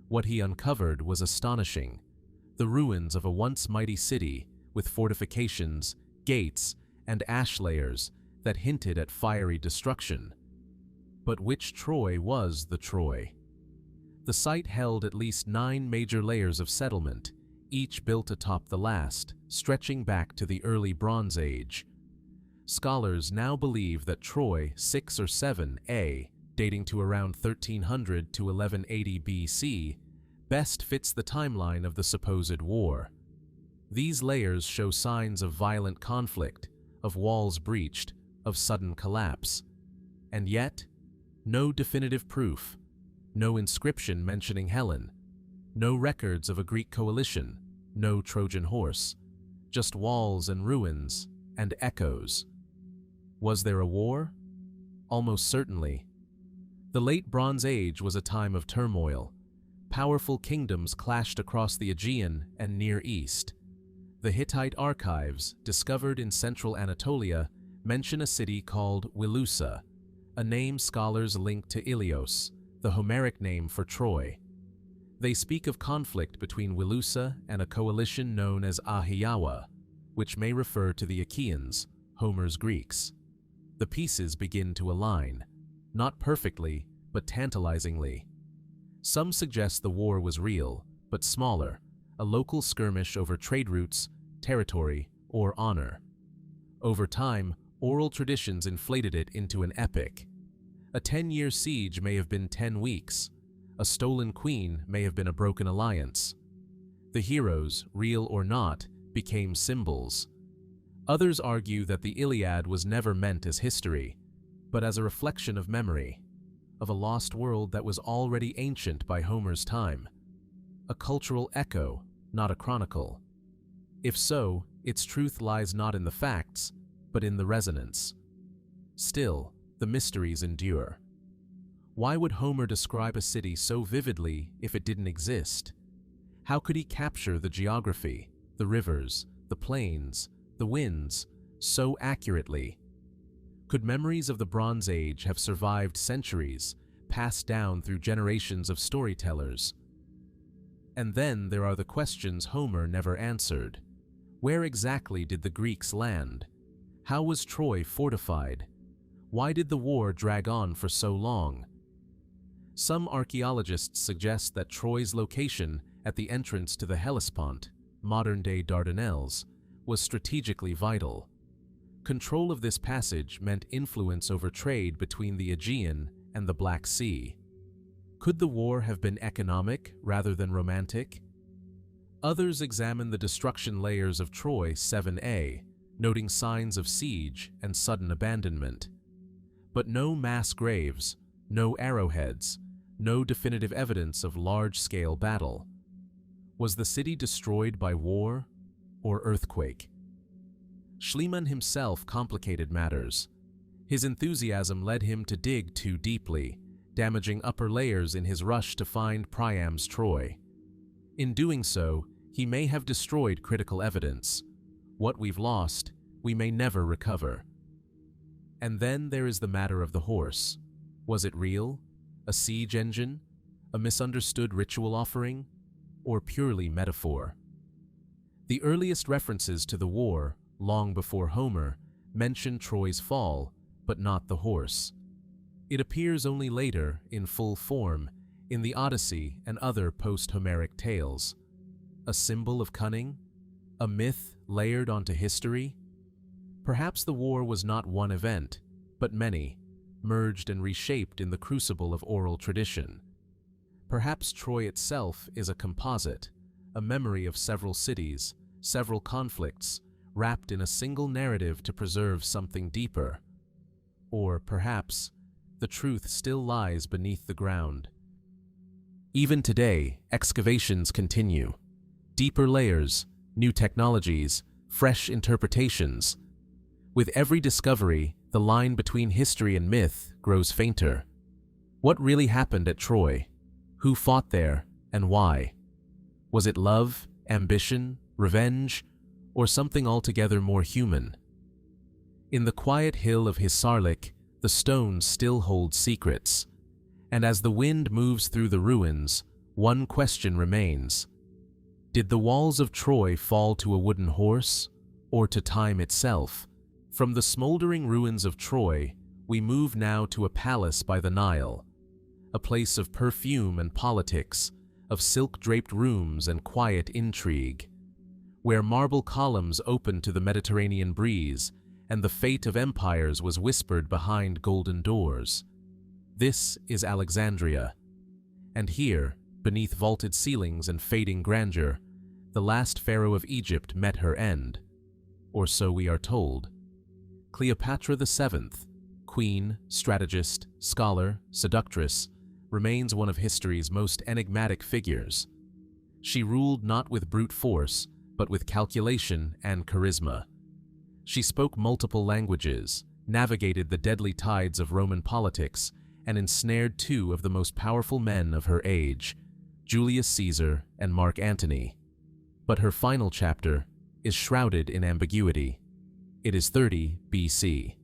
What he uncovered was astonishing: the ruins of a once mighty city with fortifications, gates, and ash layers that hinted at fiery destruction. But which Troy was the Troy? The site held at least 9 major layers of settlement, each built atop the last, stretching back to the early Bronze Age. Scholars now believe that Troy 6 or 7a, dating to around 1300 to 1180 BC, best fits the timeline of the supposed war. These layers show signs of violent conflict, of walls breached, of sudden collapse. And yet, no definitive proof, no inscription mentioning Helen, no records of a Greek coalition, no Trojan horse, just walls and ruins and echoes. Was there a war? Almost certainly. The late Bronze Age was a time of turmoil. Powerful kingdoms clashed across the Aegean and Near East. The Hittite archives, discovered in central Anatolia, mention a city called Wilusa, a name scholars link to Ilios, the Homeric name for Troy. They speak of conflict between Wilusa and a coalition known as Ahiyawa, which may refer to the Achaeans, Homer's Greeks. The pieces begin to align, not perfectly, but tantalizingly. Some suggest the war was real, but smaller, a local skirmish over trade routes, territory, or honor. Over time, oral traditions inflated it into an epic. A 10-year siege may have been 10 weeks. A stolen queen may have been a broken alliance. The heroes, real or not, became symbols. Others argue that the Iliad was never meant as history, but as a reflection of memory, of a lost world that was already ancient by Homer's time. A cultural echo, not a chronicle. If so, its truth lies not in the facts, but in the resonance. Still, the mysteries endure. Why would Homer describe a city so vividly if it didn't exist? How could he capture the geography, the rivers, the plains, the winds, so accurately? Could memories of the Bronze Age have survived centuries, passed down through generations of storytellers? And then there are the questions Homer never answered. Where exactly did the Greeks land? How was Troy fortified? Why did the war drag on for so long? Some archaeologists suggest that Troy's location at the entrance to the Hellespont, modern-day Dardanelles, was strategically vital. Control of this passage meant influence over trade between the Aegean and the Black Sea. Could the war have been economic rather than romantic? Others examine the destruction layers of Troy 7a, noting signs of siege and sudden abandonment. But no mass graves, no arrowheads, no definitive evidence of large-scale battle. Was the city destroyed by war or earthquake? Schliemann himself complicated matters. His enthusiasm led him to dig too deeply, damaging upper layers in his rush to find Priam's Troy. In doing so, he may have destroyed critical evidence. What we've lost, we may never recover. And then there is the matter of the horse. Was it real? A siege engine? A misunderstood ritual offering? Or purely metaphor? The earliest references to the war, long before Homer, mention Troy's fall, but not the horse. It appears only later, in full form, in the Odyssey and other post-Homeric tales. A symbol of cunning? A myth layered onto history? Perhaps the war was not one event, but many, merged and reshaped in the crucible of oral tradition. Perhaps Troy itself is a composite, a memory of several cities, several conflicts, wrapped in a single narrative to preserve something deeper. Or perhaps the truth still lies beneath the ground. Even today, excavations continue. Deeper layers, new technologies, fresh interpretations. With every discovery, the line between history and myth grows fainter. What really happened at Troy? Who fought there, and why? Was it love, ambition, revenge, or something altogether more human? In the quiet hill of Hisarlik, the stones still hold secrets, and as the wind moves through the ruins, one question remains. Did the walls of Troy fall to a wooden horse, or to time itself? From the smoldering ruins of Troy, we move now to a palace by the Nile, a place of perfume and politics, of silk-draped rooms and quiet intrigue, where marble columns opened to the Mediterranean breeze and the fate of empires was whispered behind golden doors. This is Alexandria. And here, beneath vaulted ceilings and fading grandeur, the last pharaoh of Egypt met her end. Or so we are told. Cleopatra VII, queen, strategist, scholar, seductress, remains one of history's most enigmatic figures. She ruled not with brute force, but with calculation and charisma. She spoke multiple languages, navigated the deadly tides of Roman politics, and ensnared two of the most powerful men of her age, Julius Caesar and Mark Antony. But her final chapter is shrouded in ambiguity. It is 30 BC.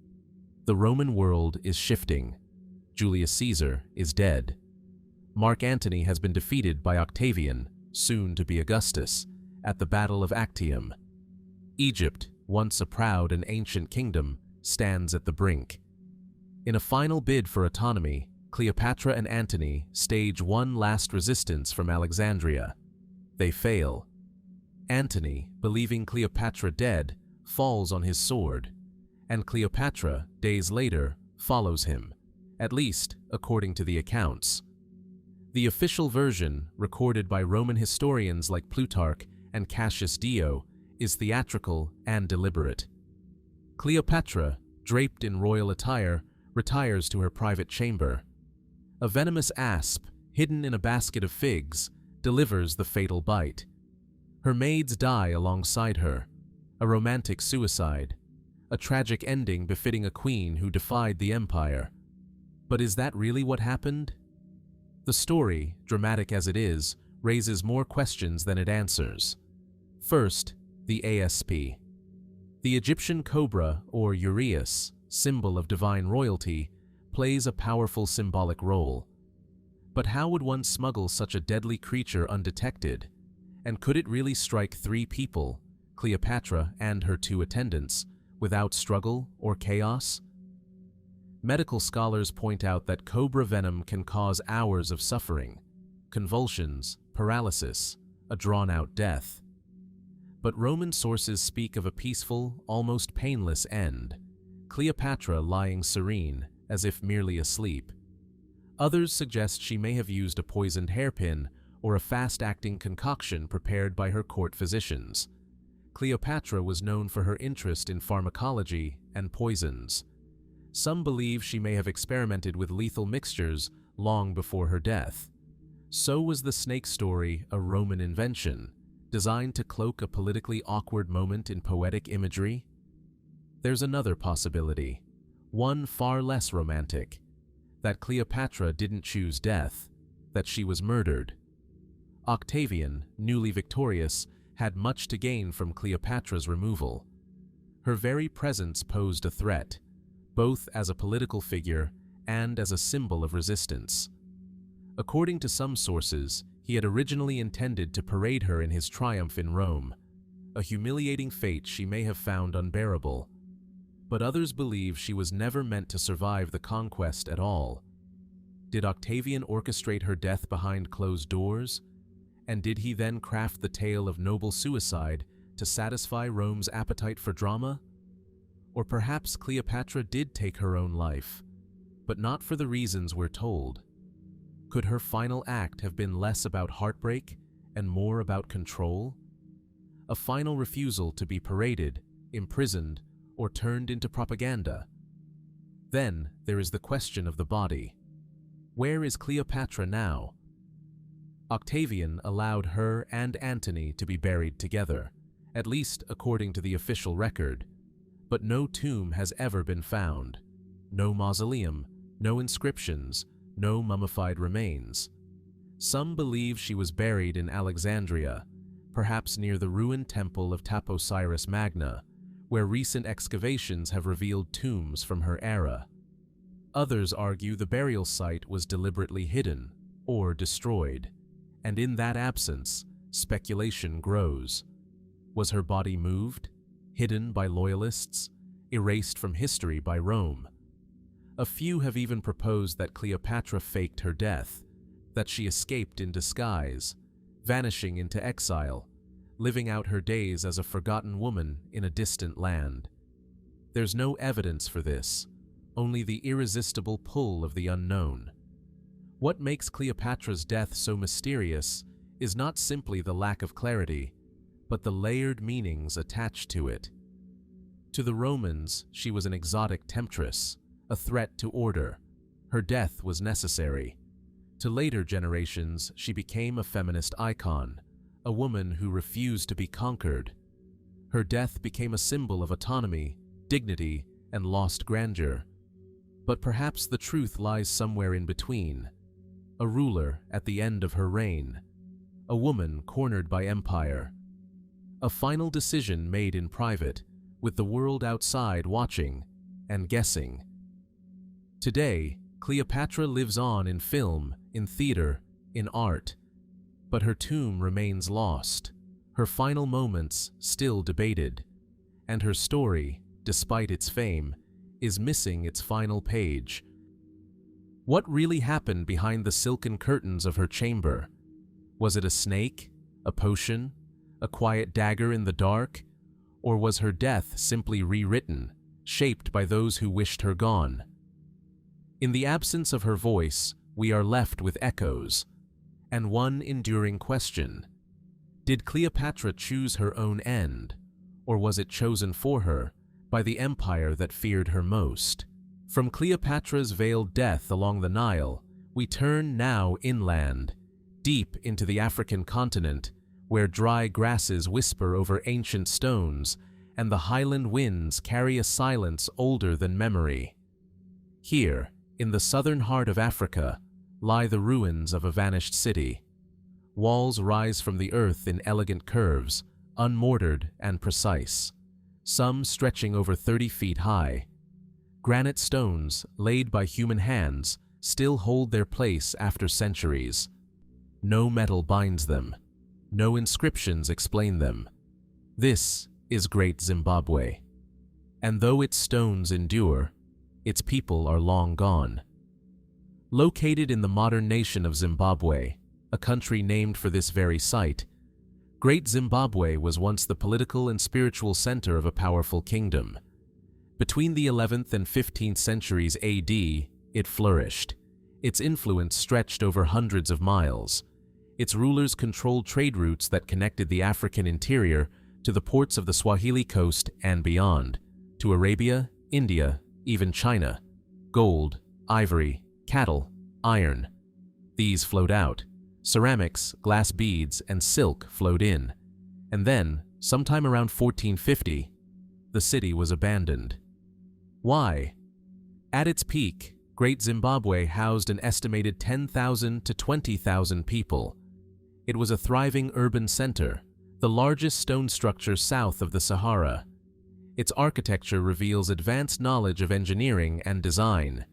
The Roman world is shifting. Julius Caesar is dead. Mark Antony has been defeated by Octavian, soon to be Augustus, at the Battle of Actium. Egypt, once a proud and ancient kingdom, stands at the brink. In a final bid for autonomy, Cleopatra and Antony stage one last resistance from Alexandria. They fail. Antony, believing Cleopatra dead, falls on his sword, and Cleopatra, days later, follows him, at least according to the accounts. The official version, recorded by Roman historians like Plutarch and Cassius Dio, is theatrical and deliberate. Cleopatra, draped in royal attire, retires to her private chamber. A venomous asp, hidden in a basket of figs, delivers the fatal bite. Her maids die alongside her, a romantic suicide, a tragic ending befitting a queen who defied the empire. But is that really what happened? The story, dramatic as it is, raises more questions than it answers. First, the ASP. The Egyptian cobra, or uraeus, symbol of divine royalty, plays a powerful symbolic role. But how would one smuggle such a deadly creature undetected? And could it really strike three people, Cleopatra and her two attendants, without struggle or chaos? Medical scholars point out that cobra venom can cause hours of suffering, convulsions, paralysis, a drawn-out death. But Roman sources speak of a peaceful, almost painless end, Cleopatra lying serene, as if merely asleep. Others suggest she may have used a poisoned hairpin or a fast-acting concoction prepared by her court physicians. Cleopatra was known for her interest in pharmacology and poisons. Some believe she may have experimented with lethal mixtures long before her death. So was the snake story a Roman invention, designed to cloak a politically awkward moment in poetic imagery? There's another possibility, one far less romantic, that Cleopatra didn't choose death, that she was murdered. Octavian, newly victorious, had much to gain from Cleopatra's removal. Her very presence posed a threat, both as a political figure and as a symbol of resistance. According to some sources, he had originally intended to parade her in his triumph in Rome, a humiliating fate she may have found unbearable. But others believe she was never meant to survive the conquest at all. Did Octavian orchestrate her death behind closed doors? And did he then craft the tale of noble suicide to satisfy Rome's appetite for drama? Or perhaps Cleopatra did take her own life, but not for the reasons we're told. Could her final act have been less about heartbreak and more about control? A final refusal to be paraded, imprisoned, or turned into propaganda? Then there is the question of the body. Where is Cleopatra now? Octavian allowed her and Antony to be buried together, at least according to the official record, but no tomb has ever been found. No mausoleum, no inscriptions, no mummified remains. Some believe she was buried in Alexandria, perhaps near the ruined temple of Taposiris Magna, where recent excavations have revealed tombs from her era. Others argue the burial site was deliberately hidden or destroyed, and in that absence, speculation grows. Was her body moved, hidden by loyalists, erased from history by Rome? A few have even proposed that Cleopatra faked her death, that she escaped in disguise, vanishing into exile, living out her days as a forgotten woman in a distant land. There's no evidence for this, only the irresistible pull of the unknown. What makes Cleopatra's death so mysterious is not simply the lack of clarity, but the layered meanings attached to it. To the Romans, she was an exotic temptress, a threat to order. Her death was necessary. To later generations, she became a feminist icon, a woman who refused to be conquered. Her death became a symbol of autonomy, dignity, and lost grandeur. But perhaps the truth lies somewhere in between. A ruler at the end of her reign. A woman cornered by empire. A final decision made in private, with the world outside watching and guessing. Today, Cleopatra lives on in film, in theater, in art. But her tomb remains lost, her final moments still debated, and her story, despite its fame, is missing its final page. What really happened behind the silken curtains of her chamber? Was it a snake, a potion, a quiet dagger in the dark? Or was her death simply rewritten, shaped by those who wished her gone? In the absence of her voice, we are left with echoes, and one enduring question. Did Cleopatra choose her own end, or was it chosen for her by the empire that feared her most? From Cleopatra's veiled death along the Nile, we turn now inland, deep into the African continent, where dry grasses whisper over ancient stones, and the highland winds carry a silence older than memory. Here, in the southern heart of Africa, lie the ruins of a vanished city. Walls rise from the earth in elegant curves, unmortared and precise, some stretching over 30 feet high. Granite stones, laid by human hands, still hold their place after centuries. No metal binds them. No inscriptions explain them. This is Great Zimbabwe. And though its stones endure, its people are long gone. Located in the modern nation of Zimbabwe, a country named for this very site, Great Zimbabwe was once the political and spiritual center of a powerful kingdom. Between the 11th and 15th centuries AD, it flourished. Its influence stretched over hundreds of miles. Its rulers controlled trade routes that connected the African interior to the ports of the Swahili coast and beyond, to Arabia, India, even China. Gold, ivory, cattle, iron. These flowed out. Ceramics, glass beads, and silk flowed in. And then, sometime around 1450, the city was abandoned. Why? At its peak, Great Zimbabwe housed an estimated 10,000 to 20,000 people. It was a thriving urban center, the largest stone structure south of the Sahara. Its architecture reveals advanced knowledge of engineering and design.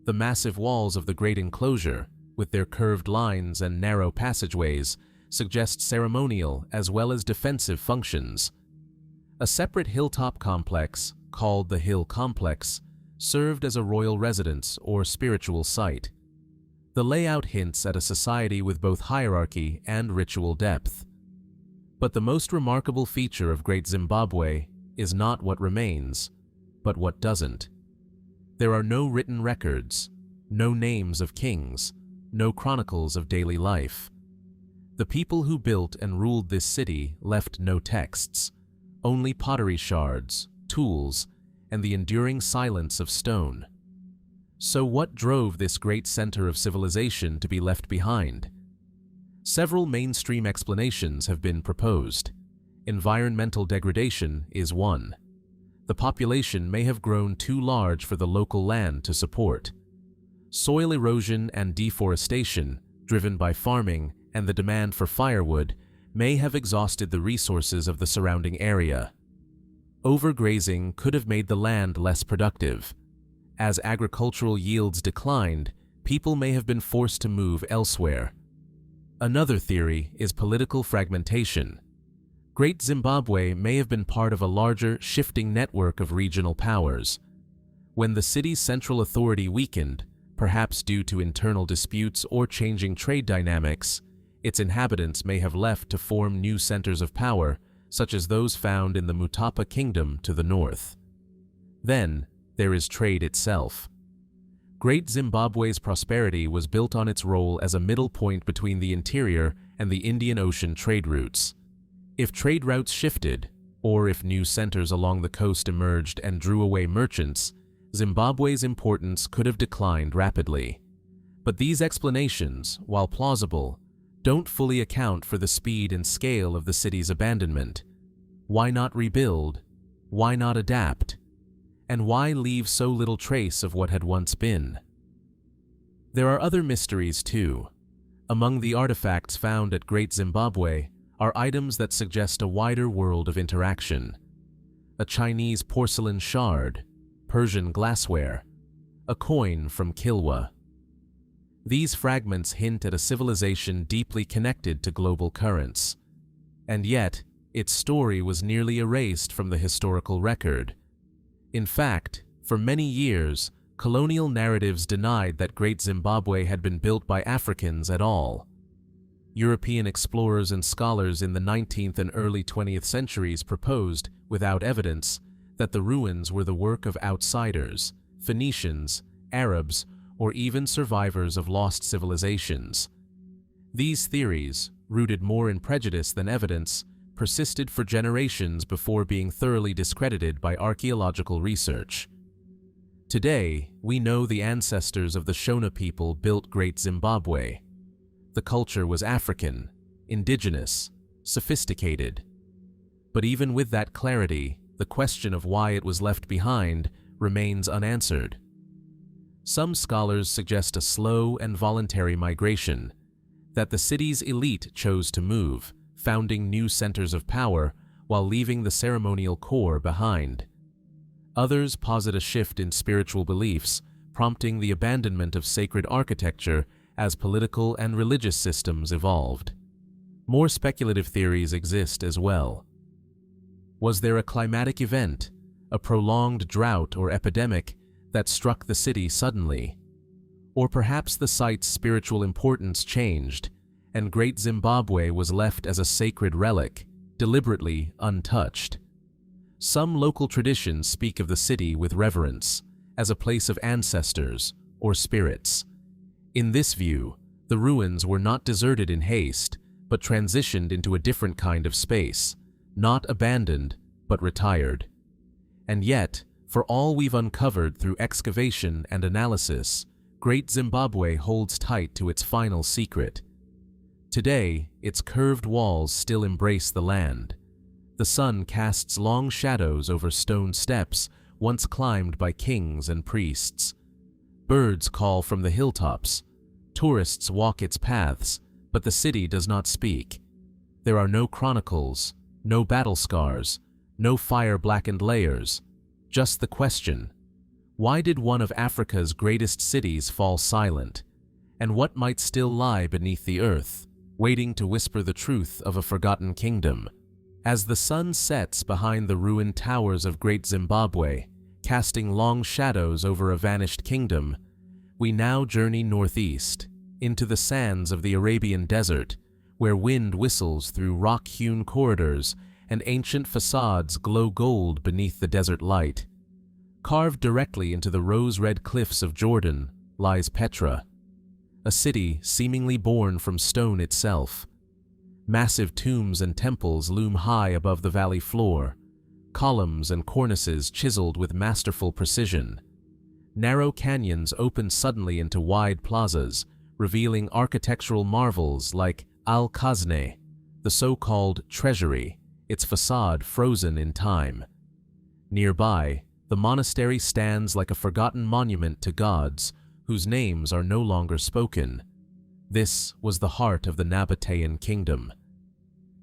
The massive walls of the great enclosure, with their curved lines and narrow passageways, suggest ceremonial as well as defensive functions. A separate hilltop complex, called the Hill Complex, served as a royal residence or spiritual site. The layout hints at a society with both hierarchy and ritual depth. But the most remarkable feature of Great Zimbabwe is not what remains, but what doesn't. There are no written records, no names of kings, no chronicles of daily life. The people who built and ruled this city left no texts, only pottery shards, tools, and the enduring silence of stone. So what drove this great center of civilization to be left behind? Several mainstream explanations have been proposed. Environmental degradation is one. The population may have grown too large for the local land to support. Soil erosion and deforestation, driven by farming and the demand for firewood, may have exhausted the resources of the surrounding area. Overgrazing could have made the land less productive. As agricultural yields declined, people may have been forced to move elsewhere. Another theory is political fragmentation. Great Zimbabwe may have been part of a larger, shifting network of regional powers. When the city's central authority weakened, perhaps due to internal disputes or changing trade dynamics, its inhabitants may have left to form new centers of power, such as those found in the Mutapa Kingdom to the north. Then, there is trade itself. Great Zimbabwe's prosperity was built on its role as a middle point between the interior and the Indian Ocean trade routes. If trade routes shifted, or if new centers along the coast emerged and drew away merchants, Zimbabwe's importance could have declined rapidly. But these explanations, while plausible, don't fully account for the speed and scale of the city's abandonment. Why not rebuild? Why not adapt? And why leave so little trace of what had once been? There are other mysteries too. Among the artifacts found at Great Zimbabwe are items that suggest a wider world of interaction. A Chinese porcelain shard, Persian glassware, a coin from Kilwa. These fragments hint at a civilization deeply connected to global currents. And yet, its story was nearly erased from the historical record. In fact, for many years, colonial narratives denied that Great Zimbabwe had been built by Africans at all. European explorers and scholars in the 19th and early 20th centuries proposed, without evidence, that the ruins were the work of outsiders, Phoenicians, Arabs, or even survivors of lost civilizations. These theories, rooted more in prejudice than evidence, persisted for generations before being thoroughly discredited by archaeological research. Today, we know the ancestors of the Shona people built Great Zimbabwe. The culture was African, indigenous, sophisticated. But even with that clarity, the question of why it was left behind remains unanswered. Some scholars suggest a slow and voluntary migration, that the city's elite chose to move, founding new centers of power while leaving the ceremonial core behind. Others posit a shift in spiritual beliefs, prompting the abandonment of sacred architecture as political and religious systems evolved. More speculative theories exist as well. Was there a climatic event, a prolonged drought or epidemic that struck the city suddenly? Or perhaps the site's spiritual importance changed, and Great Zimbabwe was left as a sacred relic, deliberately untouched. Some local traditions speak of the city with reverence, as a place of ancestors or spirits. In this view, the ruins were not deserted in haste, but transitioned into a different kind of space, not abandoned, but retired. And yet, for all we've uncovered through excavation and analysis, Great Zimbabwe holds tight to its final secret. Today, its curved walls still embrace the land. The sun casts long shadows over stone steps once climbed by kings and priests. Birds call from the hilltops. Tourists walk its paths, but the city does not speak. There are no chronicles, no battle scars, no fire-blackened layers. Just the question: why did one of Africa's greatest cities fall silent? And what might still lie beneath the earth, waiting to whisper the truth of a forgotten kingdom? As the sun sets behind the ruined towers of Great Zimbabwe, casting long shadows over a vanished kingdom, we now journey northeast, into the sands of the Arabian desert, where wind whistles through rock-hewn corridors and ancient facades glow gold beneath the desert light. Carved directly into the rose-red cliffs of Jordan lies Petra, a city seemingly born from stone itself. Massive tombs and temples loom high above the valley floor, columns and cornices chiseled with masterful precision. Narrow canyons open suddenly into wide plazas, revealing architectural marvels like Al-Khazne, the so-called treasury, its facade frozen in time. Nearby, the monastery stands like a forgotten monument to gods whose names are no longer spoken. This was the heart of the Nabataean kingdom.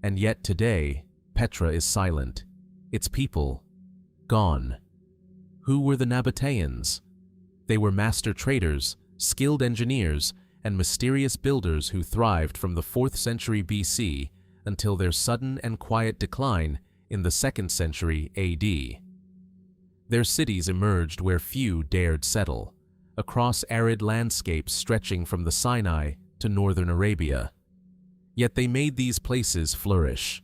And yet today, Petra is silent, its people gone. Who were the Nabataeans? They were master traders, skilled engineers, and mysterious builders who thrived from the 4th century BC until their sudden and quiet decline in the 2nd century AD. Their cities emerged where few dared settle, across arid landscapes stretching from the Sinai to northern Arabia. Yet they made these places flourish.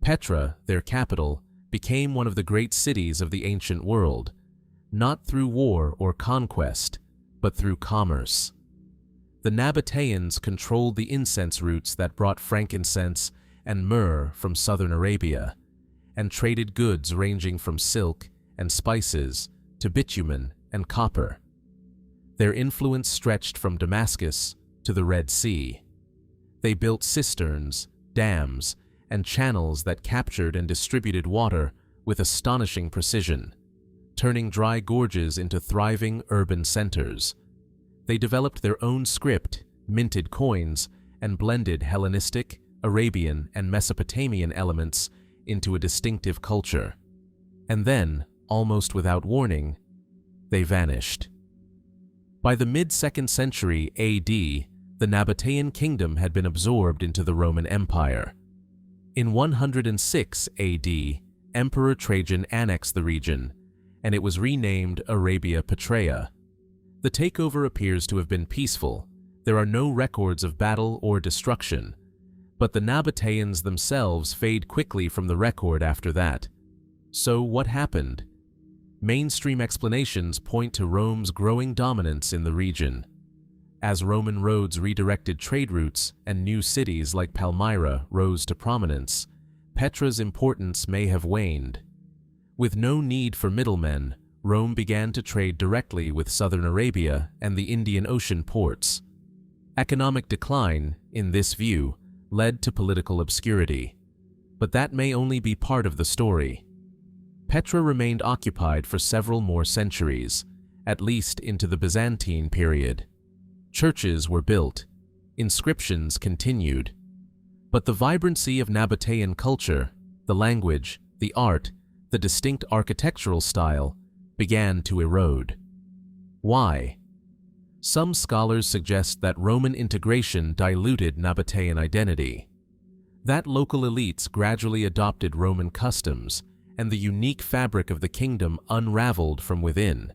Petra, their capital, became one of the great cities of the ancient world, not through war or conquest, but through commerce. The Nabataeans controlled the incense routes that brought frankincense and myrrh from southern Arabia, and traded goods ranging from silk and spices to bitumen and copper. Their influence stretched from Damascus to the Red Sea. They built cisterns, dams, and channels that captured and distributed water with astonishing precision, turning dry gorges into thriving urban centers. They developed their own script, minted coins, and blended Hellenistic, Arabian, and Mesopotamian elements into a distinctive culture. And then, almost without warning, they vanished. By the mid-2nd century AD, the Nabataean kingdom had been absorbed into the Roman Empire. In 106 AD, Emperor Trajan annexed the region, and it was renamed Arabia Petraea. The takeover appears to have been peaceful. There are no records of battle or destruction, but the Nabataeans themselves fade quickly from the record after that. So what happened? Mainstream explanations point to Rome's growing dominance in the region. As Roman roads redirected trade routes and new cities like Palmyra rose to prominence, Petra's importance may have waned. With no need for middlemen, Rome began to trade directly with southern Arabia and the Indian Ocean ports. Economic decline, in this view, led to political obscurity. But that may only be part of the story. Petra remained occupied for several more centuries, at least into the Byzantine period. Churches were built, inscriptions continued. But the vibrancy of Nabataean culture, the language, the art, the distinct architectural style, began to erode. Why? Some scholars suggest that Roman integration diluted Nabataean identity. That local elites gradually adopted Roman customs, and the unique fabric of the kingdom unraveled from within.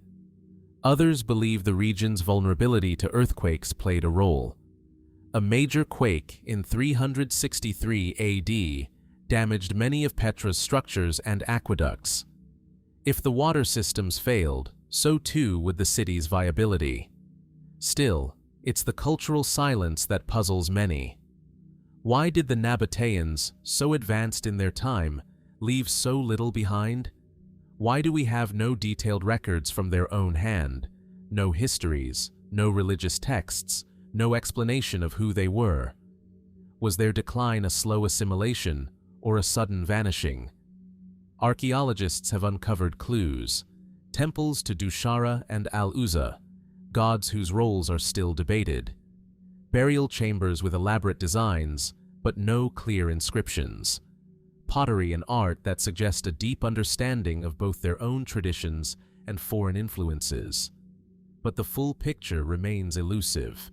Others believe the region's vulnerability to earthquakes played a role. A major quake in 363 AD damaged many of Petra's structures and aqueducts. If the water systems failed, so too would the city's viability. Still, it's the cultural silence that puzzles many. Why did the Nabataeans, so advanced in their time, leave so little behind? Why do we have no detailed records from their own hand, no histories, no religious texts, no explanation of who they were? Was their decline a slow assimilation or a sudden vanishing? Archaeologists have uncovered clues: temples to Dushara and Al-Uzza, gods whose roles are still debated; burial chambers with elaborate designs, but no clear inscriptions; pottery and art that suggest a deep understanding of both their own traditions and foreign influences. But the full picture remains elusive.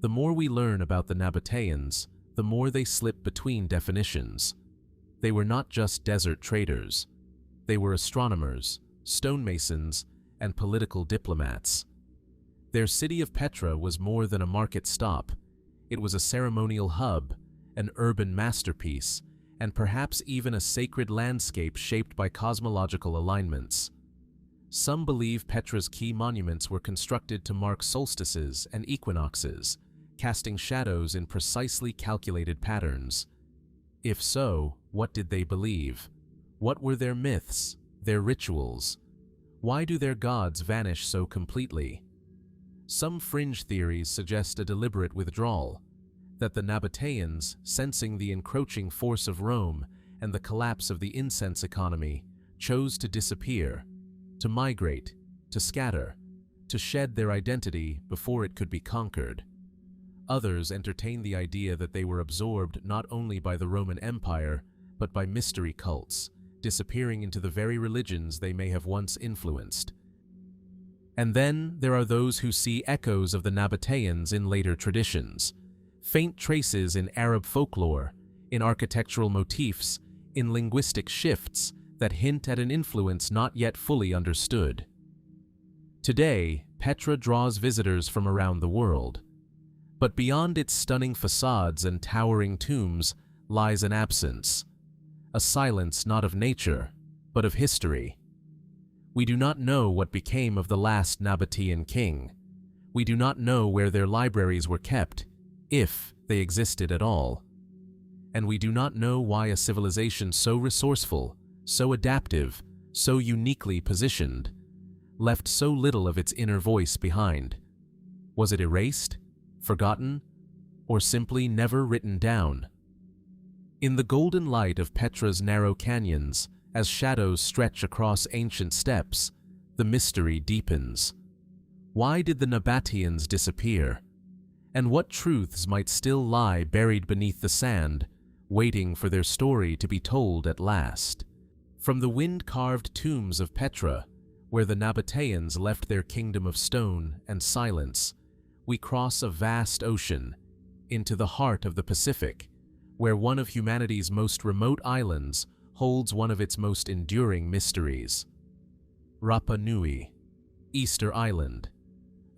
The more we learn about the Nabataeans, the more they slip between definitions. They were not just desert traders. They were astronomers, stonemasons, and political diplomats. Their city of Petra was more than a market stop. It was a ceremonial hub, an urban masterpiece, and perhaps even a sacred landscape shaped by cosmological alignments. Some believe Petra's key monuments were constructed to mark solstices and equinoxes, casting shadows in precisely calculated patterns. If so, what did they believe? What were their myths, their rituals? Why do their gods vanish so completely? Some fringe theories suggest a deliberate withdrawal, that the Nabataeans, sensing the encroaching force of Rome and the collapse of the incense economy, chose to disappear, to migrate, to scatter, to shed their identity before it could be conquered. Others entertain the idea that they were absorbed not only by the Roman Empire, but by mystery cults, disappearing into the very religions they may have once influenced. And then there are those who see echoes of the Nabataeans in later traditions, faint traces in Arab folklore, in architectural motifs, in linguistic shifts that hint at an influence not yet fully understood. Today, Petra draws visitors from around the world. But beyond its stunning facades and towering tombs lies an absence, a silence not of nature, but of history. We do not know what became of the last Nabataean king. We do not know where their libraries were kept, if they existed at all. And we do not know why a civilization so resourceful, so adaptive, so uniquely positioned, left so little of its inner voice behind. Was it erased, forgotten, or simply never written down? In the golden light of Petra's narrow canyons, as shadows stretch across ancient steppes, the mystery deepens. Why did the Nabataeans disappear? And what truths might still lie buried beneath the sand, waiting for their story to be told at last? From the wind-carved tombs of Petra, where the Nabataeans left their kingdom of stone and silence, we cross a vast ocean into the heart of the Pacific, where one of humanity's most remote islands holds one of its most enduring mysteries. Rapa Nui, Easter Island,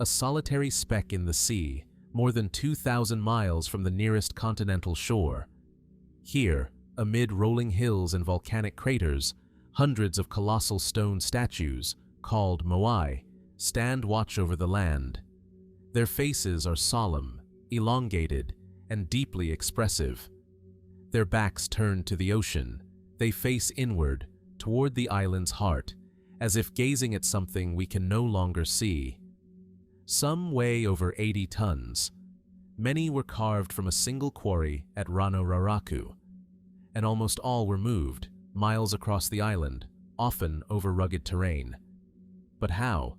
a solitary speck in the sea, more than 2,000 miles from the nearest continental shore. Here, amid rolling hills and volcanic craters, hundreds of colossal stone statues, called Moai, stand watch over the land. Their faces are solemn, elongated, and deeply expressive. Their backs turned to the ocean, they face inward, toward the island's heart, as if gazing at something we can no longer see. Some weigh over 80 tons. Many were carved from a single quarry at Urartu, and almost all were moved, miles across the island, often over rugged terrain. But how?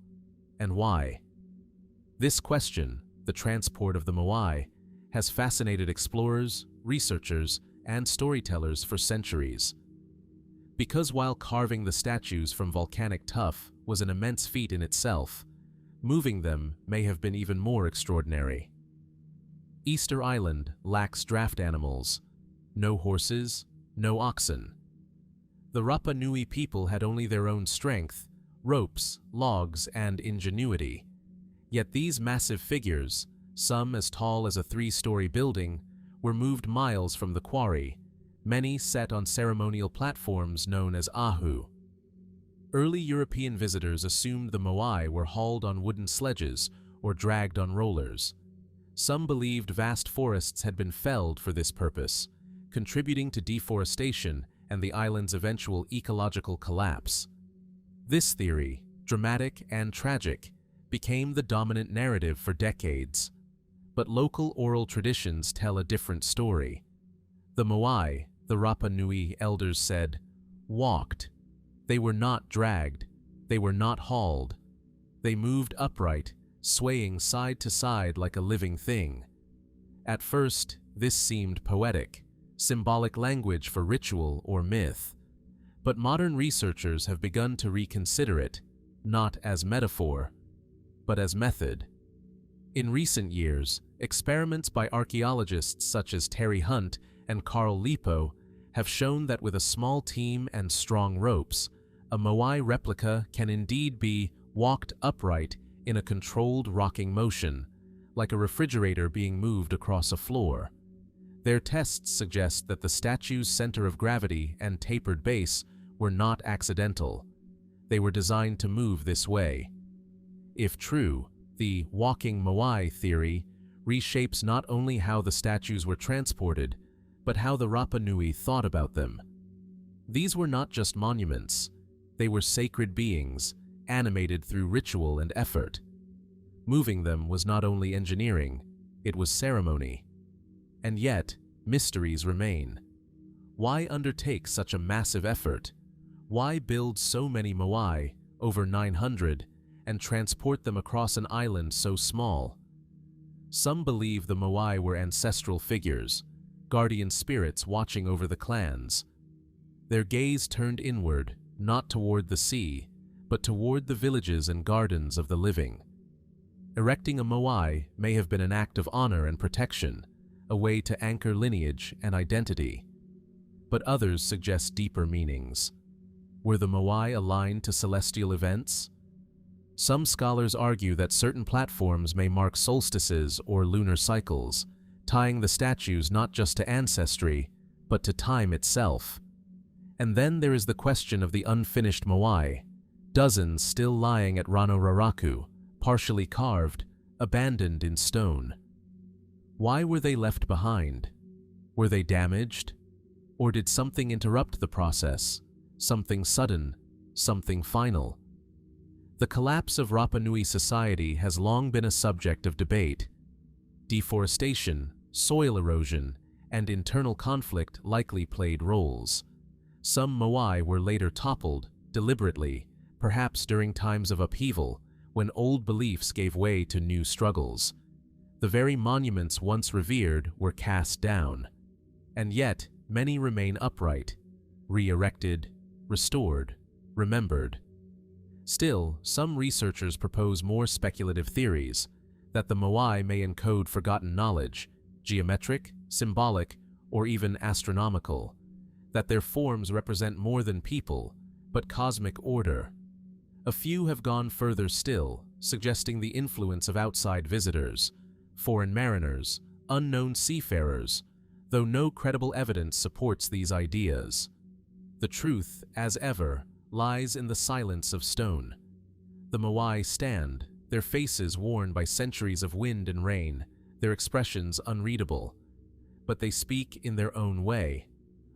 And why? This question, the transport of the Moai, has fascinated explorers, researchers, and storytellers for centuries. Because while carving the statues from volcanic tuff was an immense feat in itself, moving them may have been even more extraordinary. Easter Island lacks draft animals, no horses, no oxen. The Rapa Nui people had only their own strength, ropes, logs, and ingenuity. Yet these massive figures, some as tall as a 3-story building, were moved miles from the quarry, many set on ceremonial platforms known as ahu. Early European visitors assumed the Moai were hauled on wooden sledges or dragged on rollers. Some believed vast forests had been felled for this purpose, contributing to deforestation and the island's eventual ecological collapse. This theory, dramatic and tragic, became the dominant narrative for decades. But local oral traditions tell a different story. The Moai, the Rapa Nui elders said, walked. They were not dragged. They were not hauled. They moved upright, swaying side to side like a living thing. At first, this seemed poetic, symbolic language for ritual or myth. But modern researchers have begun to reconsider it, not as metaphor, but as method. In recent years, experiments by archaeologists such as Terry Hunt and Carl Lipo have shown that with a small team and strong ropes, a Moai replica can indeed be walked upright in a controlled rocking motion, like a refrigerator being moved across a floor. Their tests suggest that the statue's center of gravity and tapered base were not accidental. They were designed to move this way. If true, the walking Moai theory reshapes not only how the statues were transported, but how the Rapa Nui thought about them. These were not just monuments. They were sacred beings, animated through ritual and effort. Moving them was not only engineering, it was ceremony. And yet, mysteries remain. Why undertake such a massive effort? Why build so many Moai, over 900, and transport them across an island so small? Some believe the Moai were ancestral figures, guardian spirits watching over the clans. Their gaze turned inward, not toward the sea, but toward the villages and gardens of the living. Erecting a Moai may have been an act of honor and protection, a way to anchor lineage and identity. But others suggest deeper meanings. Were the Moai aligned to celestial events? Some scholars argue that certain platforms may mark solstices or lunar cycles, tying the statues not just to ancestry, but to time itself. And then there is the question of the unfinished Moai, dozens still lying at Raraku, partially carved, abandoned in stone. Why were they left behind? Were they damaged? Or did something interrupt the process? Something sudden, something final? The collapse of Rapa Nui society has long been a subject of debate. Deforestation, soil erosion, and internal conflict likely played roles. Some Moai were later toppled, deliberately, perhaps during times of upheaval, when old beliefs gave way to new struggles. The very monuments once revered were cast down. And yet, many remain upright, re-erected, restored, remembered. Still, some researchers propose more speculative theories, that the Moai may encode forgotten knowledge, geometric, symbolic, or even astronomical, that their forms represent more than people, but cosmic order. A few have gone further still, suggesting the influence of outside visitors, foreign mariners, unknown seafarers, though no credible evidence supports these ideas. The truth, as ever, lies in the silence of stone. The Moai stand, their faces worn by centuries of wind and rain, their expressions unreadable. But they speak in their own way,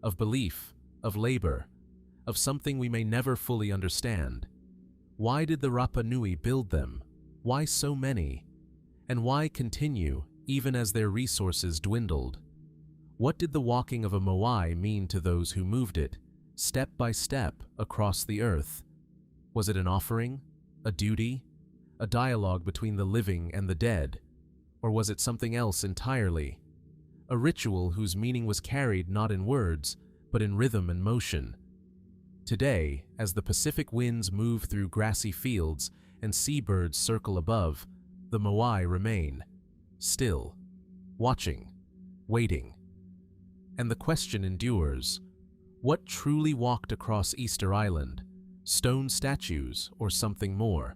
of belief, of labor, of something we may never fully understand. Why did the Rapa Nui build them? Why so many? And why continue, even as their resources dwindled? What did the walking of a Moai mean to those who moved it, step by step, across the earth? Was it an offering, a duty, a dialogue between the living and the dead? Or was it something else entirely? A ritual whose meaning was carried not in words, but in rhythm and motion. Today, as the Pacific winds move through grassy fields and seabirds circle above, the Moai remain, still, watching, waiting. And the question endures: what truly walked across Easter Island, stone statues or something more?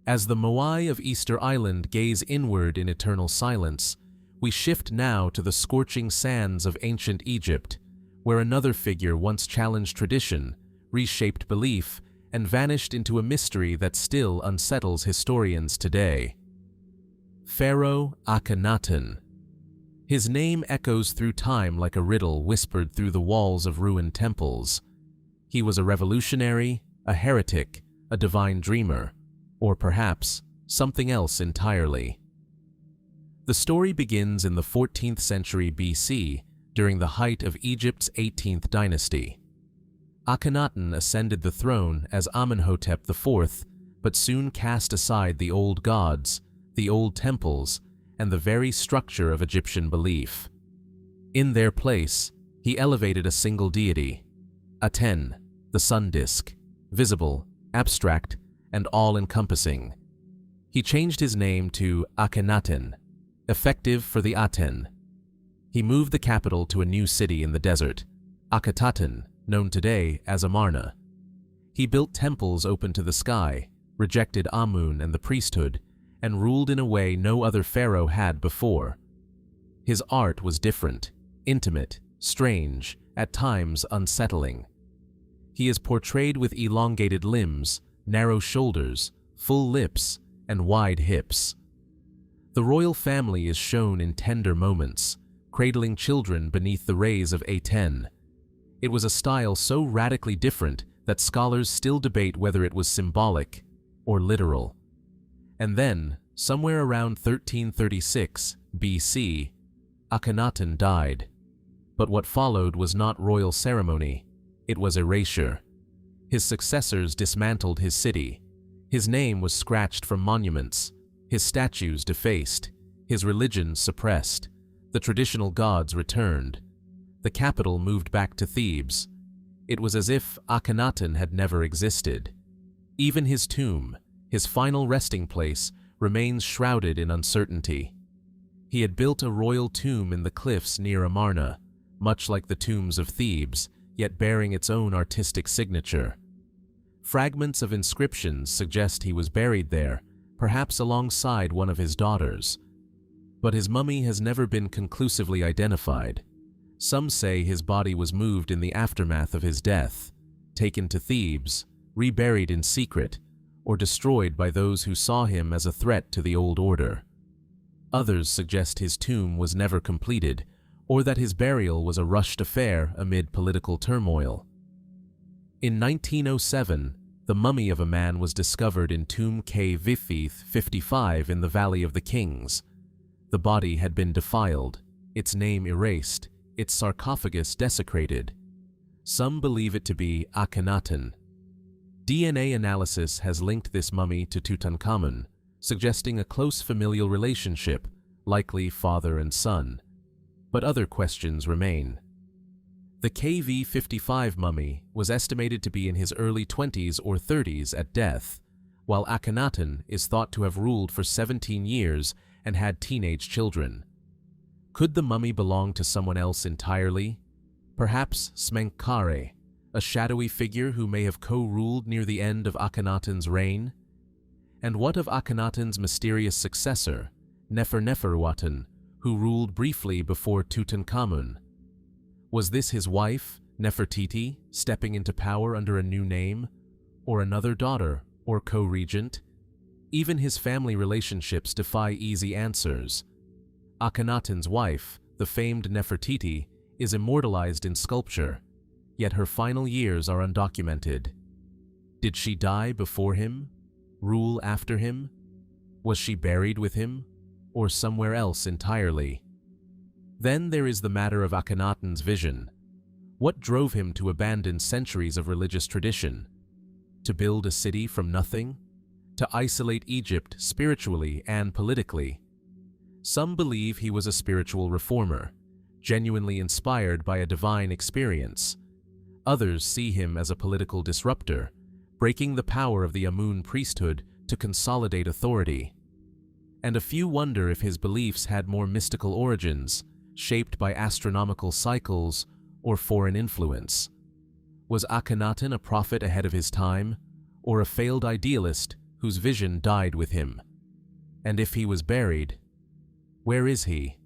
As the Moai of Easter Island gaze inward in eternal silence, we shift now to the scorching sands of ancient Egypt, where another figure once challenged tradition, reshaped belief, and vanished into a mystery that still unsettles historians today. Pharaoh Akhenaten. His name echoes through time like a riddle whispered through the walls of ruined temples. He was a revolutionary, a heretic, a divine dreamer, or perhaps something else entirely. The story begins in the 14th century BC, during the height of Egypt's 18th dynasty. Akhenaten ascended the throne as Amenhotep IV, but soon cast aside the old gods, the old temples, and the very structure of Egyptian belief. In their place, he elevated a single deity, Aten, the sun disk, visible, abstract, and all-encompassing. He changed his name to Akhenaten, effective for the Aten. He moved the capital to a new city in the desert, Akhetaten, known today as Amarna. He built temples open to the sky, rejected Amun and the priesthood, and ruled in a way no other pharaoh had before. His art was different, intimate, strange, at times unsettling. He is portrayed with elongated limbs, narrow shoulders, full lips, and wide hips. The royal family is shown in tender moments, cradling children beneath the rays of Aten. It was a style so radically different that scholars still debate whether it was symbolic or literal. And then, somewhere around 1336 BC, Akhenaten died. But what followed was not royal ceremony, it was erasure. His successors dismantled his city. His name was scratched from monuments, his statues defaced, his religion suppressed, the traditional gods returned. The capital moved back to Thebes. It was as if Akhenaten had never existed. Even his tomb, his final resting place, remains shrouded in uncertainty. He had built a royal tomb in the cliffs near Amarna, much like the tombs of Thebes, yet bearing its own artistic signature. Fragments of inscriptions suggest he was buried there, perhaps alongside one of his daughters. But his mummy has never been conclusively identified. Some say his body was moved in the aftermath of his death, taken to Thebes, reburied in secret, or destroyed by those who saw him as a threat to the old order. Others suggest his tomb was never completed, or that his burial was a rushed affair amid political turmoil. In 1907, the mummy of a man was discovered in Tomb K Vifith 55 in the Valley of the Kings. The body had been defiled, its name erased, its sarcophagus desecrated. Some believe it to be Akhenaten. DNA analysis has linked this mummy to Tutankhamun, suggesting a close familial relationship, likely father and son. But other questions remain. The KV-55 mummy was estimated to be in his early 20s or 30s at death, while Akhenaten is thought to have ruled for 17 years and had teenage children. Could the mummy belong to someone else entirely? Perhaps Smenkhare, a shadowy figure who may have co-ruled near the end of Akhenaten's reign? And what of Akhenaten's mysterious successor, Neferneferuaten, who ruled briefly before Tutankhamun? Was this his wife, Nefertiti, stepping into power under a new name? Or another daughter, or co-regent? Even his family relationships defy easy answers. Akhenaten's wife, the famed Nefertiti, is immortalized in sculpture, yet her final years are undocumented. Did she die before him? Rule after him? Was she buried with him? Or somewhere else entirely? Then there is the matter of Akhenaten's vision. What drove him to abandon centuries of religious tradition? To build a city from nothing? To isolate Egypt spiritually and politically? Some believe he was a spiritual reformer, genuinely inspired by a divine experience. Others see him as a political disruptor, breaking the power of the Amun priesthood to consolidate authority. And a few wonder if his beliefs had more mystical origins, shaped by astronomical cycles or foreign influence. Was Akhenaten a prophet ahead of his time, or a failed idealist whose vision died with him? And if he was buried, where is he?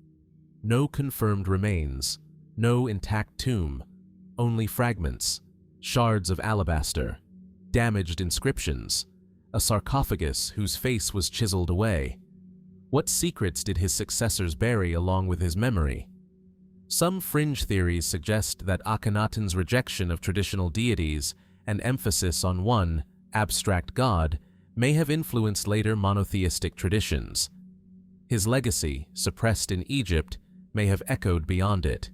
No confirmed remains, no intact tomb, only fragments, shards of alabaster, damaged inscriptions, a sarcophagus whose face was chiseled away. What secrets did his successors bury along with his memory? Some fringe theories suggest that Akhenaten's rejection of traditional deities and emphasis on one, abstract god, may have influenced later monotheistic traditions. His legacy, suppressed in Egypt, may have echoed beyond it.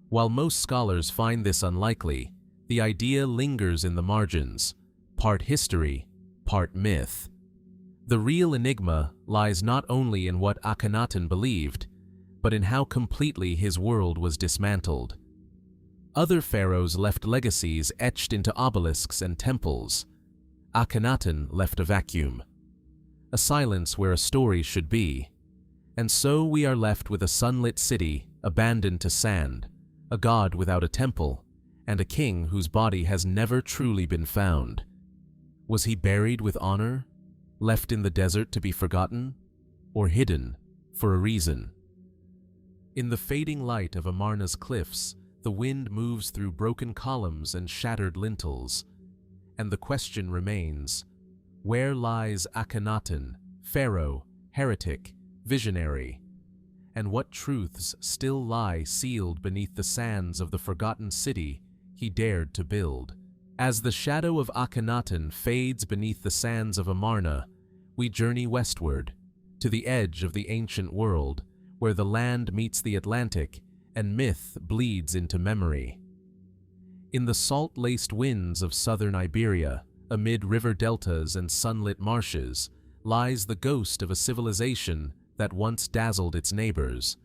While most scholars find this unlikely, the idea lingers in the margins, part history, part myth. The real enigma lies not only in what Akhenaten believed, but in how completely his world was dismantled. Other pharaohs left legacies etched into obelisks and temples. Akhenaten left a vacuum, a silence where a story should be. And so we are left with a sunlit city abandoned to sand, a god without a temple, and a king whose body has never truly been found. Was he buried with honor, left in the desert to be forgotten, or hidden for a reason? In the fading light of Amarna's cliffs, the wind moves through broken columns and shattered lintels, and the question remains, where lies Akhenaten, pharaoh, heretic, visionary? And what truths still lie sealed beneath the sands of the forgotten city he dared to build? As the shadow of Akhenaten fades beneath the sands of Amarna, we journey westward, to the edge of the ancient world, where the land meets the Atlantic and myth bleeds into memory. In the salt-laced winds of southern Iberia, amid river deltas and sunlit marshes, lies the ghost of a civilization that once dazzled its neighbors,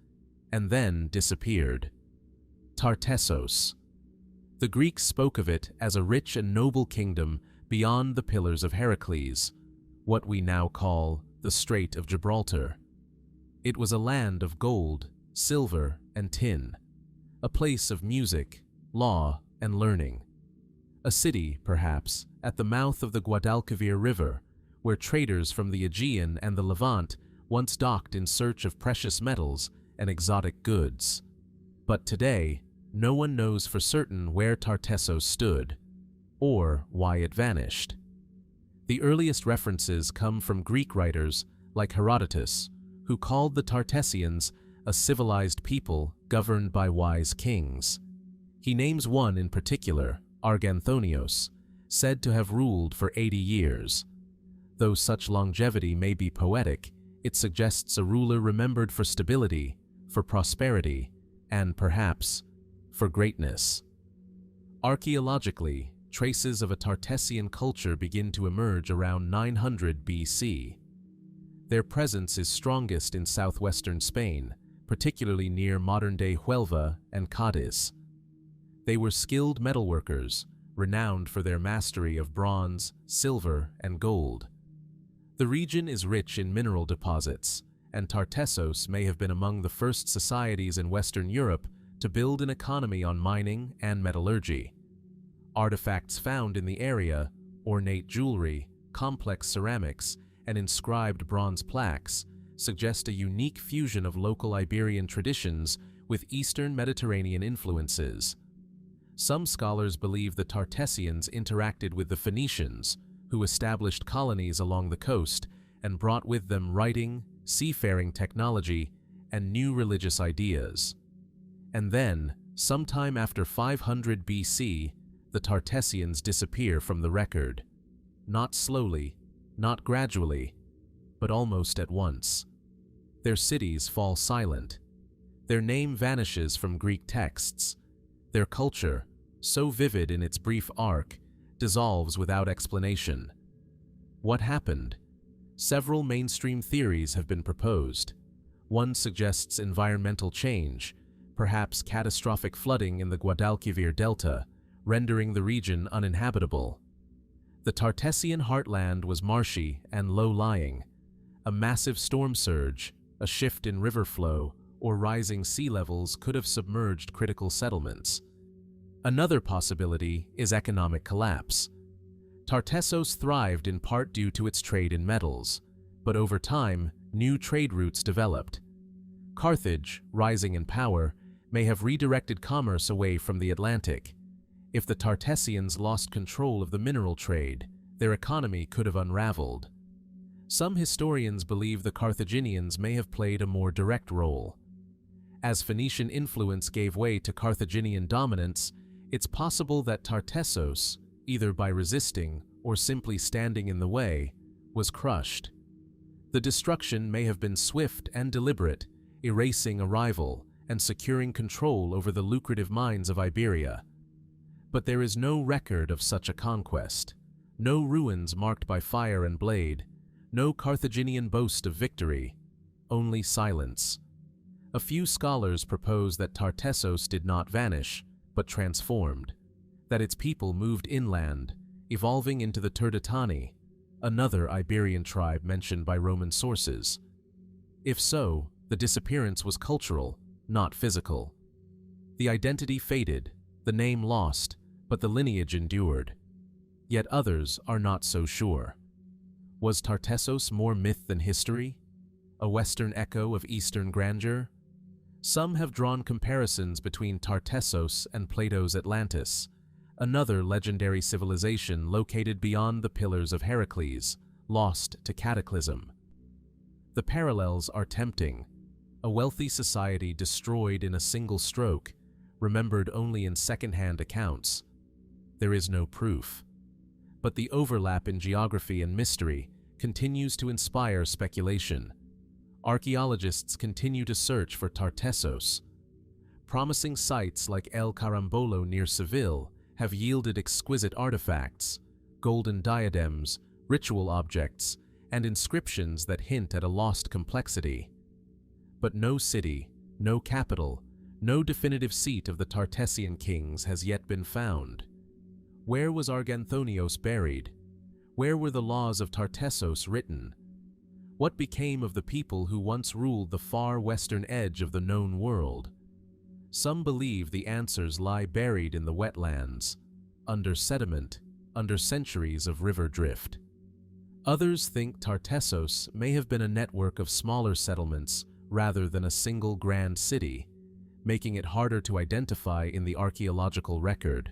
and then disappeared. Tartessos. The Greeks spoke of it as a rich and noble kingdom beyond the Pillars of Heracles, what we now call the Strait of Gibraltar. It was a land of gold, silver, and tin, a place of music, law, and learning, A city, perhaps, at the mouth of the Guadalquivir River, where traders from the Aegean and the Levant once docked in search of precious metals and exotic goods. But today, no one knows for certain where Tartessos stood, or why it vanished. The earliest references come from Greek writers like Herodotus, who called the Tartessians a civilized people governed by wise kings. He names one in particular, Arganthonios, said to have ruled for 80 years. Though such longevity may be poetic, it suggests a ruler remembered for stability, for prosperity, and perhaps for greatness. Archaeologically, traces of a Tartessian culture begin to emerge around 900 BC. Their presence is strongest in southwestern Spain, particularly near modern-day Huelva and Cádiz. They were skilled metalworkers, renowned for their mastery of bronze, silver, and gold. The region is rich in mineral deposits, and Tartessos may have been among the first societies in Western Europe to build an economy on mining and metallurgy. Artifacts found in the area, ornate jewelry, complex ceramics, and inscribed bronze plaques, suggest a unique fusion of local Iberian traditions with Eastern Mediterranean influences. Some scholars believe the Tartessians interacted with the Phoenicians, who established colonies along the coast and brought with them writing, seafaring technology, and new religious ideas. And then, sometime after 500 BC, the Tartessians disappear from the record. Not slowly, not gradually, but almost at once. Their cities fall silent. Their name vanishes from Greek texts. Their culture, so vivid in its brief arc, dissolves without explanation. What happened? Several mainstream theories have been proposed. One suggests environmental change, perhaps catastrophic flooding in the Guadalquivir Delta, rendering the region uninhabitable. The Tartessian heartland was marshy and low-lying. A massive storm surge, a shift in river flow, or rising sea levels could have submerged critical settlements. Another possibility is economic collapse. Tartessos thrived in part due to its trade in metals, but over time, new trade routes developed. Carthage, rising in power, may have redirected commerce away from the Atlantic. If the Tartessians lost control of the mineral trade, their economy could have unraveled. Some historians believe the Carthaginians may have played a more direct role. As Phoenician influence gave way to Carthaginian dominance, it's possible that Tartessos, either by resisting or simply standing in the way, was crushed. The destruction may have been swift and deliberate, erasing a rival and securing control over the lucrative mines of Iberia. But there is no record of such a conquest, no ruins marked by fire and blade, no Carthaginian boast of victory, only silence. A few scholars propose that Tartessos did not vanish, but transformed, that its people moved inland, evolving into the Turdetani, another Iberian tribe mentioned by Roman sources. If so, the disappearance was cultural, not physical. The identity faded, the name lost, but the lineage endured. Yet others are not so sure. Was Tartessos more myth than history? A Western echo of Eastern grandeur? Some have drawn comparisons between Tartessos and Plato's Atlantis, another legendary civilization located beyond the Pillars of Heracles, lost to cataclysm. The parallels are tempting. A wealthy society destroyed in a single stroke, remembered only in second-hand accounts. There is no proof. But the overlap in geography and mystery continues to inspire speculation. Archaeologists continue to search for Tartessos. Promising sites like El Carambolo near Seville have yielded exquisite artifacts, golden diadems, ritual objects, and inscriptions that hint at a lost complexity. But no city, no capital, no definitive seat of the Tartessian kings has yet been found. Where was Arganthonios buried? Where were the laws of Tartessos written? What became of the people who once ruled the far western edge of the known world? Some believe the answers lie buried in the wetlands. under sediment, under centuries of river drift. Others think Tartessos may have been a network of smaller settlements rather than a single grand city, making it harder to identify in the archaeological record.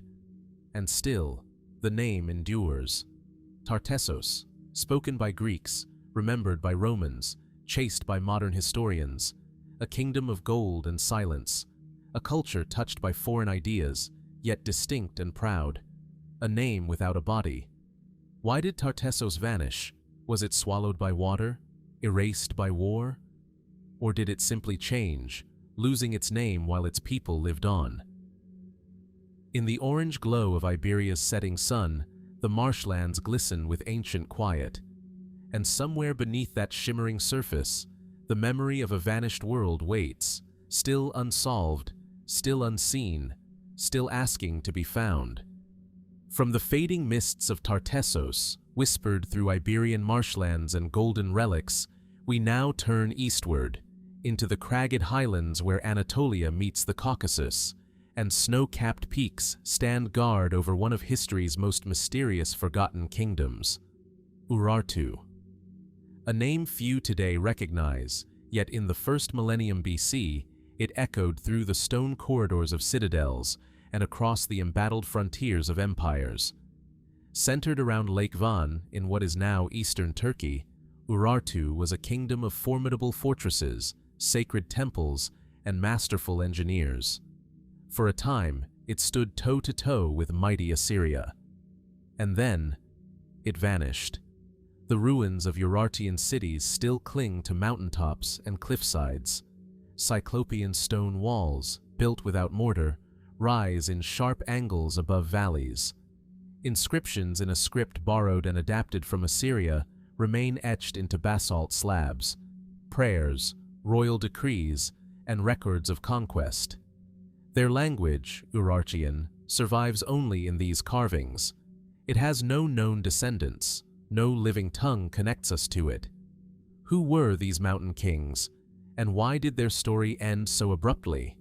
And still, the name endures. Tartessos, spoken by Greeks, remembered by Romans, chased by modern historians, a kingdom of gold and silence, a culture touched by foreign ideas, yet distinct and proud, a name without a body. Why did Tartessos vanish? Was it swallowed by water, erased by war? Or did it simply change, losing its name while its people lived on? In the orange glow of Iberia's setting sun, the marshlands glisten with ancient quiet. And somewhere beneath that shimmering surface, the memory of a vanished world waits, still unsolved, still unseen, still asking to be found. From the fading mists of Tartessos, whispered through Iberian marshlands and golden relics, we now turn eastward, into the cragged highlands where Anatolia meets the Caucasus, and snow-capped peaks stand guard over one of history's most mysterious forgotten kingdoms, Urartu. A name few today recognize, yet in the first millennium BC, it echoed through the stone corridors of citadels and across the embattled frontiers of empires. Centered around Lake Van in what is now eastern Turkey, Urartu was a kingdom of formidable fortresses, sacred temples, and masterful engineers. For a time, it stood toe-to-toe with mighty Assyria. And then, it vanished. The ruins of Urartian cities still cling to mountaintops and cliffsides. Cyclopean stone walls, built without mortar, rise in sharp angles above valleys. Inscriptions in a script borrowed and adapted from Assyria remain etched into basalt slabs. Prayers, royal decrees, and records of conquest. Their language, Urartian, survives only in these carvings. It has no known descendants. No living tongue connects us to it. Who were these mountain kings, and why did their story end so abruptly?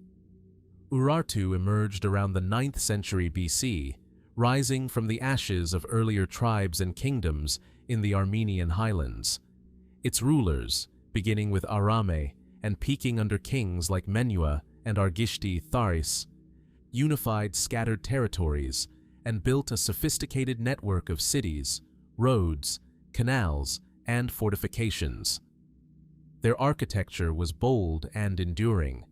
Urartu emerged around the 9th century BC, rising from the ashes of earlier tribes and kingdoms in the Armenian highlands. Its rulers, beginning with Arame and peaking under kings like Menua and Argishti Tharis, unified scattered territories and built a sophisticated network of cities, roads, canals, and fortifications. Their architecture was bold and enduring.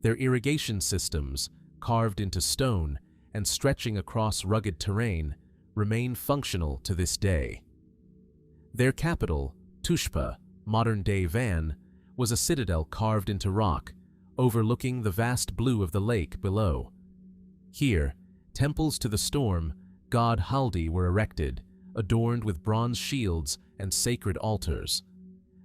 Their irrigation systems, carved into stone and stretching across rugged terrain, remain functional to this day. Their capital, Tushpa, modern-day Van, was a citadel carved into rock, overlooking the vast blue of the lake below. Here, temples to the storm, god Haldi, were erected, adorned with bronze shields and sacred altars.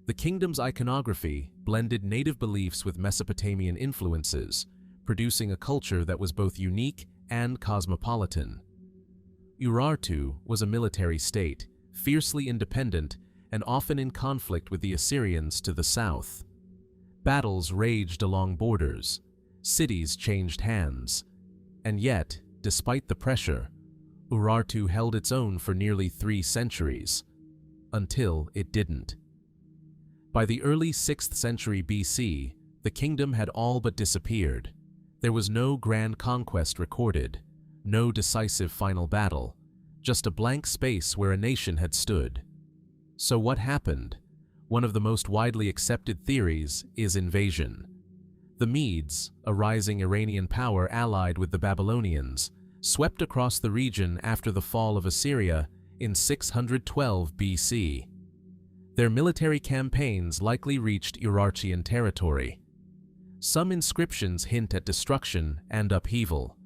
The kingdom's iconography blended native beliefs with Mesopotamian influences, producing a culture that was both unique and cosmopolitan. Urartu was a military state, fiercely independent and often in conflict with the Assyrians to the south. Battles raged along borders, cities changed hands, and yet, despite the pressure, Urartu held its own for nearly 3 centuries, until it didn't. By the early 6th century BC, the kingdom had all but disappeared. There was no grand conquest recorded, no decisive final battle, just a blank space where a nation had stood. So what happened? One of the most widely accepted theories is invasion. The Medes, a rising Iranian power allied with the Babylonians, swept across the region after the fall of Assyria in 612 BC. Their military campaigns likely reached Urartian territory. Some inscriptions hint at destruction and upheaval.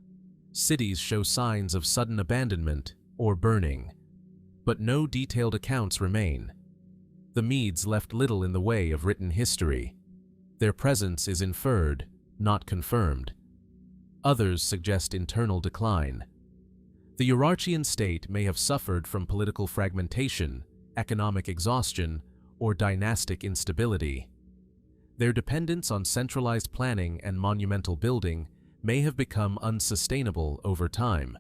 Cities show signs of sudden abandonment or burning, but no detailed accounts remain. The Medes left little in the way of written history. Their presence is inferred, not confirmed. Others suggest internal decline. The Urartian state may have suffered from political fragmentation, economic exhaustion, or dynastic instability. Their dependence on centralized planning and monumental building may have become unsustainable over time.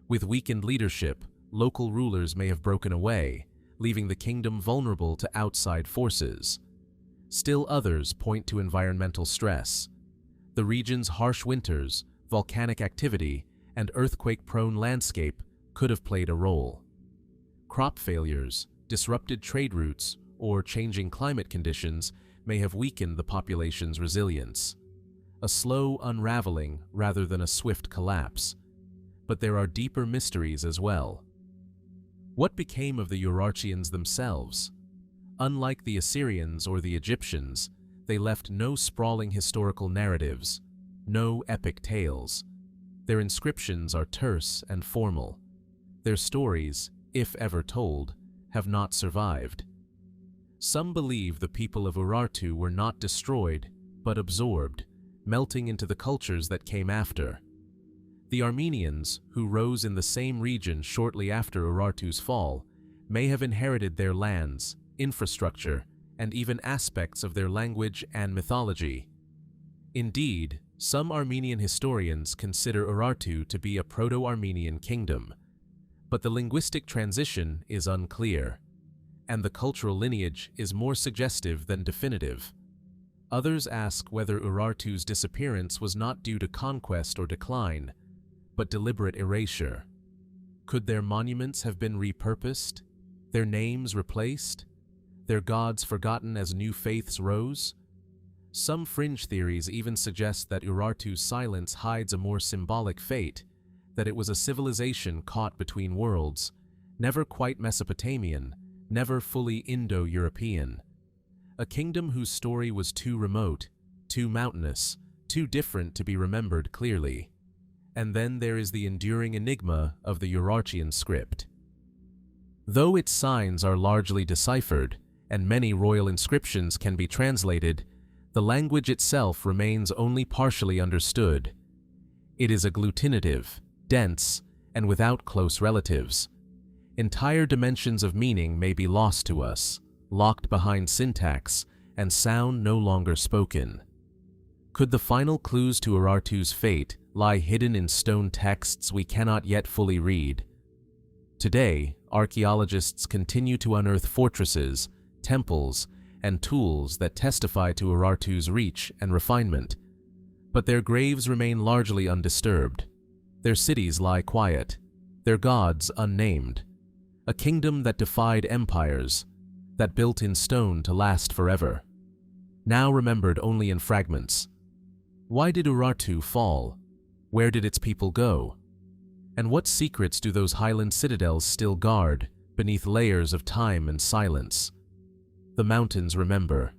With weakened leadership, local rulers may have broken away, leaving the kingdom vulnerable to outside forces. Still others point to environmental stress. The region's harsh winters, volcanic activity, and earthquake-prone landscape could have played a role. Crop failures, disrupted trade routes, or changing climate conditions may have weakened the population's resilience. A slow unraveling rather than a swift collapse. But there are deeper mysteries as well. What became of the Urartians themselves? Unlike the Assyrians or the Egyptians, they left no sprawling historical narratives, no epic tales. Their inscriptions are terse and formal. Their stories, if ever told, have not survived. Some believe the people of Urartu were not destroyed, but absorbed, melting into the cultures that came after. The Armenians, who rose in the same region shortly after Urartu's fall, may have inherited their lands, infrastructure, and even aspects of their language and mythology. Indeed, some Armenian historians consider Urartu to be a Proto-Armenian kingdom, but the linguistic transition is unclear, and the cultural lineage is more suggestive than definitive. Others ask whether Urartu's disappearance was not due to conquest or decline, but deliberate erasure. Could their monuments have been repurposed, their names replaced, their gods forgotten as new faiths rose? Some fringe theories even suggest that Urartu's silence hides a more symbolic fate, that it was a civilization caught between worlds, never quite Mesopotamian, never fully Indo-European. A kingdom whose story was too remote, too mountainous, too different to be remembered clearly. And then there is the enduring enigma of the Urartian script. Though its signs are largely deciphered, and many royal inscriptions can be translated, the language itself remains only partially understood. It is agglutinative, dense, and without close relatives. Entire dimensions of meaning may be lost to us, locked behind syntax, and sound no longer spoken. Could the final clues to Urartu's fate lie hidden in stone texts we cannot yet fully read? Today, archaeologists continue to unearth fortresses, temples, and tools that testify to Urartu's reach and refinement. But their graves remain largely undisturbed. Their cities lie quiet, their gods unnamed. A kingdom that defied empires, that built in stone to last forever. Now remembered only in fragments. Why did Urartu fall? Where did its people go? And what secrets do those highland citadels still guard beneath layers of time and silence? The mountains remember,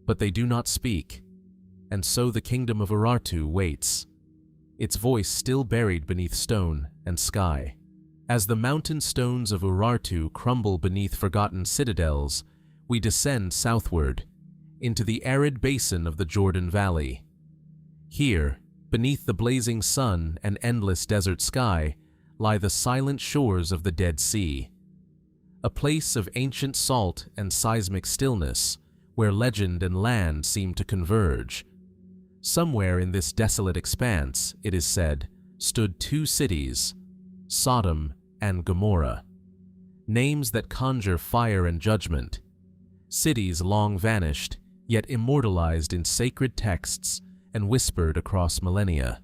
but they do not speak, and so the kingdom of Urartu waits, its voice still buried beneath stone and sky. As the mountain stones of Urartu crumble beneath forgotten citadels, we descend southward, into the arid basin of the Jordan Valley. Here, beneath the blazing sun and endless desert sky, lie the silent shores of the Dead Sea, a place of ancient salt and seismic stillness, where legend and land seem to converge. Somewhere in this desolate expanse, it is said, stood two cities, Sodom and Gomorrah, names that conjure fire and judgment, cities long vanished, yet immortalized in sacred texts and whispered across millennia.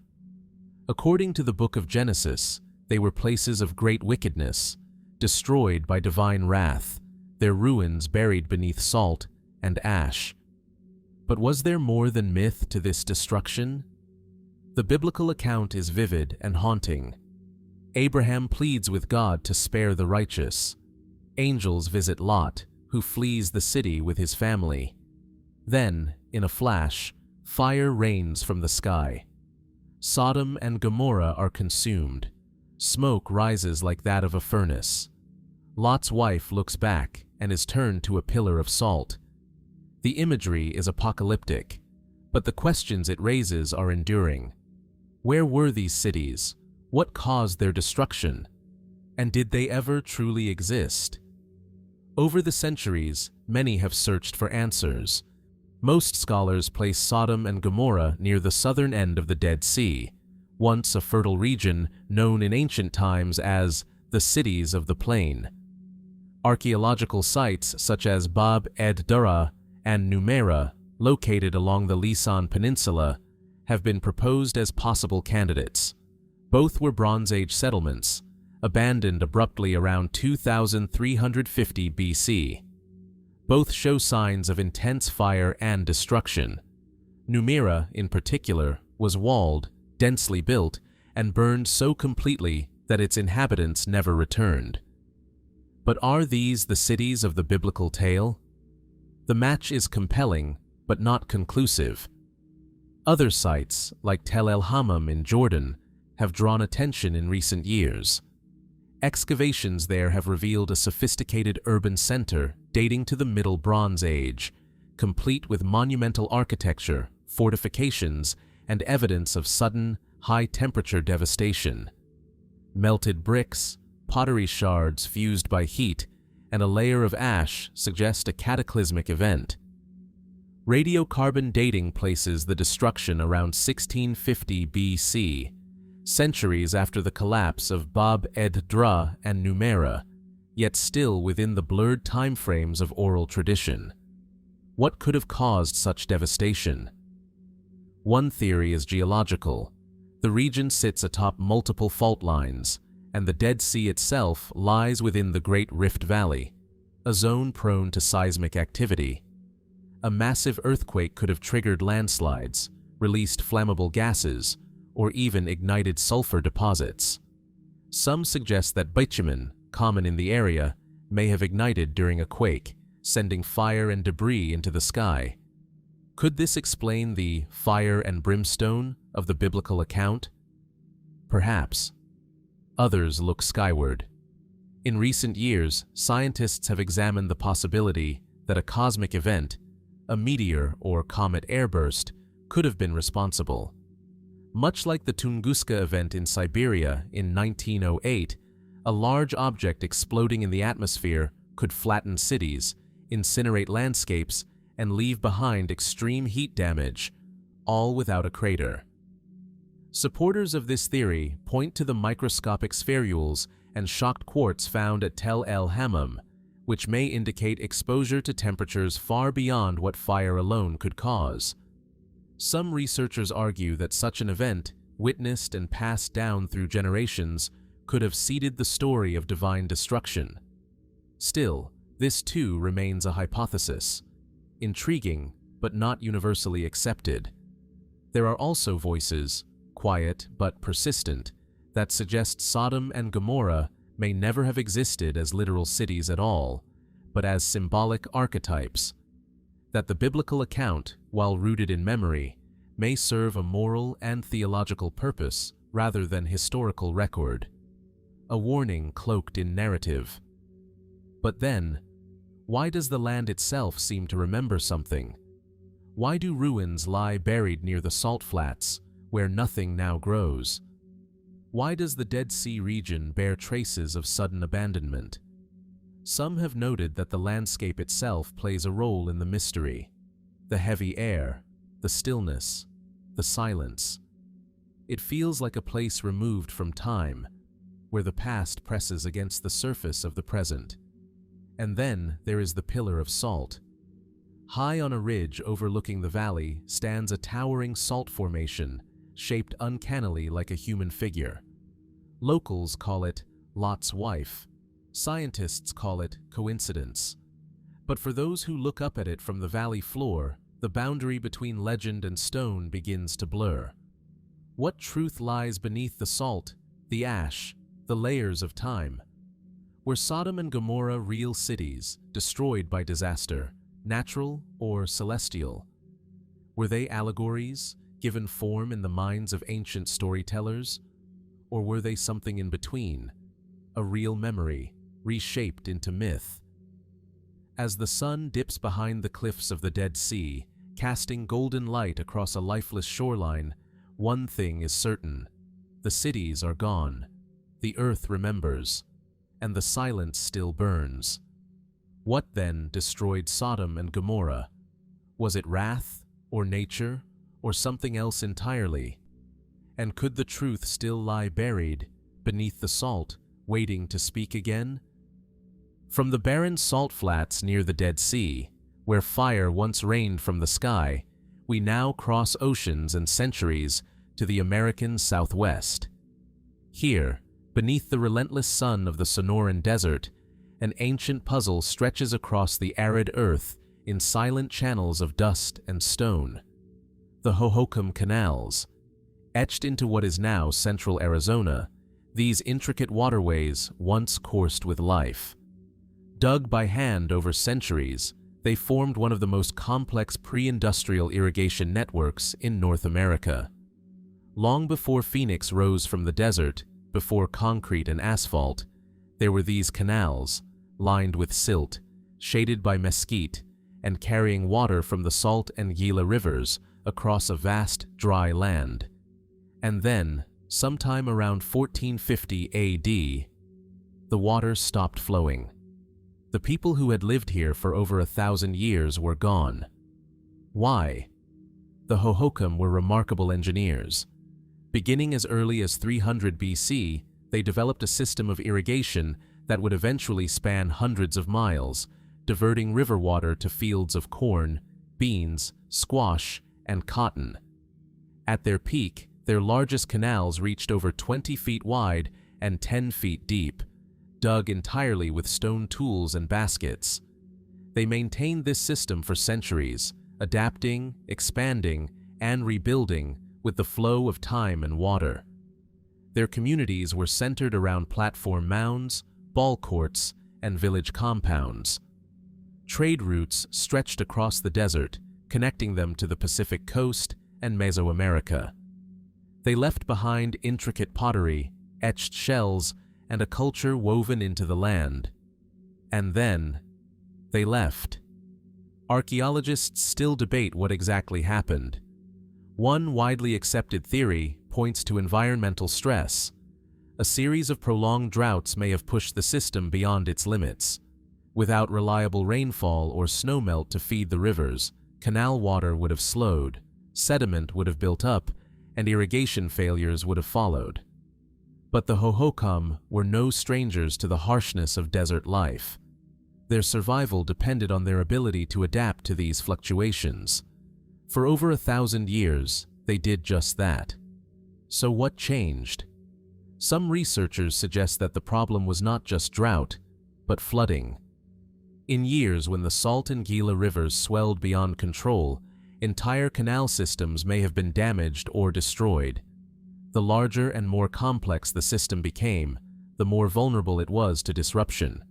According to the book of Genesis, they were places of great wickedness, destroyed by divine wrath, their ruins buried beneath salt and ash. But was there more than myth to this destruction? The biblical account is vivid and haunting. Abraham pleads with God to spare the righteous. Angels visit Lot, who flees the city with his family. Then, in a flash, fire rains from the sky. Sodom and Gomorrah are consumed. Smoke rises like that of a furnace. Lot's wife looks back and is turned to a pillar of salt. The imagery is apocalyptic, but the questions it raises are enduring. Where were these cities? What caused their destruction? And did they ever truly exist? Over the centuries, many have searched for answers. Most scholars place Sodom and Gomorrah near the southern end of the Dead Sea, once a fertile region known in ancient times as the cities of the plain. Archaeological sites such as Bab-ed-Dura and Numera, located along the Lisan Peninsula, have been proposed as possible candidates. Both were Bronze Age settlements, abandoned abruptly around 2350 BC. Both show signs of intense fire and destruction. Numera, in particular, was walled, densely built, and burned so completely that its inhabitants never returned. But are these the cities of the biblical tale? The match is compelling, but not conclusive. Other sites, like Tel El Hammam in Jordan, have drawn attention in recent years. Excavations there have revealed a sophisticated urban center dating to the Middle Bronze Age, complete with monumental architecture, fortifications, and evidence of sudden, high-temperature devastation. Melted bricks, pottery shards fused by heat, and a layer of ash suggest a cataclysmic event. Radiocarbon dating places the destruction around 1650 BC, centuries after the collapse of Bab-ed-Dura and Numera, yet still within the blurred timeframes of oral tradition. What could have caused such devastation? One theory is geological. The region sits atop multiple fault lines, and the Dead Sea itself lies within the Great Rift Valley, a zone prone to seismic activity. A massive earthquake could have triggered landslides, released flammable gases, or even ignited sulfur deposits. Some suggest that bitumen, common in the area, may have ignited during a quake, sending fire and debris into the sky. Could this explain the fire and brimstone of the biblical account? Perhaps. Others look skyward. In recent years, scientists have examined the possibility that a cosmic event, a meteor or comet airburst, could have been responsible. Much like the Tunguska event in Siberia in 1908, a large object exploding in the atmosphere could flatten cities, incinerate landscapes, and leave behind extreme heat damage, all without a crater. Supporters of this theory point to the microscopic spherules and shocked quartz found at Tel El Hammam, which may indicate exposure to temperatures far beyond what fire alone could cause. Some researchers argue that such an event, witnessed and passed down through generations, could have seeded the story of divine destruction. Still, this too remains a hypothesis. Intriguing, but not universally accepted. There are also voices, quiet but persistent, that suggest Sodom and Gomorrah may never have existed as literal cities at all, but as symbolic archetypes. That the biblical account, while rooted in memory, may serve a moral and theological purpose rather than historical record. A warning cloaked in narrative. But then, why does the land itself seem to remember something? Why do ruins lie buried near the salt flats, where nothing now grows? Why does the Dead Sea region bear traces of sudden abandonment? Some have noted that the landscape itself plays a role in the mystery. The heavy air, the stillness, the silence. It feels like a place removed from time, where the past presses against the surface of the present. And then there is the Pillar of Salt. High on a ridge overlooking the valley stands a towering salt formation, shaped uncannily like a human figure. Locals call it Lot's wife. Scientists call it coincidence. But for those who look up at it from the valley floor, the boundary between legend and stone begins to blur. What truth lies beneath the salt, the ash, the layers of time? Were Sodom and Gomorrah real cities, destroyed by disaster, natural or celestial? Were they allegories, given form in the minds of ancient storytellers? Or were they something in between, a real memory, reshaped into myth? As the sun dips behind the cliffs of the Dead Sea, casting golden light across a lifeless shoreline, one thing is certain: the cities are gone, the earth remembers, and the silence still burns. What then destroyed Sodom and Gomorrah? Was it wrath, or nature, or something else entirely? And could the truth still lie buried beneath the salt, waiting to speak again? From the barren salt flats near the Dead Sea, where fire once rained from the sky, we now cross oceans and centuries to the American Southwest. Here, beneath the relentless sun of the Sonoran Desert, an ancient puzzle stretches across the arid earth in silent channels of dust and stone. The Hohokam Canals. Etched into what is now central Arizona, these intricate waterways once coursed with life. Dug by hand over centuries, they formed one of the most complex pre-industrial irrigation networks in North America. Long before Phoenix rose from the desert, before concrete and asphalt, there were these canals, lined with silt, shaded by mesquite, and carrying water from the Salt and Gila rivers across a vast, dry land. And then, sometime around 1450 AD, the water stopped flowing. The people who had lived here for over 1,000 years were gone. Why? The Hohokam were remarkable engineers. Beginning as early as 300 BC, they developed a system of irrigation that would eventually span hundreds of miles, diverting river water to fields of corn, beans, squash, and cotton. At their peak, their largest canals reached over 20 feet wide and 10 feet deep, dug entirely with stone tools and baskets. They maintained this system for centuries, adapting, expanding, and rebuilding with the flow of time and water. Their communities were centered around platform mounds, ball courts, and village compounds. Trade routes stretched across the desert, connecting them to the Pacific coast and Mesoamerica. They left behind intricate pottery, etched shells, and a culture woven into the land. And then, they left. Archaeologists still debate what exactly happened. One widely accepted theory points to environmental stress. A series of prolonged droughts may have pushed the system beyond its limits. Without reliable rainfall or snowmelt to feed the rivers, canal water would have slowed, sediment would have built up, and irrigation failures would have followed. But the Hohokam were no strangers to the harshness of desert life. Their survival depended on their ability to adapt to these fluctuations. For over 1,000 years, they did just that. So what changed? Some researchers suggest that the problem was not just drought, but flooding. In years when the Salt and Gila rivers swelled beyond control, entire canal systems may have been damaged or destroyed. The larger and more complex the system became, the more vulnerable it was to disruption.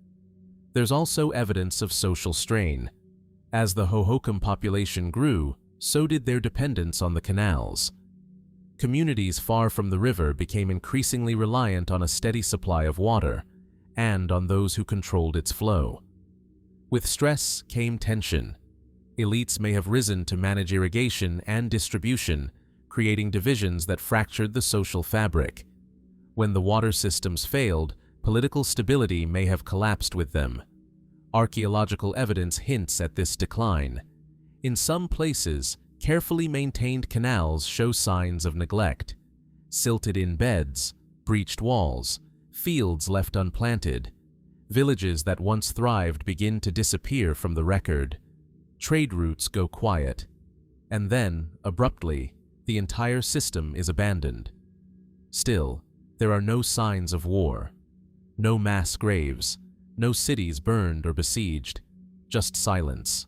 There's also evidence of social strain. As the Hohokam population grew, so did their dependence on the canals. Communities far from the river became increasingly reliant on a steady supply of water, and on those who controlled its flow. With stress came tension. Elites may have risen to manage irrigation and distribution, creating divisions that fractured the social fabric. When the water systems failed, political stability may have collapsed with them. Archaeological evidence hints at this decline. In some places, carefully maintained canals show signs of neglect. Silted-in beds, breached walls, fields left unplanted. Villages that once thrived begin to disappear from the record. Trade routes go quiet. And then, abruptly, the entire system is abandoned. Still, there are no signs of war. No mass graves. No cities burned or besieged. Just silence.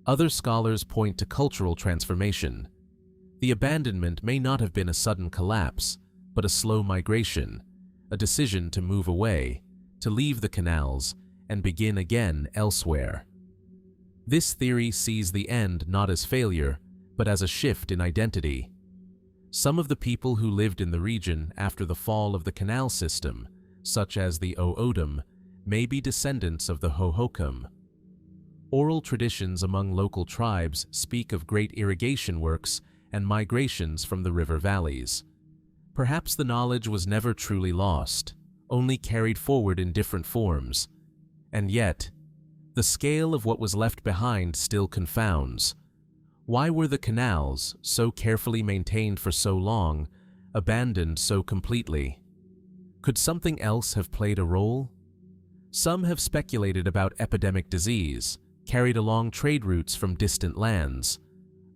Other scholars point to cultural transformation. The abandonment may not have been a sudden collapse, but a slow migration, a decision to move away, to leave the canals, and begin again elsewhere. This theory sees the end not as failure, but as a shift in identity. Some of the people who lived in the region after the fall of the canal system, such as the O'odham, may be descendants of the Hohokam. Oral traditions among local tribes speak of great irrigation works and migrations from the river valleys. Perhaps the knowledge was never truly lost, only carried forward in different forms. And yet, the scale of what was left behind still confounds. Why were the canals, so carefully maintained for so long, abandoned so completely? Could something else have played a role? Some have speculated about epidemic disease, carried along trade routes from distant lands.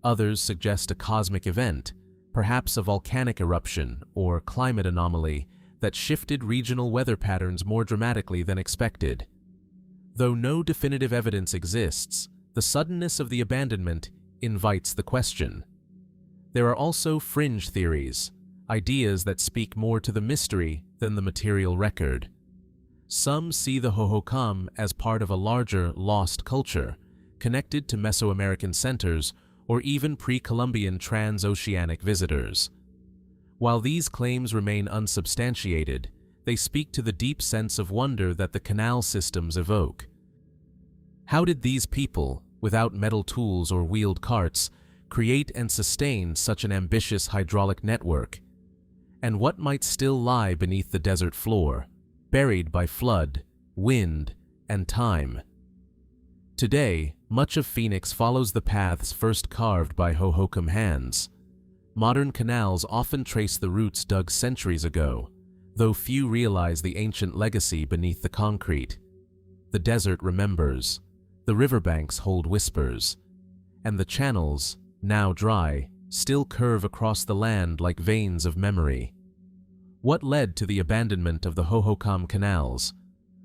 Others suggest a cosmic event, perhaps a volcanic eruption or climate anomaly that shifted regional weather patterns more dramatically than expected. Though no definitive evidence exists, the suddenness of the abandonment invites the question. There are also fringe theories, ideas that speak more to the mystery than the material record. Some see the Hohokam as part of a larger, lost culture, connected to Mesoamerican centers or even pre-Columbian transoceanic visitors. While these claims remain unsubstantiated, they speak to the deep sense of wonder that the canal systems evoke. How did these people, without metal tools or wheeled carts, create and sustain such an ambitious hydraulic network? And what might still lie beneath the desert floor, buried by flood, wind, and time? Today, much of Phoenix follows the paths first carved by Hohokam hands. Modern canals often trace the routes dug centuries ago, though few realize the ancient legacy beneath the concrete. The desert remembers, the riverbanks hold whispers, and the channels, now dry, still curve across the land like veins of memory. What led to the abandonment of the Hohokam canals?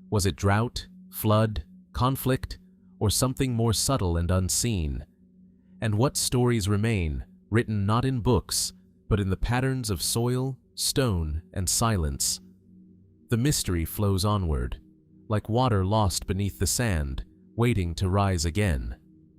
Was it drought, flood, conflict, or something more subtle and unseen? And what stories remain, written not in books, but in the patterns of soil, stone, and silence? The mystery flows onward, like water lost beneath the sand, waiting to rise again.